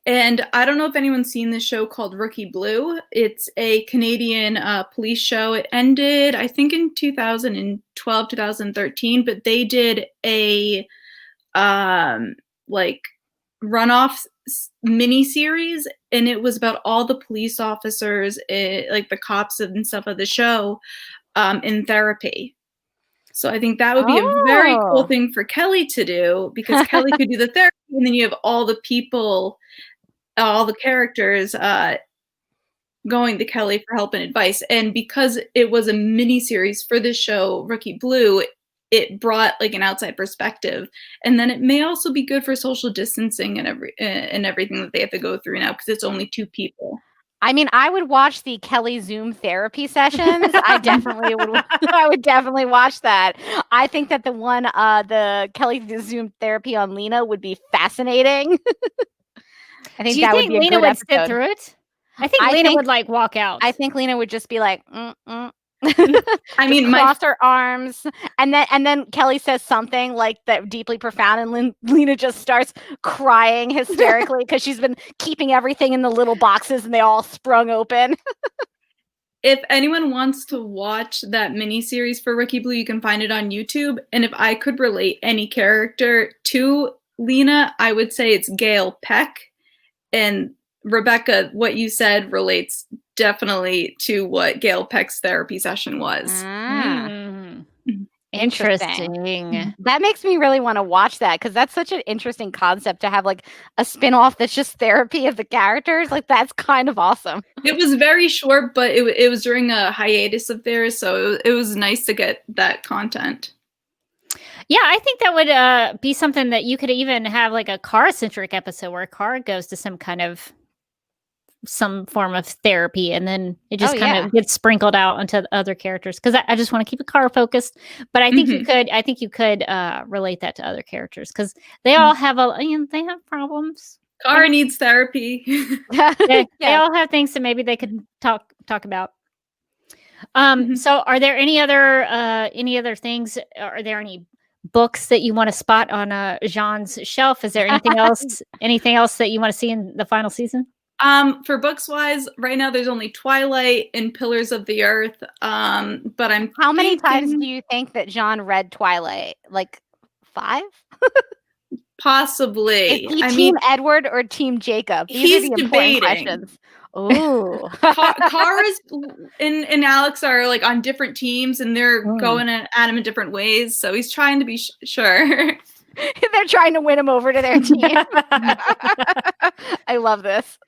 And I don't know if anyone's seen this show called Rookie Blue. It's a Canadian police show. It ended, I think, in 2012, 2013, but they did a like runoff mini series, and it was about all the police officers, like the cops and stuff of the show, in therapy. So I think that would be a very cool thing for Kelly to do, because Kelly could do the therapy, and then you have all the people, all the characters going to Kelly for help and advice. And because it was a mini series for this show, Rookie Blue, it brought like an outside perspective. And then it may also be good for social distancing and everything that they have to go through now, because it's only 2 people.
I mean, I would watch the Kelly Zoom therapy sessions. I definitely would. I would definitely watch that. I think that the Kelly Zoom therapy on Lena would be fascinating. I think
Do you think Lena would sit through it? I think Lena would like walk out.
I think Lena would just be like,
I mean,
cross her arms, and then Kelly says something like that deeply profound, and Lena just starts crying hysterically because she's been keeping everything in the little boxes, and they all sprung open.
If anyone wants to watch that miniseries for Rookie Blue, you can find it on YouTube. And if I could relate any character to Lena, I would say it's Gail Peck. And Rebecca, what you said relates definitely to what Gail Peck's therapy session was.
Interesting. That makes me really want to watch that, because that's such an interesting concept to have like a spin-off that's just therapy of the characters. Like, that's kind of awesome.
It was very short, but it was during a hiatus of theirs, so it was nice to get that content.
Yeah, I think that would be something that you could even have like a Kara-centric episode where Kara goes to some form of therapy, and then it just kind of gets sprinkled out onto the other characters, because I just want to keep it Kara focused. But I think you could relate that to other characters, because they all have they have problems.
Kara needs therapy.
They all have things that maybe they could talk about. So are there any other things? Are there any books that you want to spot on Jean's shelf? Is there anything else that you want to see in the final season?
For books wise, right now there's only Twilight and Pillars of the Earth. But
how many times do you think that Jean read Twilight? Like 5?
Possibly.
Is he team Edward or team Jacob? These are the important questions. Ooh.
Kara's and Alex are like on different teams, and they're going at him in different ways. So he's trying to be sure.
They're trying to win him over to their team. I love this.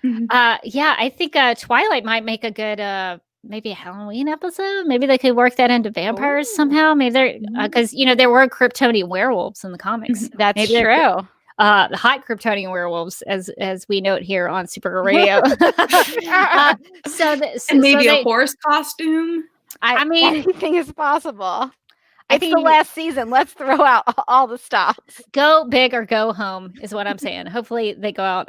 Yeah, I think Twilight might make a good maybe a Halloween episode. Maybe they could work that into vampires somehow. Maybe they're because there were Kryptonian werewolves in the comics.
That's
maybe
true.
The hot Kryptonian werewolves, as we note here on Supergirl Radio.
And maybe a horse costume.
I mean, anything is possible. It's the last season. Let's throw out all the stops.
Go big or go home is what I'm saying. Hopefully they go out.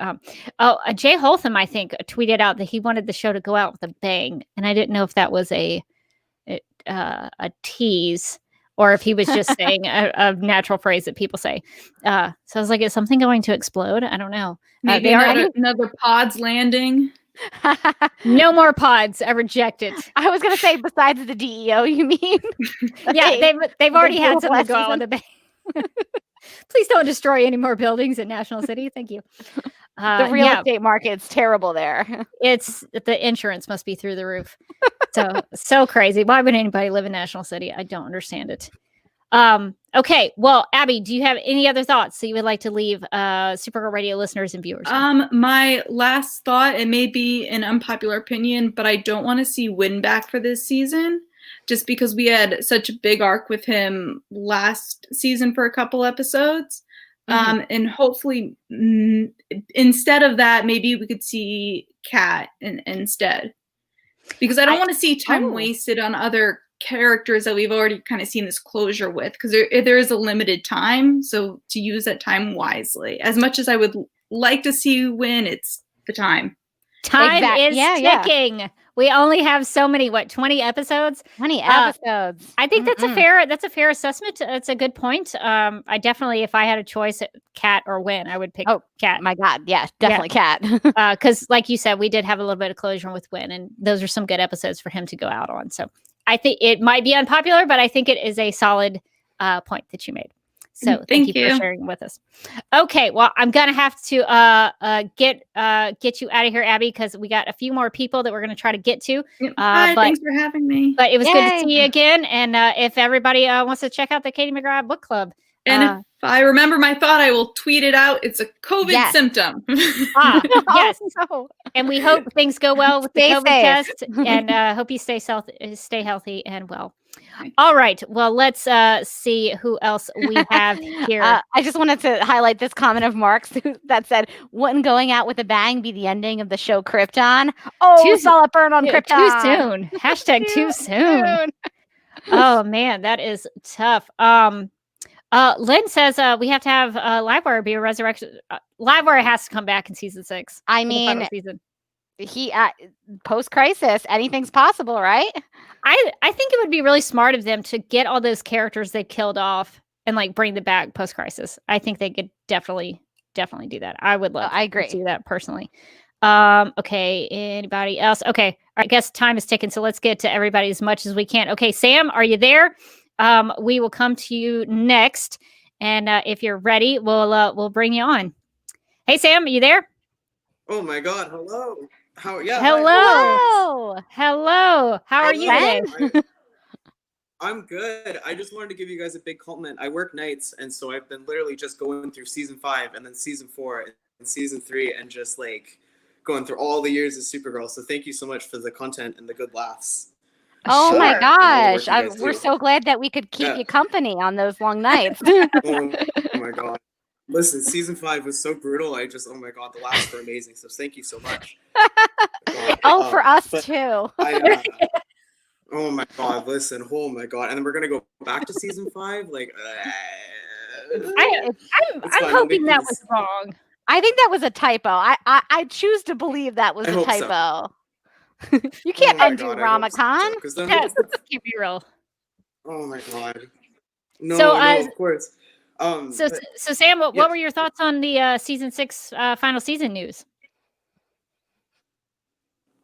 Jay Holtham, I think, tweeted out that he wanted the show to go out with a bang, and I didn't know if that was a tease or if he was just saying a natural phrase that people say. So I was like, is something going to explode? I don't know.
Maybe another pod's landing.
No more pods. I reject it.
I was gonna say, besides the DEO, you mean?
Yeah, they've already had something go on the bay. Please don't destroy any more buildings in National City. Thank you.
The real estate market's terrible there.
It's the insurance must be through the roof. So crazy. Why would anybody live in National City? I don't understand it. Okay. Well, Abby, do you have any other thoughts that you would like to leave Supergirl Radio listeners and viewers?
My last thought, it may be an unpopular opinion, but I don't want to see Wynn back for this season, just because we had such a big arc with him last season for a couple episodes. And hopefully instead of that, maybe we could see Kat instead, because I don't want to see time wasted on other characters that we've already kind of seen this closure with, because there is a limited time, so to use that time wisely. As much as I would like to see you win, it's the time
is ticking. We only have so many 20 episodes.
20 episodes.
I think that's a fair assessment. It's a good point. I definitely, if I had a choice, Kat or Wynn, I would pick Kat.
My God, yeah, definitely Kat.
Because like you said, we did have a little bit of closure with Wynn, and those are some good episodes for him to go out on. So I think it might be unpopular, but I think it is a solid point that you made. So thank you for sharing with us. Okay, well, I'm gonna have to get you out of here, Abby, because we got a few more people that we're gonna try to get to.
Hi, thanks for having me.
But it was good to see you again. And if everybody wants to check out the Katie McGrath Book Club,
and if I remember my thought, I will tweet it out. It's a COVID symptom.
Yes. And we hope things go well with the COVID test, and hope you stay healthy and well. All right. Well, let's see who else we have here.
I just wanted to highlight this comment of Mark's that said, "Wouldn't going out with a bang be the ending of the show Krypton?" Oh, saw it burn on Krypton.
Too soon. Hashtag too soon. Oh man, that is tough. Lynn says we have to have Livewire be a resurrection. Livewire has to come back in season 6.
I mean, he post-crisis, anything's possible, right?
I think it would be really smart of them to get all those characters they killed off and like bring them back post-crisis. I think they could definitely do that. I would love.
I agree.
To do that personally. Okay. Anybody else? Okay. I guess time is ticking, so let's get to everybody as much as we can. Okay, Sam, are you there? We will come to you next, and if you're ready, we'll bring you on. Hey, Sam, are you there?
Oh my God! Hello.
Hello. How are you today?
I'm good. I just wanted to give you guys a big compliment. I work nights, and so I've been literally just going through season 5 and then season 4 and season 3, and just like going through all the years of Supergirl. So thank you so much for the content and the good laughs.
Oh my gosh. We're so glad that we could keep you company on those long nights.
Oh my God. Listen, season 5 was so brutal. Oh my God, the laughs were amazing. So thank you so much.
For us too.
Oh my God, listen. Oh my God. And then we're going to go back to season 5. Like,
I'm hoping that was wrong.
I think that was a typo. I choose to believe that was a typo. So. You can't undo Ramacon.
Let's keep it real.
Oh my God. No, of course.
So Sam, what were your thoughts on the season 6 final season news?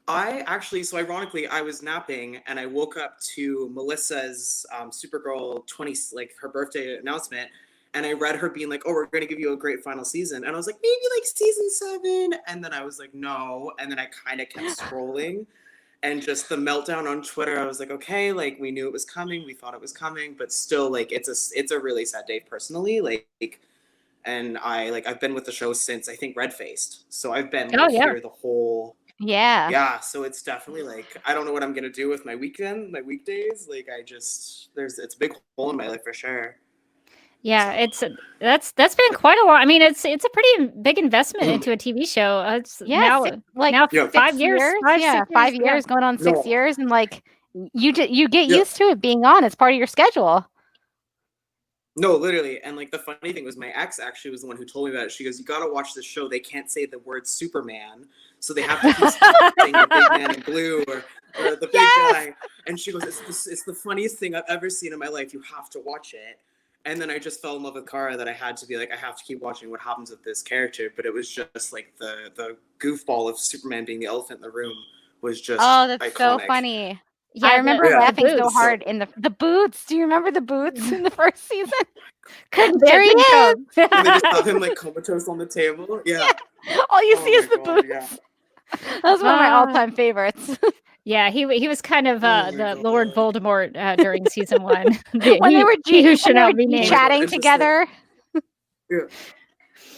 Ironically, I was napping and I woke up to Melissa's Supergirl 20, like her birthday announcement, And I read her being like, oh, we're going to give you a great final season. And I was like, maybe like season 7. And then I was like, no. And then I kind of kept scrolling. And just the meltdown on Twitter, I was like, okay, like we knew it was coming. We thought it was coming. But still, like, it's a really sad day personally. Like, and I've been with the show since, I think, Red Faced. So I've been here the whole... Yeah, so it's definitely like, I don't know what I'm going to do with my weekdays. Like, it's a big hole in my life for sure.
Yeah, that's been quite a lot. I mean, it's a pretty big investment into a TV show. It's now 5 years.
5 years going on 6 years, and like you get used to it being on. It's part of your schedule.
No, literally. And like the funny thing was, my ex actually was the one who told me about it. She goes, "You got to watch this show. They can't say the word Superman, so they have to keep saying the big man in blue or the big guy." And she goes, "It's the funniest thing I've ever seen in my life. You have to watch it." And then I just fell in love with Kara, that I had to be like, I have to keep watching what happens with this character. But it was just like the goofball of Superman being the elephant in the room was just
that's
iconic.
so funny. Yeah, I remember laughing so hard in the boots. Do you remember the boots in the first season? There he is.
And they just have him like comatose on the table. Yeah.
All you see is the boots.
Yeah.
That was one of my all-time favorites.
Yeah, he was kind of the Lord Voldemort during season 1.
When they were chatting
It's
together.
Yeah.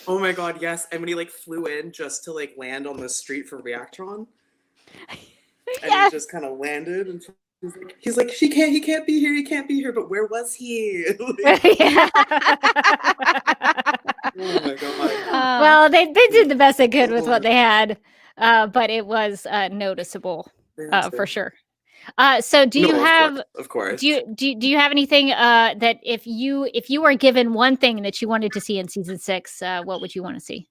Oh my god, yes. And when he like flew in just to like land on the street for Reactron. And he just kind of landed, and he's like, he can't be here, but where was he? Oh my god.
Well, they did the best they could with what they had, but it was noticeable for sure. So do you have,
of course,
do you have anything that if you were given one thing that you wanted to see in season 6, what would you want to see?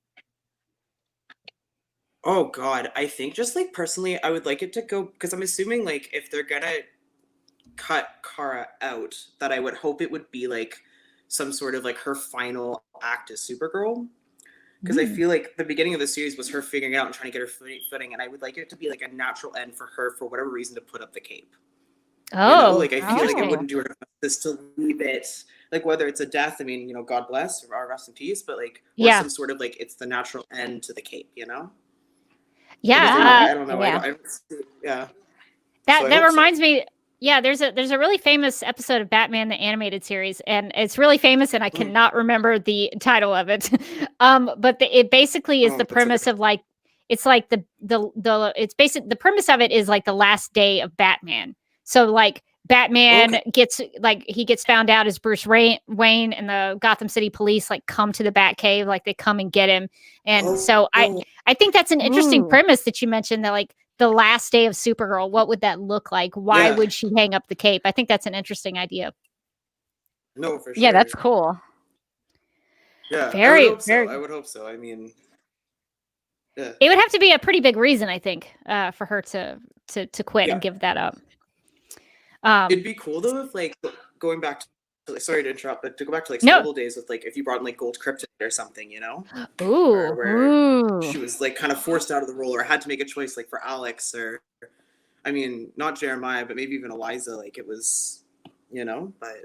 Oh god, I think just like personally, I would like it to go, because I'm assuming like if they're gonna cut Kara out, that I would hope it would be like some sort of like her final act as Supergirl, because I feel like the beginning of the series was her figuring out and trying to get her footing, and I would like it to be like a natural end for her for whatever reason to put up the cape. Like I feel like it wouldn't do her justice to leave it, like whether it's a death, I mean, God bless or rest in peace, but like some sort of like it's the natural end to the cape,
Yeah,
I don't know.
Yeah.
I don't see, yeah.
That reminds me. Yeah, there's a really famous episode of Batman the Animated Series, and it's really famous, and I cannot remember the title of it. But it basically is the premise of like, it's like the premise of it is like the last day of Batman. So like Batman gets found out as Bruce Wayne, and the Gotham City police like come to the Batcave, like they come and get him. And so I think that's an interesting premise that you mentioned, that like the last day of Supergirl, what would that look like? Why would she hang up the cape? I think that's an interesting idea.
No, for sure.
Yeah, that's cool.
Yeah,
very.
I would hope so. I mean, yeah.
It would have to be a pretty big reason, I think, for her to quit and give that up.
It'd be cool though if like going back to, sorry to interrupt, but to go back to like some old days with like if you brought in like gold kryptonite or something, where she was like kind of forced out of the role or had to make a choice, like for Alex, or I mean not Jeremiah, but maybe even Eliza, like it was, but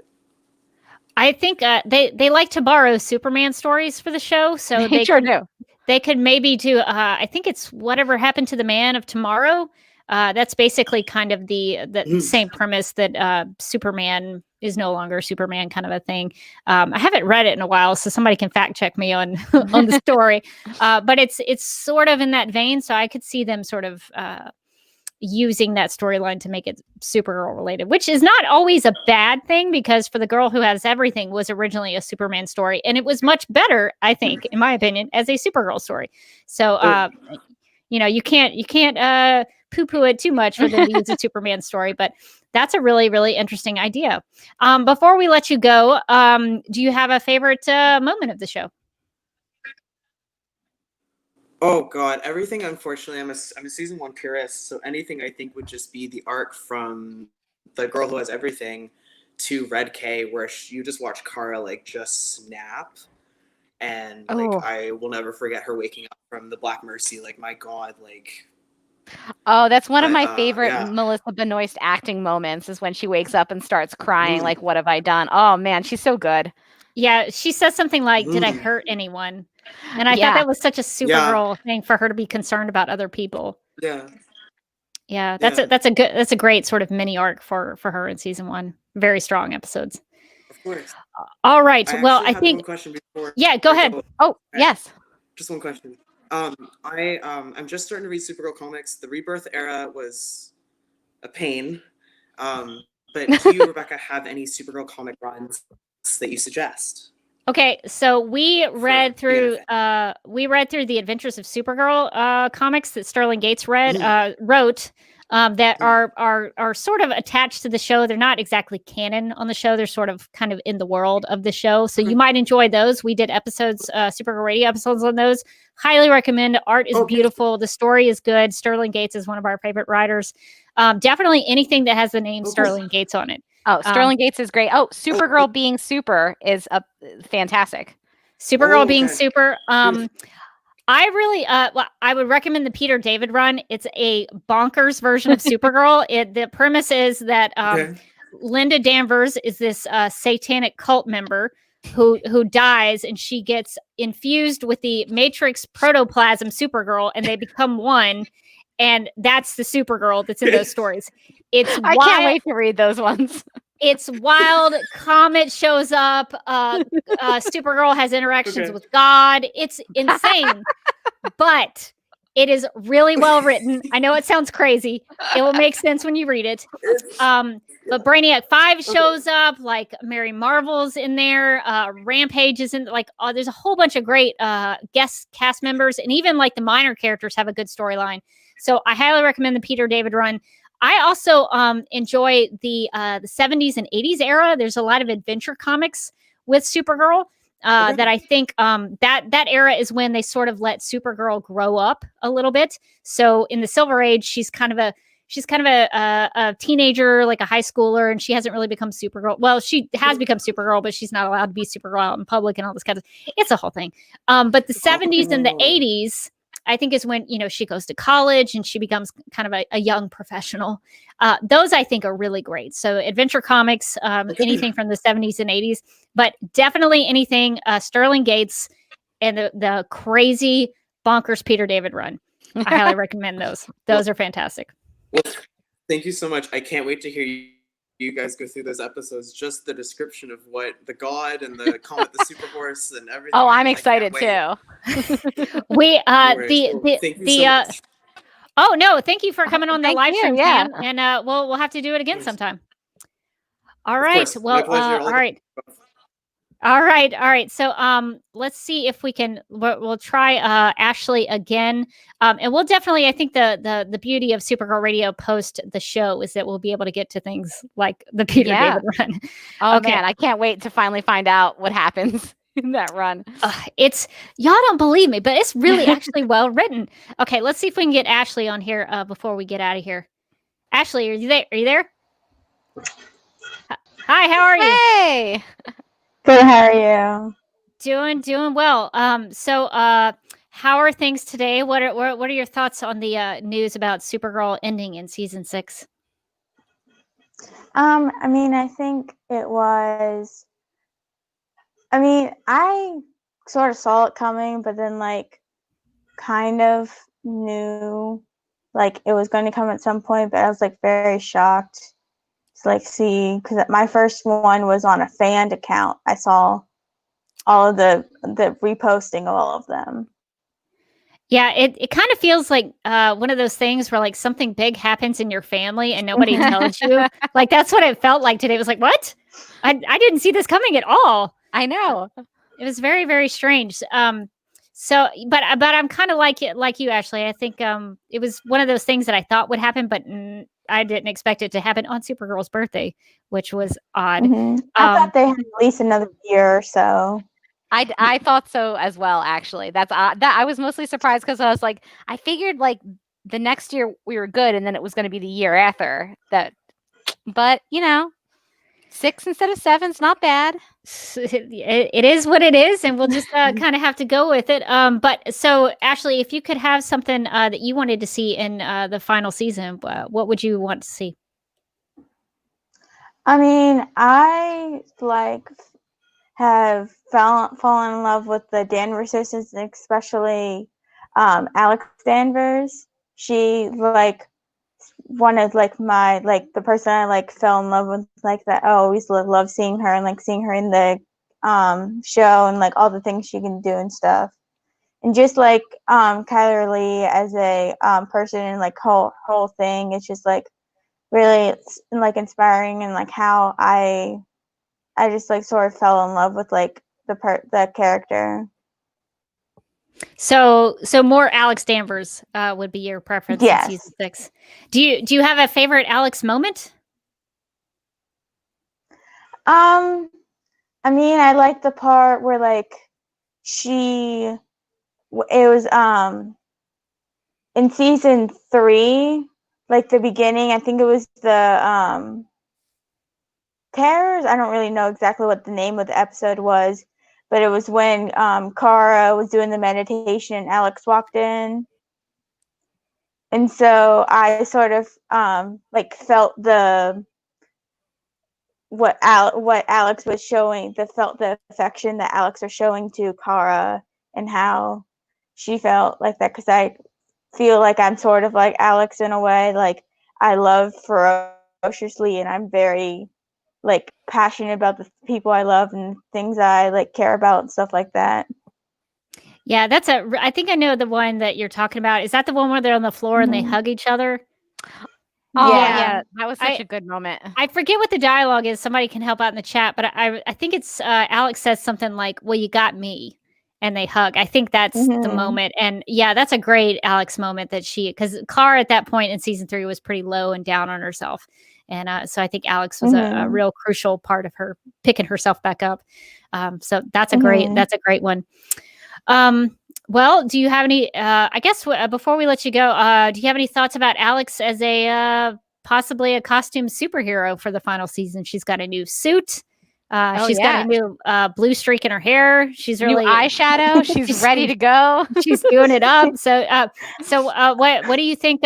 I think they like to borrow Superman stories for the show, so
they sure do.
They could maybe do I think it's Whatever Happened to the Man of Tomorrow. That's basically kind of the same premise, that Superman is no longer Superman, kind of a thing. I haven't read it in a while, so somebody can fact check me on the story. But it's sort of in that vein, so I could see them sort of using that storyline to make it Supergirl related, which is not always a bad thing, because For the Girl Who Has Everything was originally a Superman story, and it was much better, I think, in my opinion, as a Supergirl story. So you can't poo-poo it too much for them to use a Superman story, but that's a really, really interesting idea. Before we let you go, do you have a favorite moment of the show?
Oh God, everything. Unfortunately, I'm a season 1 purist, so anything I think would just be the arc from The Girl Who Has Everything to Red K, where you just watch Kara like just snap, and like I will never forget her waking up from the Black Mercy. Like my God, like.
Oh, that's one of my favorite Melissa Benoist acting moments, is when she wakes up and starts crying, like, what have I done? Oh man, she's so good.
Yeah, she says something like, "Did I hurt anyone?" And I thought that was such a Supergirl thing for her to be concerned about other people.
Yeah.
Yeah, that's a great sort of mini arc for her in season 1. Very strong episodes.
Of course.
All right. Well, I
had
think.
one question before.
Yeah, go ahead.
Oh, yes.
Just one question. I'm just starting to read Supergirl comics. The Rebirth era was a pain. But do you, Rebecca, have any Supergirl comic runs that you suggest?
Okay, so we read through the Adventures of Supergirl comics that Sterling Gates wrote that are sort of attached to the show. They're not exactly canon on the show. They're sort of kind of in the world of the show. So you might enjoy those. We did episodes, Supergirl Radio episodes on those. Highly recommend. Art is beautiful. The story is good. Sterling Gates is one of our favorite writers. Definitely anything that has the name Sterling Gates on it.
Oh, Sterling Gates is great. Oh, Supergirl being super is fantastic.
Supergirl being super. I really, I would recommend the Peter David run. It's a bonkers version of Supergirl. The premise is that Linda Danvers is this satanic cult member who dies, and she gets infused with the Matrix protoplasm Supergirl, and they become one. And that's the Supergirl that's in those stories.
I can't wait to read those ones.
It's wild. Comet shows up. Supergirl has interactions with God. It's insane, but it is really well written. I know it sounds crazy. It will make sense when you read it. But Brainiac 5 shows up. Like Mary Marvel's in there. Rampage is in. Like there's a whole bunch of great guest cast members, and even like the minor characters have a good storyline. So I highly recommend the Peter David run. I also enjoy the 70s and 80s era. There's a lot of adventure comics with Supergirl that I think that era is when they sort of let Supergirl grow up a little bit. So in the Silver Age, she's kind of a teenager, like a high schooler, and she hasn't really become Supergirl. Well, she has become Supergirl, but she's not allowed to be Supergirl out in public and all this kind of. It's a whole thing. But the 70s and the 80s. I think is when, she goes to college and she becomes kind of a young professional. Those I think are really great. So adventure comics, anything from the 70s and 80s, but definitely anything Sterling Gates and the crazy bonkers Peter David run. I highly recommend those. Those are fantastic.
Well, thank you so much. I can't wait to hear you guys go through those episodes. Just the description of what the God and the Comet, the Superhorse, and everything.
Oh, I'm excited too.
We
thank you so much.
Oh no, thank you for coming on the live stream,
yeah.
Pam, and we'll have to do it again sometime. All right. Well, all right. So let's see if we can. We'll try Ashley again, and we'll definitely. I think the beauty of Supergirl Radio post the show is that we'll be able to get to things like the Peter David run.
Oh man, I can't wait to finally find out what happens in that run.
It's y'all don't believe me, but it's really actually well written. Okay, let's see if we can get Ashley on here before we get out of here. Ashley, are you there? Are you there? Hi, how are you?
Hey.
Good, how are you?
Doing well. So how are things today? What are your thoughts on the news about Supergirl ending in season 6?
I mean, I think it was. I mean, I sort of saw it coming, but then kind of knew it was going to come at some point. But I was very shocked. See, because my first one was on a fan account. I saw all of the reposting of all of them.
Yeah, it kind of feels like one of those things where something big happens in your family and nobody tells you. That's what it felt like today. It was like, what? I didn't see this coming at all.
I know.
It was very, very strange. So, but I'm kind of like you, Ashley. I think it was one of those things that I thought would happen, but I didn't expect it to happen on Supergirl's birthday, which was odd.
Mm-hmm. I thought they had at least another year or so.
I thought so as well. Actually, that's that I was mostly surprised because I was I figured the next year we were good, and then it was going to be the year after that. But 6 instead of 7 is not bad.
It is what it is, and we'll just kind of have to go with it. But so, Ashley, if you could have something that you wanted to see in the final season, what would you want to see?
I mean, I have fallen in love with the Danvers sisters, especially Alex Danvers. She like one of like my like the person I like fell in love with, like that. I always love seeing her and like seeing her in the show and like all the things she can do and stuff. And just like Kyler Lee as a person and like whole thing, it's just like really like inspiring, and like how I just like sort of fell in love with like the character.
So more Alex Danvers would be your preference in season 6. Do you have a favorite Alex moment?
I mean, I like the part where like it was in season 3, like the beginning. I think it was the Terrors. I don't really know exactly what the name of the episode was, but it was when Kara was doing the meditation and Alex walked in. And so I sort of like felt what Alex was showing, felt the affection that Alex was showing to Kara, and how she felt like that, because I feel like I'm sort of like Alex in a way. Like I love ferociously, and I'm very like passionate about the people I love and things I like care about and stuff like that.
Yeah, I think I know the one that you're talking about. Is that the one where they're on the floor and they hug each other?
Oh yeah, that was such a good moment.
I forget what the dialogue is. Somebody can help out in the chat, but I think it's Alex says something like, "Well, you got me," and they hug. I think that's the moment. And yeah, that's a great Alex moment because Kara at that point in season 3 was pretty low and down on herself. And so I think Alex was a real crucial part of her picking herself back up. So that's a great one. Well, do you have any, I guess before we let you go, do you have any thoughts about Alex as possibly a costume superhero for the final season? She's got a new suit. She's got a new blue streak in her hair. She's really
new eyeshadow. She's ready to go.
She's doing it up. So what do you think?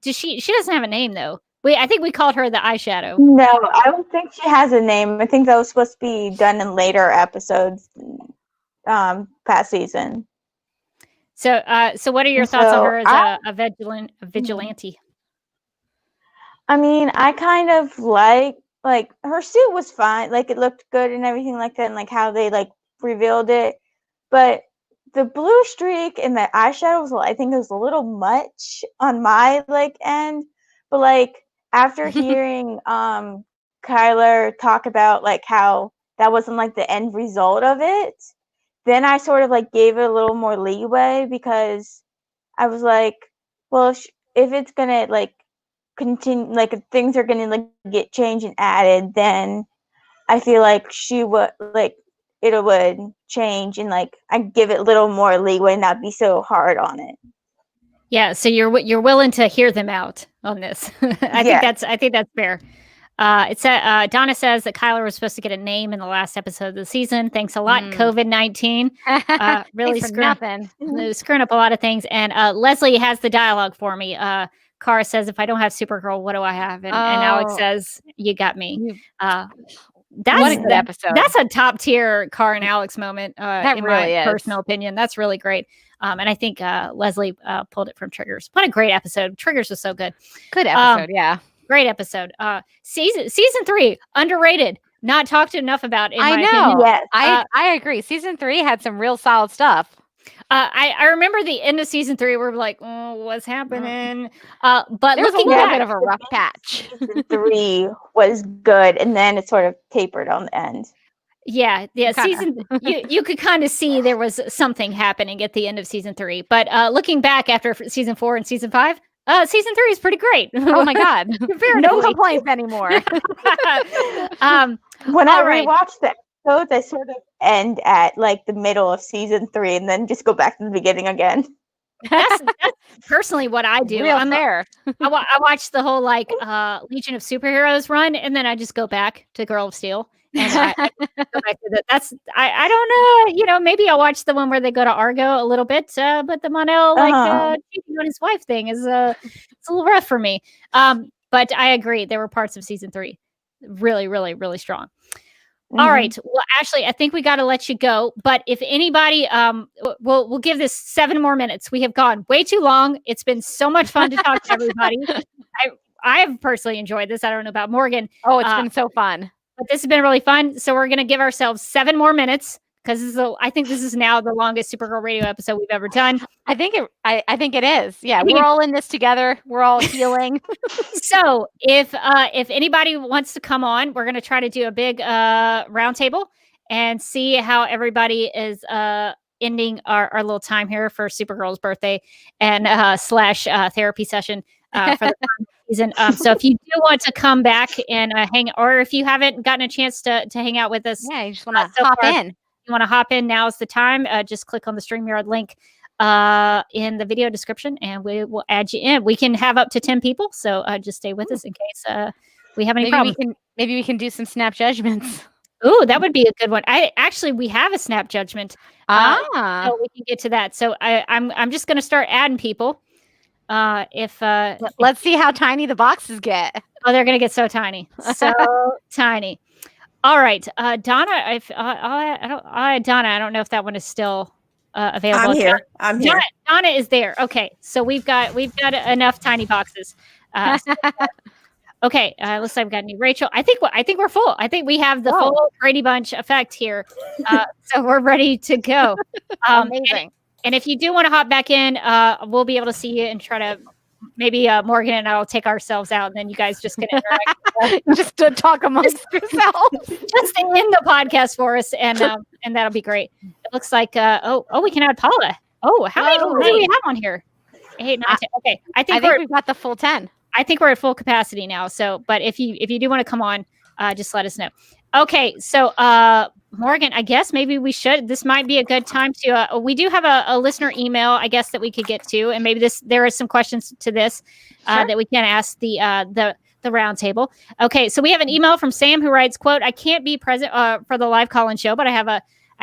She doesn't have a name though. I think we called her the eyeshadow.
No, I don't think she has a name. I think that was supposed to be done in later episodes, past season.
So what are your thoughts on her as a vigilante?
I mean, I kind of like her suit was fine. Like it looked good and everything like that, and like how they like revealed it. But the blue streak and the eyeshadow was, I think it was a little much on my like end. But like after hearing Kyler talk about like how that wasn't like the end result of it, then I sort of like gave it a little more leeway, because I was like, well, if it's gonna like continue, like if things are gonna like get changed and added, then I feel like she would like it would change, and like I give it a little more leeway, not be so hard on it.
Yeah, so you're willing to hear them out on this. I think that's fair. Donna says that Kyler was supposed to get a name in the last episode of the season. Thanks a lot, COVID-19. Really screwing up a lot of things. And Leslie has the dialogue for me. Kara says, "If I don't have Supergirl, what do I have?" And Alex says, "You got me." That's a good episode. That's a top tier Kara and Alex moment. In my personal opinion, that's really great. And I think Leslie pulled it from Triggers. What a great episode! Triggers was so good.
Good episode, yeah.
Great episode. Season 3 underrated. Not talked enough about.
I know. Yes. I agree. Season 3 had some real solid stuff.
I remember the end of season 3 where we're like, oh, what's happening? But
there was a little bit of a rough patch.
Season 3 was good, and then it sort of tapered on the end.
Yeah. You could kind of see there was something happening at the end of season 3. But looking back after season 4 and season 5, season 3 is pretty great.
Oh my God. No complaints anymore.
When I rewatched the episodes, I sort of end at like the middle of season 3 and then just go back to the beginning again.
That's personally what I do.
I'm there.
I watch the whole like Legion of Superheroes run, and then I just go back to Girl of Steel. And I go back to that. I don't know. Maybe I'll watch the one where they go to Argo a little bit, but the Mon-El cheating on his wife thing is it's a little rough for me. But I agree, there were parts of season 3 really, really, really strong. All right. Well, Ashley, I think we got to let you go. But if anybody, we'll give this 7 more minutes. We have gone way too long. It's been so much fun to talk to everybody. I have personally enjoyed this. I don't know about Morgan.
Oh, it's been so fun.
But this has been really fun. So we're going to give ourselves 7 more minutes because I think this is now the longest Supergirl Radio episode we've ever done.
I think it is. Yeah, we're all in this together. We're all healing.
So if anybody wants to come on, we're going to try to do a big roundtable and see how everybody is ending our little time here for Supergirl's birthday and slash therapy session for the season. So if you do want to come back and hang, or if you haven't gotten a chance to hang out with us,
yeah, you just want to hop in.
You want to hop in, now is the time. Just click on the StreamYard link in the video description and we will add you in. We can have up to 10 people, so just stay with us in case we have any problems.
Maybe we can do some snap judgments.
Ooh, that would be a good one. We have a snap judgment. So we can get to that. So I'm just going to start adding people.
Let's see how tiny the boxes get.
Oh, they're going to get so tiny, so tiny. All right, Donna. Donna. I don't know if that one is still available.
I'm here. I'm here.
Donna is there. Okay, so we've got enough tiny boxes. Okay, looks like I've got a new Rachel. I think we're full. I think we have the full Brady Bunch effect here. So we're ready to go.
Amazing.
And if you do want to hop back in, we'll be able to see you and try to maybe Morgan and I will take ourselves out, and then you guys just can interact.
Just to talk amongst yourselves.
Just end the podcast for us, and that'll be great. It looks like we can add Paula. Oh, how many do we have on here? 8, 9, 10. Okay, I think
we've got the full 10.
I think we're at full capacity now. So, but if you do want to come on, just let us know. Okay, so Morgan, I guess maybe we should. This might be a good time to. We do have a listener email, I guess, that we could get to, and maybe there are some questions to this that we can ask the round table. Okay, so we have an email from Sam who writes, "Quote: I can't be present for the live call-in show, but I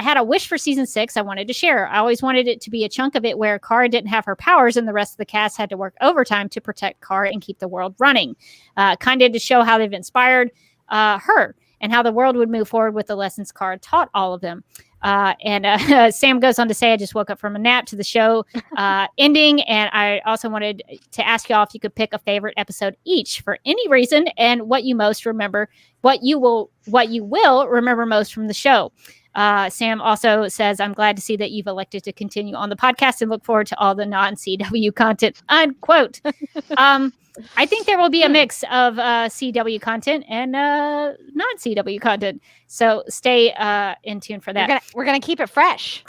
had a wish for season 6 I wanted to share. I always wanted it to be a chunk of it where Kara didn't have her powers and the rest of the cast had to work overtime to protect Kara and keep the world running. Kind of to show how they've inspired her and how the world would move forward with the lessons Kara taught all of them." And Sam goes on to say, "I just woke up from a nap to the show ending, and I also wanted to ask y'all if you could pick a favorite episode each for any reason and what you most remember, what you will remember most from the show." Sam also says, "I'm glad to see that you've elected to continue on the podcast and look forward to all the non-CW content," unquote. I think there will be a mix of CW content and non-CW content. So stay in tune for that.
We're gonna keep it fresh.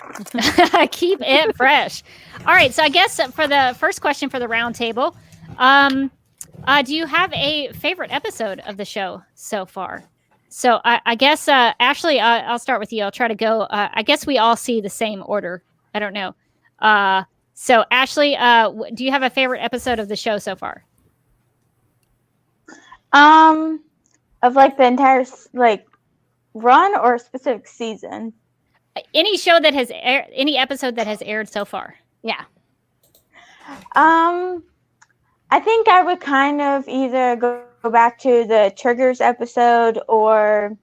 Keep it fresh. All right. So I guess for the first question for the round table, do you have a favorite episode of the show so far? So I guess, Ashley, I'll start with you. I'll try to go. I guess we all see the same order. I don't know. So Ashley, do you have a favorite episode of the show so far?
Of like the entire run or a specific season?
Any show that has any episode that has aired so far.
Yeah.
I think I would kind of either go back to the Triggers episode or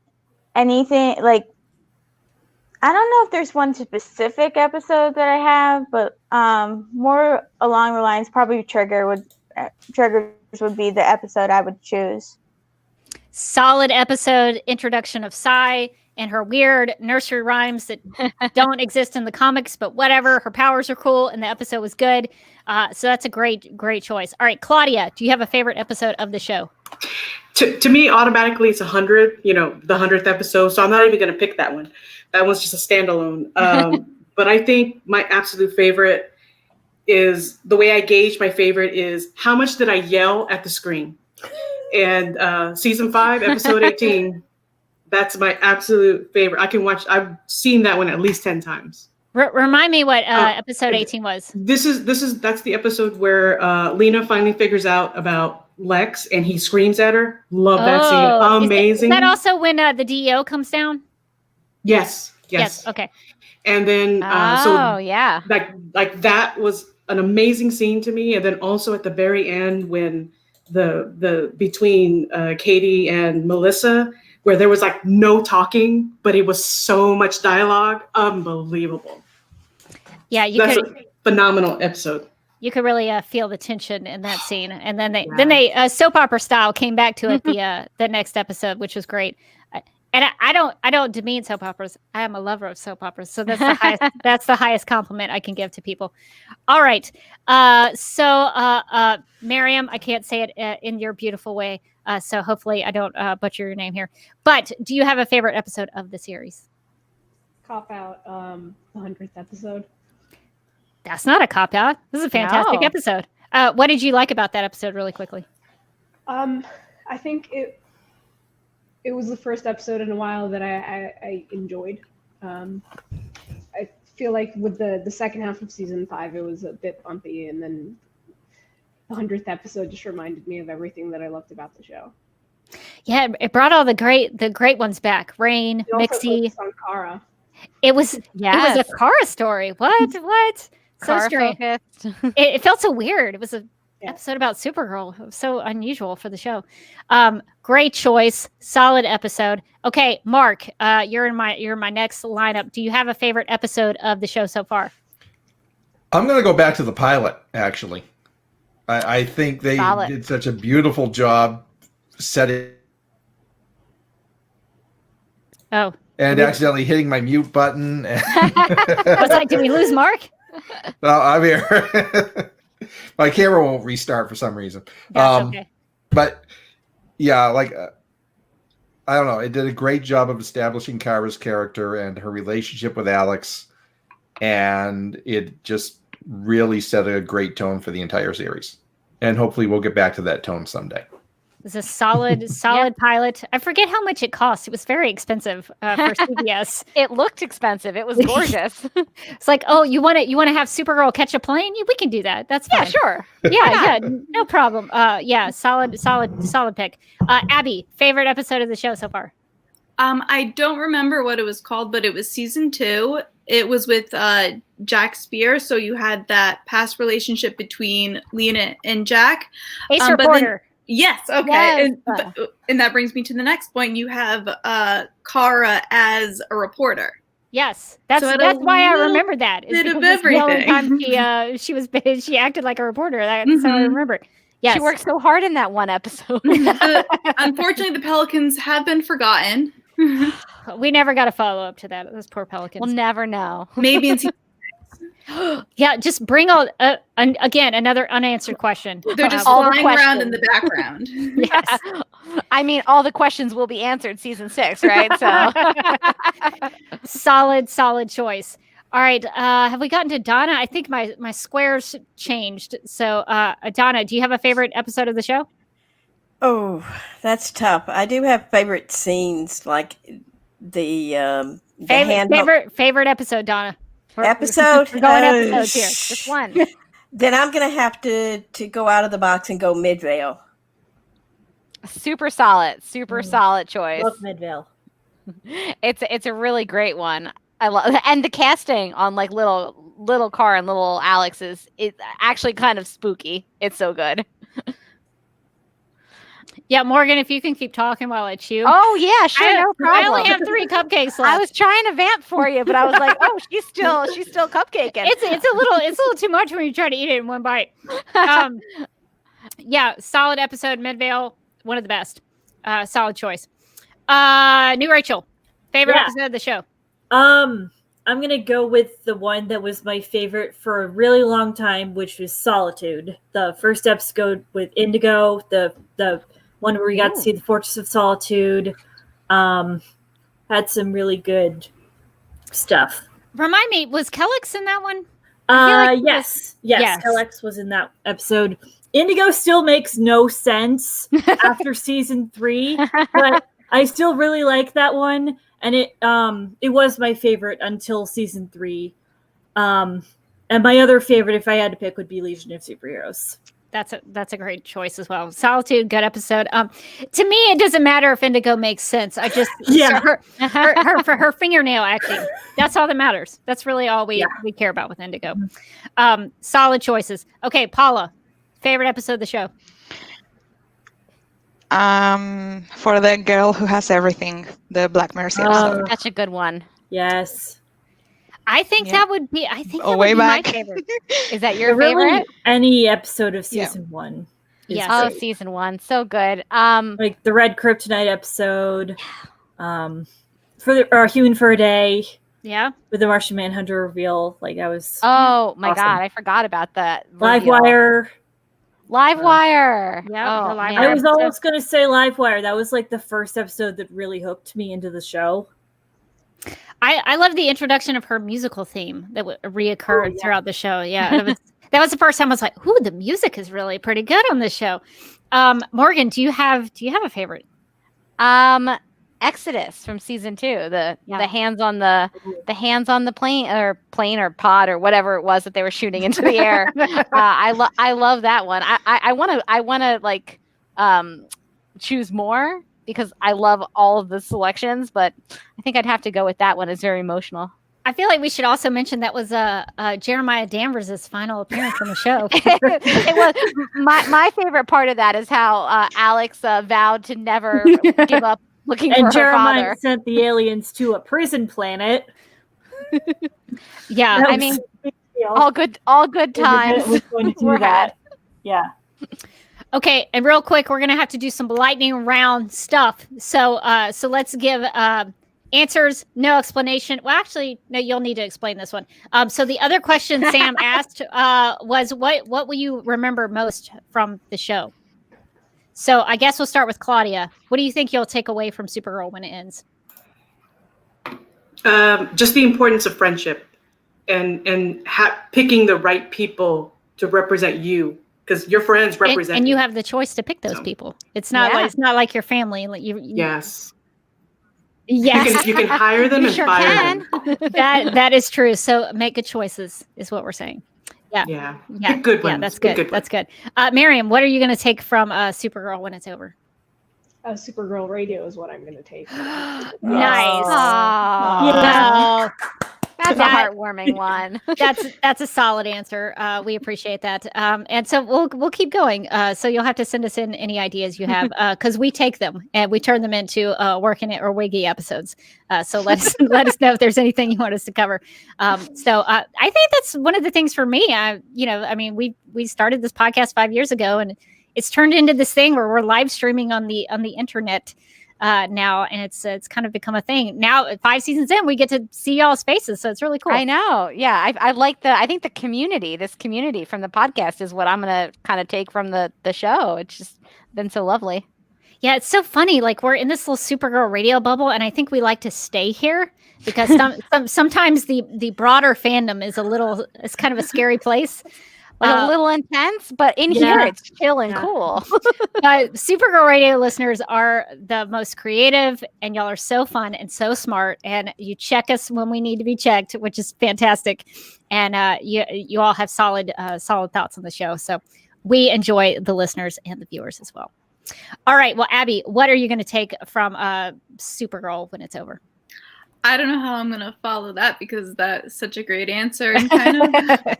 anything I don't know if there's one specific episode that I have, but more along the lines, probably Triggers would be the episode I would choose.
Solid episode, introduction of Sai and her weird nursery rhymes that don't exist in the comics, but whatever. Her powers are cool, and the episode was good. So that's a great choice. All right, Claudia, do you have a favorite episode of the show?
To me, automatically, it's 100. The 100th episode. So I'm not even going to pick that one. That one's just a standalone. But I think my absolute favorite is the way I gauge my favorite is how much did I yell at the screen? And season 5, episode 18. That's my absolute favorite. I can watch. I've seen that one at least 10 times.
Remind me what episode 18 was.
That's the episode where Lena finally figures out about Lex and he screams at her. Love that scene. Amazing.
Is that also when the DEO comes down?
Yes.
Okay.
And then
yeah,
like that was an amazing scene to me. And then also at the very end when the between Katie and Melissa, where there was like no talking, but it was so much dialogue. Unbelievable.
Yeah,
That's a phenomenal episode.
You could really feel the tension in that scene, and then they soap opera style came back to it the next episode, which was great. And I don't demean soap operas. I am a lover of soap operas, so that's the highest that's the highest compliment I can give to people. All right, so Miriam, I can't say it in your beautiful way, so hopefully I don't butcher your name here. But do you have a favorite episode of the series?
Cop out, the 100th episode.
That's not a cop out. This is a fantastic episode. What did you like about that episode, really quickly?
I think it was the first episode in a while that I enjoyed. I feel like with the second half of season 5, it was a bit bumpy, and then the 100th episode just reminded me of everything that I loved about the show.
Yeah, it brought all the great ones back. Rain, Mixie.
On Kara.
It was a Kara story. What? So strange. It felt so weird. It was an episode about Supergirl. It was so unusual for the show. Great choice. Solid episode. Okay, Mark, you're in my next lineup. Do you have a favorite episode of the show so far?
I'm going to go back to the pilot, actually. I think they did such a beautiful job setting.
Oh.
And accidentally hitting my mute button.
I was like, did we lose Mark?
Well, I'm here. My camera won't restart for some reason.
That's okay.
But yeah, like I don't know. It did a great job of establishing Kara's character and her relationship with Alex, and it just really set a great tone for the entire series. And hopefully, we'll get back to that tone someday.
It was a solid pilot. I forget how much it cost. It was very expensive for CBS.
It looked expensive. It was gorgeous.
It's like, oh, you want to have Supergirl catch a plane? Yeah, we can do that. That's fine.
Yeah, sure.
Yeah, no problem. Solid pick. Abby, favorite episode of the show so far?
I don't remember what it was called, but it was season 2. It was with Jack Spear. So you had that past relationship between Lena and Jack.
Ace Reporter.
Yes. Okay.
Yes.
And that brings me to the next point. You have Kara as a reporter.
Yes, that's why I remember that.
Bit of everything.
She acted like a reporter. That's how I remember. Yes,
she worked so hard in that one episode.
Unfortunately, the Pelicans have been forgotten.
We never got a follow up to that. Those poor Pelicans.
We'll never know.
Maybe in
yeah, just bring all again another unanswered question.
They're just flying around in the background.
Yes,
I mean all the questions will be answered season 6, right? So
solid choice. All right, have we gotten to Donna? I think my squares changed. So Donna, do you have a favorite episode of the show?
Oh, that's tough. I do have favorite scenes, like the
favorite episode, Donna.
Episode?
We're going episodes here. Just one.
Then I'm going to have to go out of the box and go Midvale.
Super solid choice.
Love Midvale.
It's a really great one. I love, and the casting on like little Car and little Alex is actually kind of spooky. It's so good.
Yeah, Morgan, if you can keep talking while I chew.
Oh yeah, sure, no problem.
I only have 3 cupcakes left.
I was trying to vamp for you, but I was like, oh, she's still cupcaking.
It's a little too much when you try to eat it in one bite. Yeah, solid episode. Midvale, one of the best. Solid choice. New Rachel, favorite episode of the show.
I'm gonna go with the one that was my favorite for a really long time, which was Solitude. The first episode with Indigo, the one where we got to see the Fortress of Solitude. Had some really good stuff.
Remind me, was Kellex in that one?
Yes. Kellex was in that episode. Indigo still makes no sense after season 3, but I still really like that one, and it was my favorite until season 3. And my other favorite, if I had to pick, would be Legion of Superheroes.
That's a great choice as well. Solitude, good episode. To me, it doesn't matter if Indigo makes sense. I just her fingernail acting. That's all that matters. That's really all we care about with Indigo. Solid choices. Okay, Paula, favorite episode of the show.
For the girl who has everything, the Black Mercy episode.
That's a good one.
Yes.
I think that would be. I think that would
way
be my
back.
favorite.
Is that your
Really,
favorite?
any episode of season 1. is
Yes.
Oh,
great.
season 1, so good.
Like the Red Kryptonite episode, or Human for a Day.
Yeah.
With the Martian Manhunter reveal, like that was.
Oh my
awesome.
God, I forgot about that.
Livewire.
Livewire.
Yeah.
Oh,
the Live
man.
I was almost gonna say Livewire. That was like the first episode that really hooked me into the show.
I love the introduction of her musical theme that reoccurred throughout the show. Yeah, that was the first time I was like, "Ooh, the music is really pretty good on this show." Morgan, do you have a favorite?
Exodus from season 2. The hands on the plane or pod or whatever it was that they were shooting into the air. I love that one. I want to like choose more, because I love all of the selections, but I think I'd have to go with that one. It's very emotional.
I feel like we should also mention that was Jeremiah Danvers' final appearance on the show.
It was my favorite part of that is how Alex vowed to never give up looking for
And
her
Jeremiah
father.
sent the aliens to a prison planet.
Yeah,
That
I
was
mean,
a big deal.
all good times.
Was going to do
We're
that. Yeah.
Okay, and real quick, we're gonna have to do some lightning round stuff. So let's give answers, no explanation. Well, actually, no, you'll need to explain this one. So the other question Sam asked was, what will you remember most from the show? So I guess we'll start with Claudia. What do you think you'll take away from Supergirl when it ends?
Just the importance of friendship and picking the right people to represent you, because your friends represent
and you have the choice to pick those people. It's not like your family. Like you
Yes.
Yes.
You can hire them
You
and
sure
fire
can.
them.
That is true. So make good choices is what we're saying. Yeah.
Yeah.
Yeah.
Pick good
Yeah,
ones.
that's
Pick
good. That's good. Miriam, what are you going to take from Supergirl when it's over?
Supergirl Radio is what I'm going to take.
Nice.
Aw. That's a heartwarming one.
That's a solid answer. We appreciate that. And so we'll keep going. So you'll have to send us in any ideas you have, because we take them and we turn them into Working It or Wiggy episodes. So let us know if there's anything you want us to cover. So I think that's one of the things for me. We started this podcast 5 years ago, and it's turned into this thing where we're live streaming on the internet now, and it's kind of become a thing. Now 5 seasons in, we get to see y'all's faces, so it's really cool.
I know. Yeah, I think this community from the podcast is what I'm gonna kind of take from the show. It's just been so lovely.
Yeah, it's so funny. Like, we're in this little Supergirl radio bubble, and I think we like to stay here because sometimes the broader fandom is kind of a scary place.
A little intense, but in here it's chill and cool.
Supergirl Radio listeners are the most creative, and y'all are so fun and so smart, and you check us when we need to be checked, which is fantastic. And you all have solid thoughts on the show, so we enjoy the listeners and the viewers as well. All right, well, Abby, what are you going to take from Supergirl when it's over?
I don't know how I'm going to follow that, because that's such a great answer, and kind of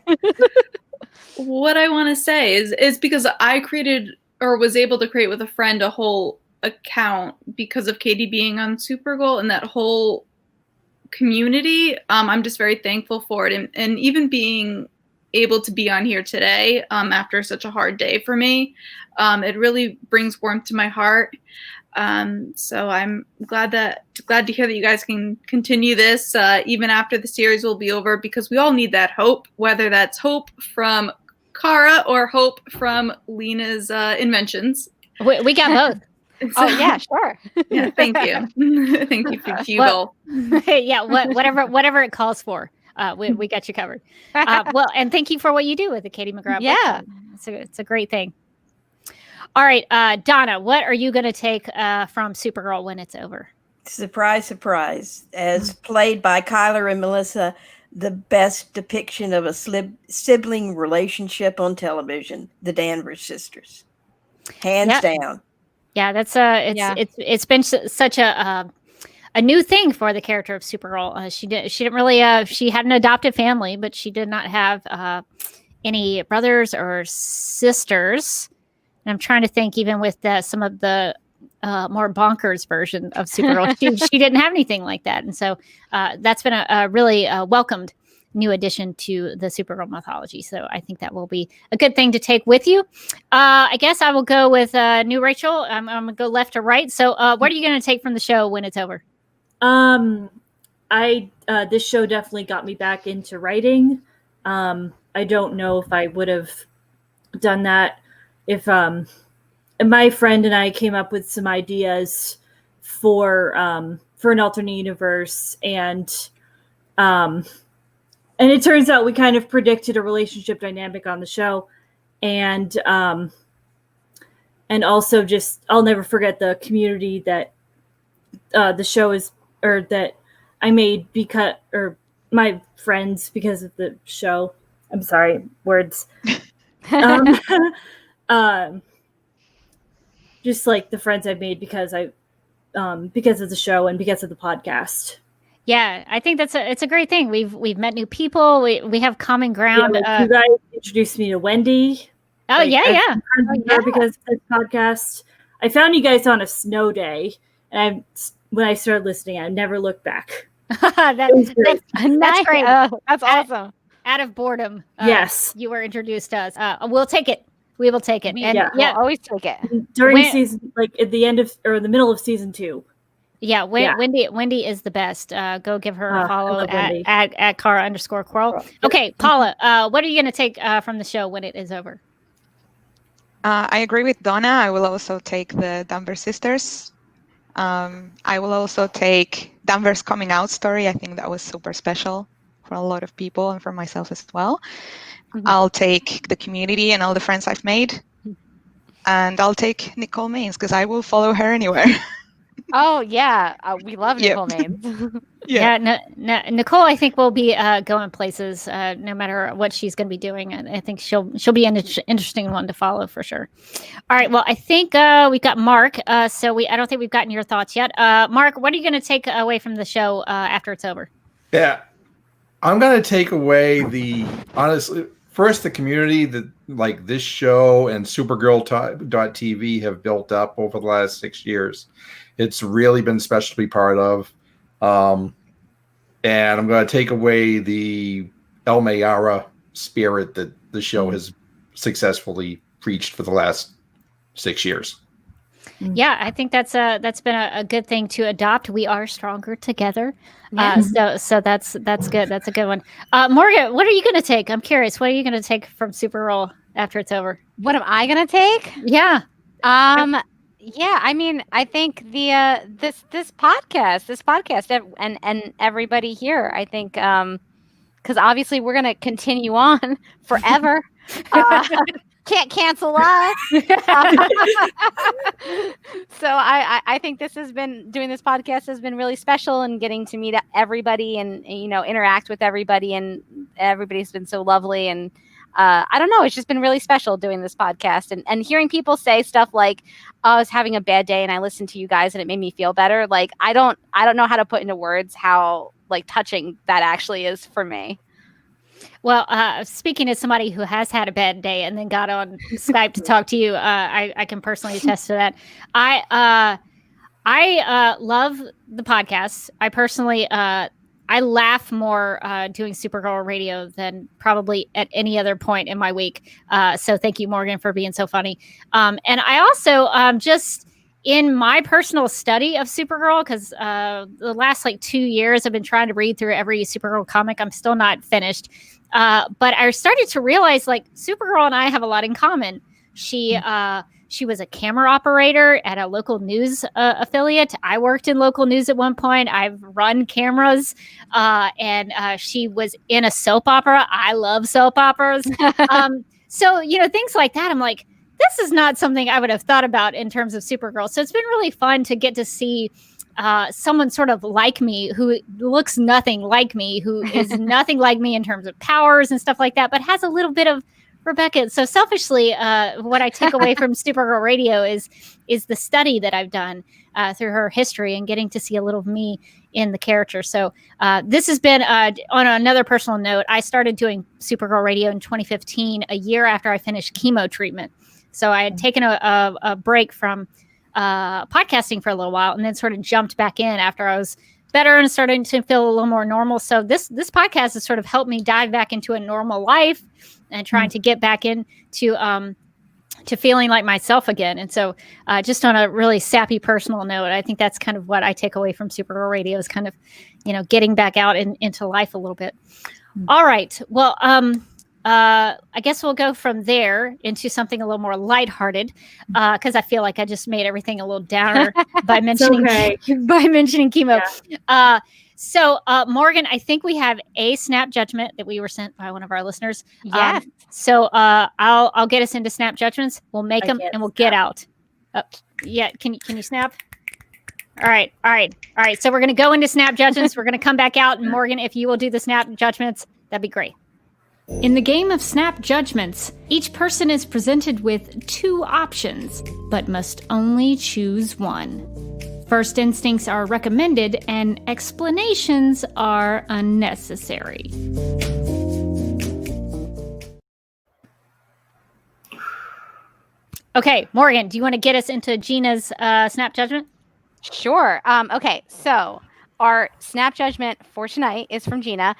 what I want to say is because I created, or was able to create with a friend, a whole account because of Katie being on Supergirl and that whole community. I'm just very thankful for it, and even being able to be on here today after such a hard day for me, it really brings warmth to my heart. So I'm glad to hear that you guys can continue this even after the series will be over, because we all need that hope, whether that's hope from Kara or hope from Lena's inventions.
We got both.
Oh yeah, sure.
Yeah, thank you. Thank you for you both.
Yeah, whatever it calls for. We got you covered. Well, and thank you for what you do with the Katie McGrath.
Yeah,
it's a great thing. All right, Donna, what are you going to take from Supergirl when it's over?
Surprise, surprise. As played by Kyler and Melissa, the best depiction of a sibling relationship on television, the Danvers sisters. Hands down.
Yeah, that's it's been such a new thing for the character of Supergirl. She didn't really she had an adopted family, but she did not have any brothers or sisters And I'm trying to think, even with some of the more bonkers version of Supergirl, she didn't have anything like that. And so that's been a really welcomed new addition to the Supergirl mythology. So I think that will be a good thing to take with you. I guess I will go with new Rachel. I'm going to go left to right. So what are you going to take from the show when it's over?
This show definitely got me back into writing. I don't know if I would have done that if my friend and I came up with some ideas for an alternate universe, and it turns out we kind of predicted a relationship dynamic on the show, and also just I'll never forget the community that the show is, or that I made because, or my friends because of the show. I'm sorry, words. Just like the friends I've made because of the show and because of the podcast.
Yeah, I think it's a great thing. We've met new people. We have common ground.
Yeah, you guys introduced me to Wendy.
Oh, yeah.
Because of this podcast, I found you guys on a snow day, and when I started listening, I never looked back.
That's great.
That's awesome.
Out of boredom,
yes,
you were introduced to us. We'll take it. We will take it.
We'll always take it
during season, like at the end of or the middle of season 2.
Yeah, Wendy is the best. Go give her a follow at Cara_Coral. Okay, Paula, what are you going to take from the show when it is over?
I agree with Donna. I will also take the Danvers sisters. I will also take Danvers' coming out story. I think that was super special for a lot of people and for myself as well. Mm-hmm. I'll take the community and all the friends I've made. And I'll take Nicole Maines because I will follow her anywhere.
Oh, yeah. We love Nicole Maines.
Nicole, I think, will be going places no matter what she's going to be doing. And I think she'll be an interesting one to follow for sure. All right. Well, I think we've got Mark. I don't think we've gotten your thoughts yet. Mark, what are you going to take away from the show after it's over?
Yeah. I'm going to take away honestly, first, the community that like this show and Supergirl.tv have built up over the last 6 years. It's really been special to be part of. And I'm going to take away the El Mayara spirit that the show has successfully preached for the last 6 years.
Yeah, I think that's been a good thing to adopt. We are stronger together. So that's good. That's a good one. Morgan, what are you going to take? I'm curious. What are you going to take from Supergirl after it's over?
What am I going to take?
Yeah.
Yeah, I mean, I think this podcast and everybody here, I think, because obviously we're going to continue on forever. Can't cancel us. So I think doing this podcast has been really special, and getting to meet everybody and interact with everybody, and everybody's been so lovely. And I don't know, it's just been really special doing this podcast and hearing people say stuff like, oh, I was having a bad day and I listened to you guys and it made me feel better. Like, I don't know how to put into words how like touching that actually is for me.
Well, speaking as somebody who has had a bad day and then got on Skype to talk to you, I can personally attest to that. I love the podcast. I personally, I laugh more doing Supergirl Radio than probably at any other point in my week. So thank you, Morgan, for being so funny. And I also just in my personal study of Supergirl, because the last 2 years I've been trying to read through every Supergirl comic. I'm still not finished. But I started to realize Supergirl and I have a lot in common. She was a camera operator at a local news affiliate. I worked in local news at one point. I've run cameras, and she was in a soap opera. I love soap operas. So, things like that. I'm like, this is not something I would have thought about in terms of Supergirl. So it's been really fun to get to see someone sort of like me, who looks nothing like me, who is nothing like me in terms of powers and stuff like that, but has a little bit of Rebecca. So selfishly, what I take away from Supergirl Radio is the study that I've done through her history and getting to see a little of me in the character. So this has been, on another personal note, I started doing Supergirl Radio in 2015, a year after I finished chemo treatment. So I had taken a break from podcasting for a little while, and then sort of jumped back in after I was better and starting to feel a little more normal. So this podcast has sort of helped me dive back into a normal life and trying to get back into to feeling like myself again. And so just on a really sappy personal note, I think that's kind of what I take away from Supergirl Radio is kind of, getting back out into life a little bit. All right. Well, I guess we'll go from there into something a little more lighthearted because I feel like I just made everything a little downer by mentioning chemo. Yeah. So Morgan, I think we have a Snap Judgment that we were sent by one of our listeners.
Yeah.
So I'll get us into Snap Judgments. We'll make them and we'll get out. Yeah. Can you snap? All right. So we're going to go into Snap Judgments. We're going to come back out. And Morgan, if you will do the Snap Judgments, that'd be great. In the game of Snap Judgments, each person is presented with 2 options, but must only choose one. First instincts are recommended and explanations are unnecessary. Okay, Morgan, do you want to get us into Gina's Snap Judgment?
Sure. Okay, so our Snap Judgment for tonight is from Gina.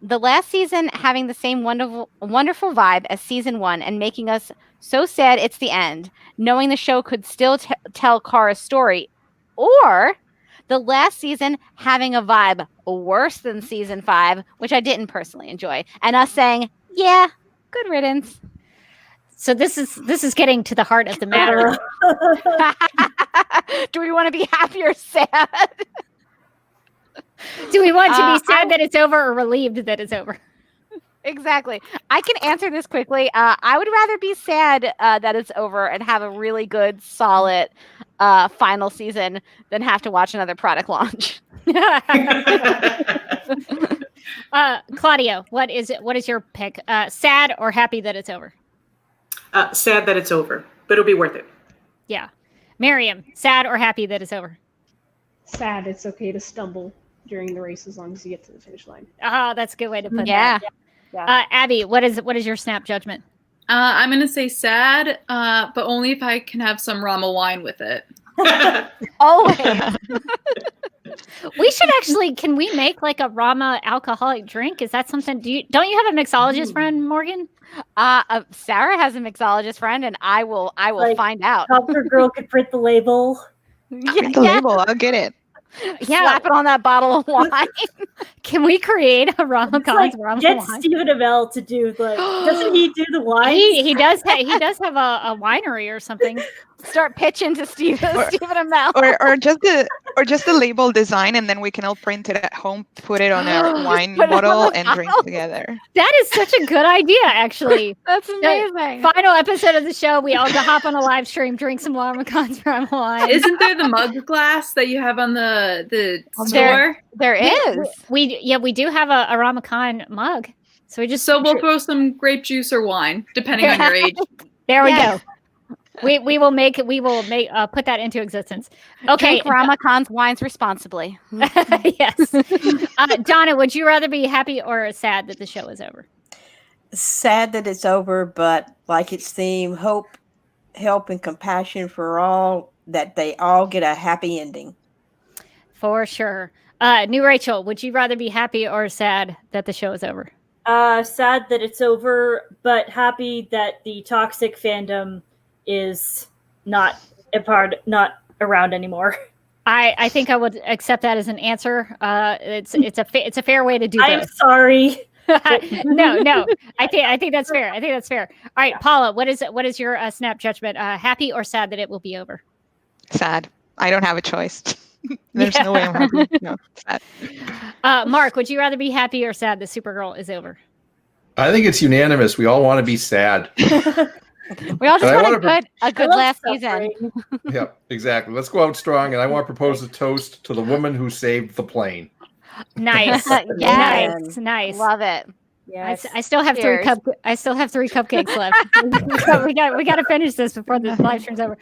The last season having the same wonderful vibe as season 1 and making us so sad it's the end, knowing the show could still tell Kara's story, or the last season having a vibe worse than season 5, which I didn't personally enjoy, and us saying, yeah, good riddance.
So this is getting to the heart of the matter.
Do we want to be happy or sad?
Do we want to be sad that it's over or relieved that it's over?
Exactly. I can answer this quickly. I would rather be sad that it's over and have a really good, solid final season than have to watch another product launch.
Claudio, what is your pick? Sad or happy that it's over?
Sad that it's over, but it'll be worth it.
Yeah. Miriam, sad or happy that it's over?
Sad. It's okay to stumble during the race as long as you get to the finish line.
Oh, that's a good way to put
that.
Yeah. Abby, what is your Snap Judgment?
I'm going to say sad, but only if I can have some Rama wine with it.
Always.
We should actually, can we make like a Rama alcoholic drink? Is that something, don't you have a mixologist friend, Morgan?
Sarah has a mixologist friend and I will find out.
Supergirl could print the label.
Print the label, I'll get it.
Yeah, slap it on that bottle of wine.
Can we create a Rama Collins Rama
get
wine?
Stephen Amell to do doesn't he do the wine?
He does have a winery or something.
Start pitching to Stephen Amell.
Or just the label design, and then we can all print it at home, put it on our wine bottle, and drink together.
That is such a good idea, actually.
That's amazing.
The final episode of the show, we all go hop on a live stream, drink some Rama Collins Rama wine.
Isn't there the mug glass that you have on the store?
There is.
We do have a Rama Khan mug. So
we'll throw some grape juice or wine, depending on your age.
There we go. We will put that into existence. Okay.
Drink Rama Khan's wines responsibly.
Yes. Donna, would you rather be happy or sad that the show is over?
Sad that it's over, but like its theme, hope, help, and compassion for all, that they all get a happy ending.
For sure. New Rachel, would you rather be happy or sad that the show is over?
Sad that it's over, but happy that the toxic fandom is not around anymore.
I think I would accept that as an answer. It's a fair way to do that.
I'm sorry.
No. I think that's fair. All right, Paula, what is your Snap Judgment? Happy or sad that it will be over?
Sad. I don't have a choice. There's no way I'm happy. No, sad.
Mark, would you rather be happy or sad that Supergirl is over?
I think it's unanimous. We all want to be sad.
We all just want a good last season.
Yeah, exactly. Let's go out strong, and I want to propose a toast to the woman who saved the plane.
Nice.
Yes.
Nice.
Love it.
Yes. I still have 3 cupcakes left. we got to finish this before the live stream's over.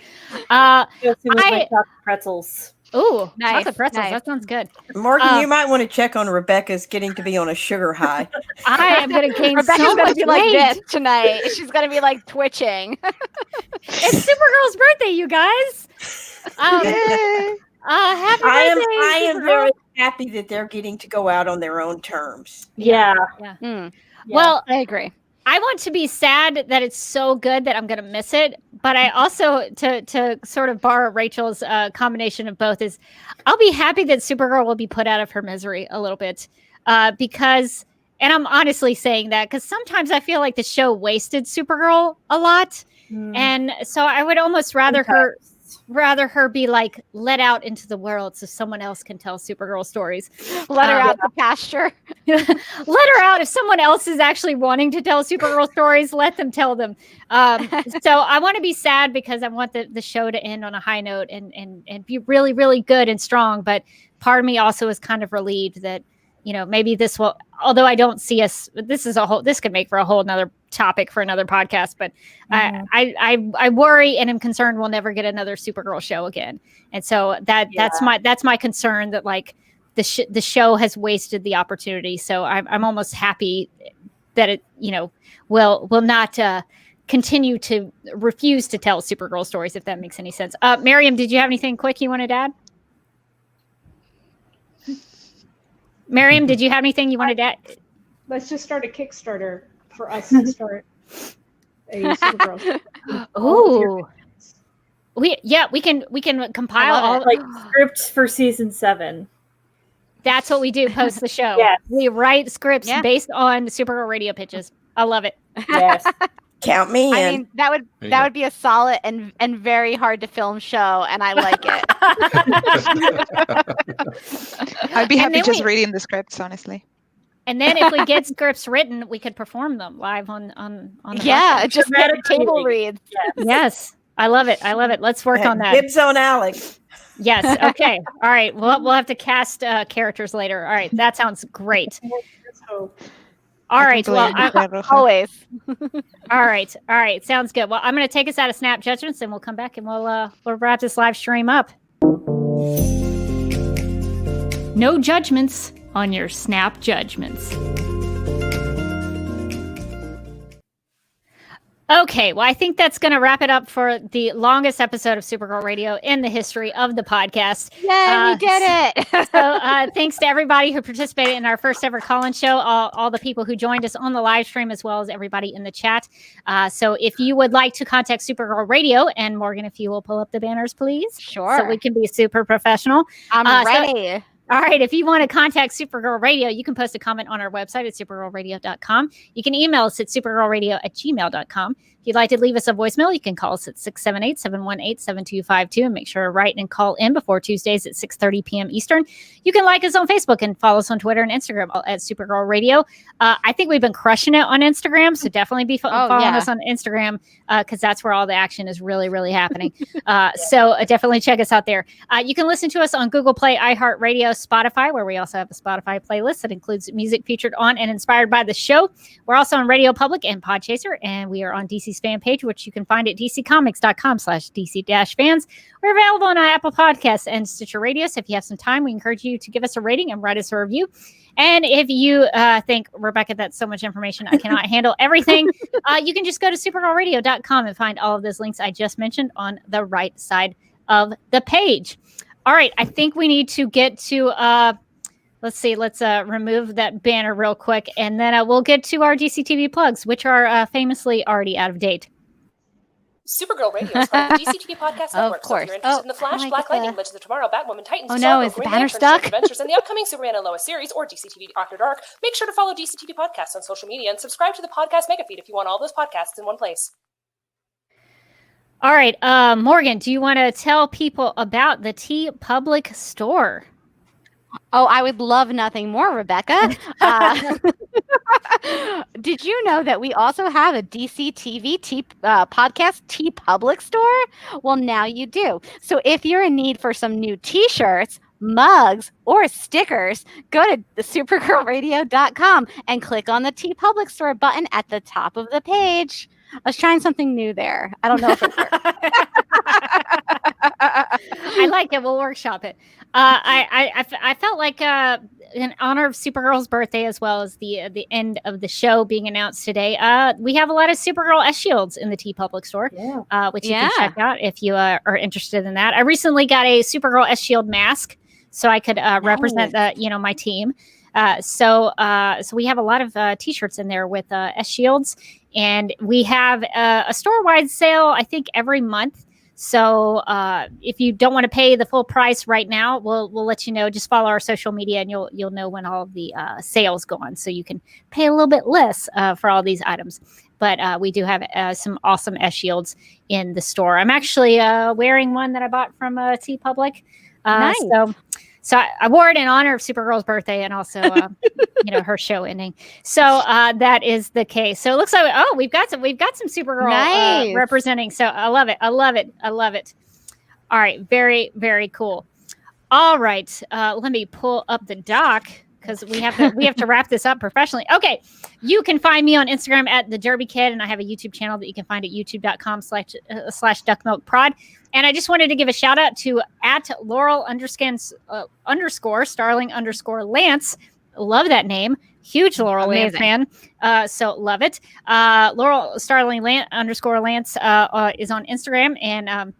My chocolate pretzels.
Ooh,
Nice,
chocolate pretzels.
nice.
That sounds good.
Morgan, you might want to check on Rebecca's getting to be on a sugar high.
I am going to gain
Rebecca's
so
gonna
much
be like
weight.
this tonight. She's gonna be like twitching.
It's Supergirl's birthday, you guys. Happy birthday,
I am
Supergirl.
very happy that they're getting to go out on their own terms.
Yeah.
Well,
I agree.
I want to be sad that it's so good that I'm going to miss it. But I also, to sort of borrow Rachel's combination of both, is I'll be happy that Supergirl will be put out of her misery a little bit. Because, and I'm honestly saying that, because sometimes I feel like the show wasted Supergirl a lot. And so I would almost rather her be like let out into the world so someone else can tell Supergirl stories.
Let her out the pasture.
Let her out. If someone else is actually wanting to tell Supergirl stories, let them tell them. So I want to be sad because I want the show to end on a high note and be really, really good and strong. But part of me also is kind of relieved that, you know, maybe this will, although I don't see us, this could make for a whole nother topic for another podcast, but I worry and am concerned we'll never get another Supergirl show again. And so that's my concern, that like the show has wasted the opportunity. So I'm almost happy that it, you know, will not continue to refuse to tell Supergirl stories, if that makes any sense. Miriam, did you have anything quick you wanted to add? Miriam, did you have anything you wanted to add?
Let's just start a Kickstarter for us to start a Supergirl.
Ooh. We can compile all
like scripts for season 7.
That's what we do post the show.
Yes.
We write scripts based on Supergirl Radio pitches. I love it.
Yes.
Count me in.
I mean, that would be a solid and very hard to film show, and I like it.
I'd be happy just reading the scripts, honestly.
And then if we get scripts written, we could perform them live on the
podcast. Just get table reads.
Yes. I love it. Let's work on that.
Dibs on Alex.
Yes. Okay. All right. We'll have to cast characters later. All right. That sounds great. All right. Well,
always.
All right. Sounds good. Well, I'm going to take us out of Snap Judgments, and we'll come back and we'll wrap this live stream up. No judgments on your Snap Judgments. Okay, well, I think that's going to wrap it up for the longest episode of Supergirl Radio in the history of the podcast.
Yay, we did it!
So thanks to everybody who participated in our first ever call-in show, all the people who joined us on the live stream, as well as everybody in the chat. So if you would like to contact Supergirl Radio, and Morgan, if you will pull up the banners, please.
Sure.
So we can be super professional.
I'm ready.
All right. If you want to contact Supergirl Radio, you can post a comment on our website at supergirlradio.com. You can email us at supergirlradio@gmail.com. If you'd like to leave us a voicemail, you can call us at 678-718-7252 and make sure to write and call in before Tuesdays at 6:30 p.m. Eastern. You can like us on Facebook and follow us on Twitter and Instagram at Supergirl Radio. I think we've been crushing it on Instagram, so definitely be following us on Instagram because that's where all the action is really, really happening. So definitely check us out there. You can listen to us on Google Play, iHeartRadio, Spotify, where we also have a Spotify playlist that includes music featured on and inspired by the show. We're also on Radio Public and Podchaser, and we are on DC's fan page, which you can find at dccomics.com/DC-fans. We're available on Apple Podcasts and Stitcher Radio, so if you have some time, we encourage you to give us a rating and write us a review. And if you think, Rebecca, that's so much information, I cannot handle everything, you can just go to supergirlradio.com and find all of those links I just mentioned on the right side of the page. All right, I think we need to get to, let's remove that banner real quick, and then we'll get to our DCTV plugs, which are famously already out of date.
Supergirl Radio is part of the DCTV Podcast Network. So if you're interested in The Flash, Black Lightning, Legends of Tomorrow, Batwoman, Titans,
is the banner stuck?
Adventures, and the upcoming Superman and Lois series, or DCTV After Dark, make sure to follow DCTV Podcasts on social media and subscribe to the podcast mega feed if you want all those podcasts in one place.
All right, Morgan, do you want to tell people about the T Public store?
Oh, I would love nothing more, Rebecca. Did you know that we also have a DCTV podcast T Public store? Well, now you do. So if you're in need for some new t-shirts, mugs, or stickers, go to supergirlradio.com and click on the T Public store button at the top of the page. I was trying something new there. I don't know if it worked.
I I like it. We'll workshop it. I felt like in honor of Supergirl's birthday, as well as the end of the show being announced today, we have a lot of Supergirl S shields in the T Public store, which you can check out if you are interested in that. I recently got a Supergirl S shield mask, so I could represent my team. So we have a lot of T-shirts in there with S shields, and we have a store-wide sale, I think, every month. So if you don't want to pay the full price right now, we'll let you know. Just follow our social media, and you'll know when all of the sales go on, so you can pay a little bit less for all these items. But we do have some awesome S shields in the store. I'm actually wearing one that I bought from T Public.
Nice.
So I wore it in honor of Supergirl's birthday, and also her show ending. So that is the case. So it looks like we've got some Supergirl representing. So I love it. All right, very, very cool. All right, let me pull up the doc, because we have to wrap this up professionally. Okay, you can find me on Instagram at the Derby Kid, and I have a YouTube channel that you can find at youtube.com/duckmilkprod. And I just wanted to give a shout out to at Laurel __ Starling _Lance. Love that name. Huge Laurel Lance fan. So love it. Laurel Starling _Lance is on Instagram, and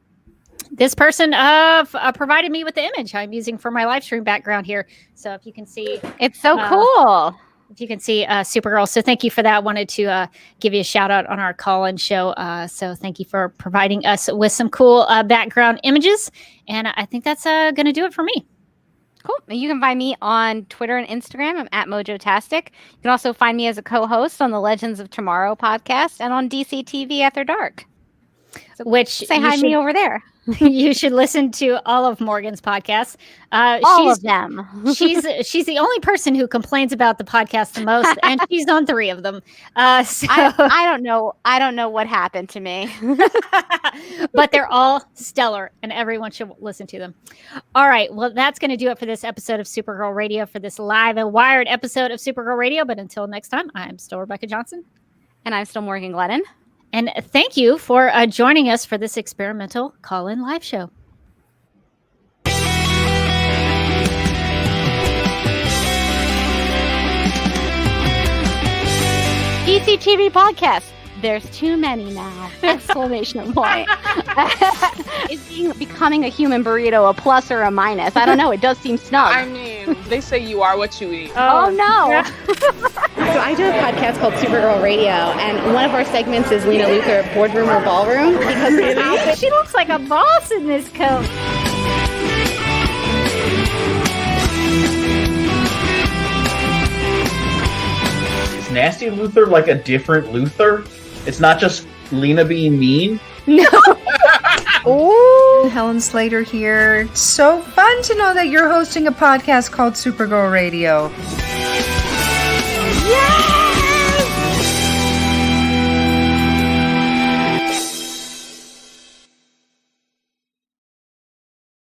this person provided me with the image I'm using for my live stream background here. So if you can see,
it's so cool.
If you can see Supergirl. So thank you for that. Wanted to give you a shout out on our call-in show. So thank you for providing us with some cool background images. And I think that's going to do it for me.
Cool. You can find me on Twitter and Instagram. I'm at Mojotastic. You can also find me as a co-host on the Legends of Tomorrow podcast and on DC TV After Dark. So
which
say hi to me over there.
You should listen to all of Morgan's podcasts.
All of them.
she's the only person who complains about the podcast the most, and she's on 3 of them. So
I don't know. I don't know what happened to me,
but they're all stellar, and everyone should listen to them. All right. Well, that's going to do it for this episode of Supergirl Radio, for this live and wired episode of Supergirl Radio. But until next time, I'm still Rebecca Johnson,
and I'm still Morgan Glennon.
And thank you for joining us for this experimental call-in live show.
DCTV podcast. There's too many now! Exclamation point. Is becoming a human burrito a plus or a minus? I don't know. It does seem snug.
I mean, they say you are what you eat.
Oh no.
Yeah. So I do a podcast called Supergirl Radio, and one of our segments is Lena Luthor, Boardroom or Ballroom, because
she looks like a boss in this coat.
Is Nasty Luthor like a different Luthor? It's not just Lena being mean?
No.
Oh, Helen Slater here. It's so fun to know that you're hosting a podcast called Supergirl Radio.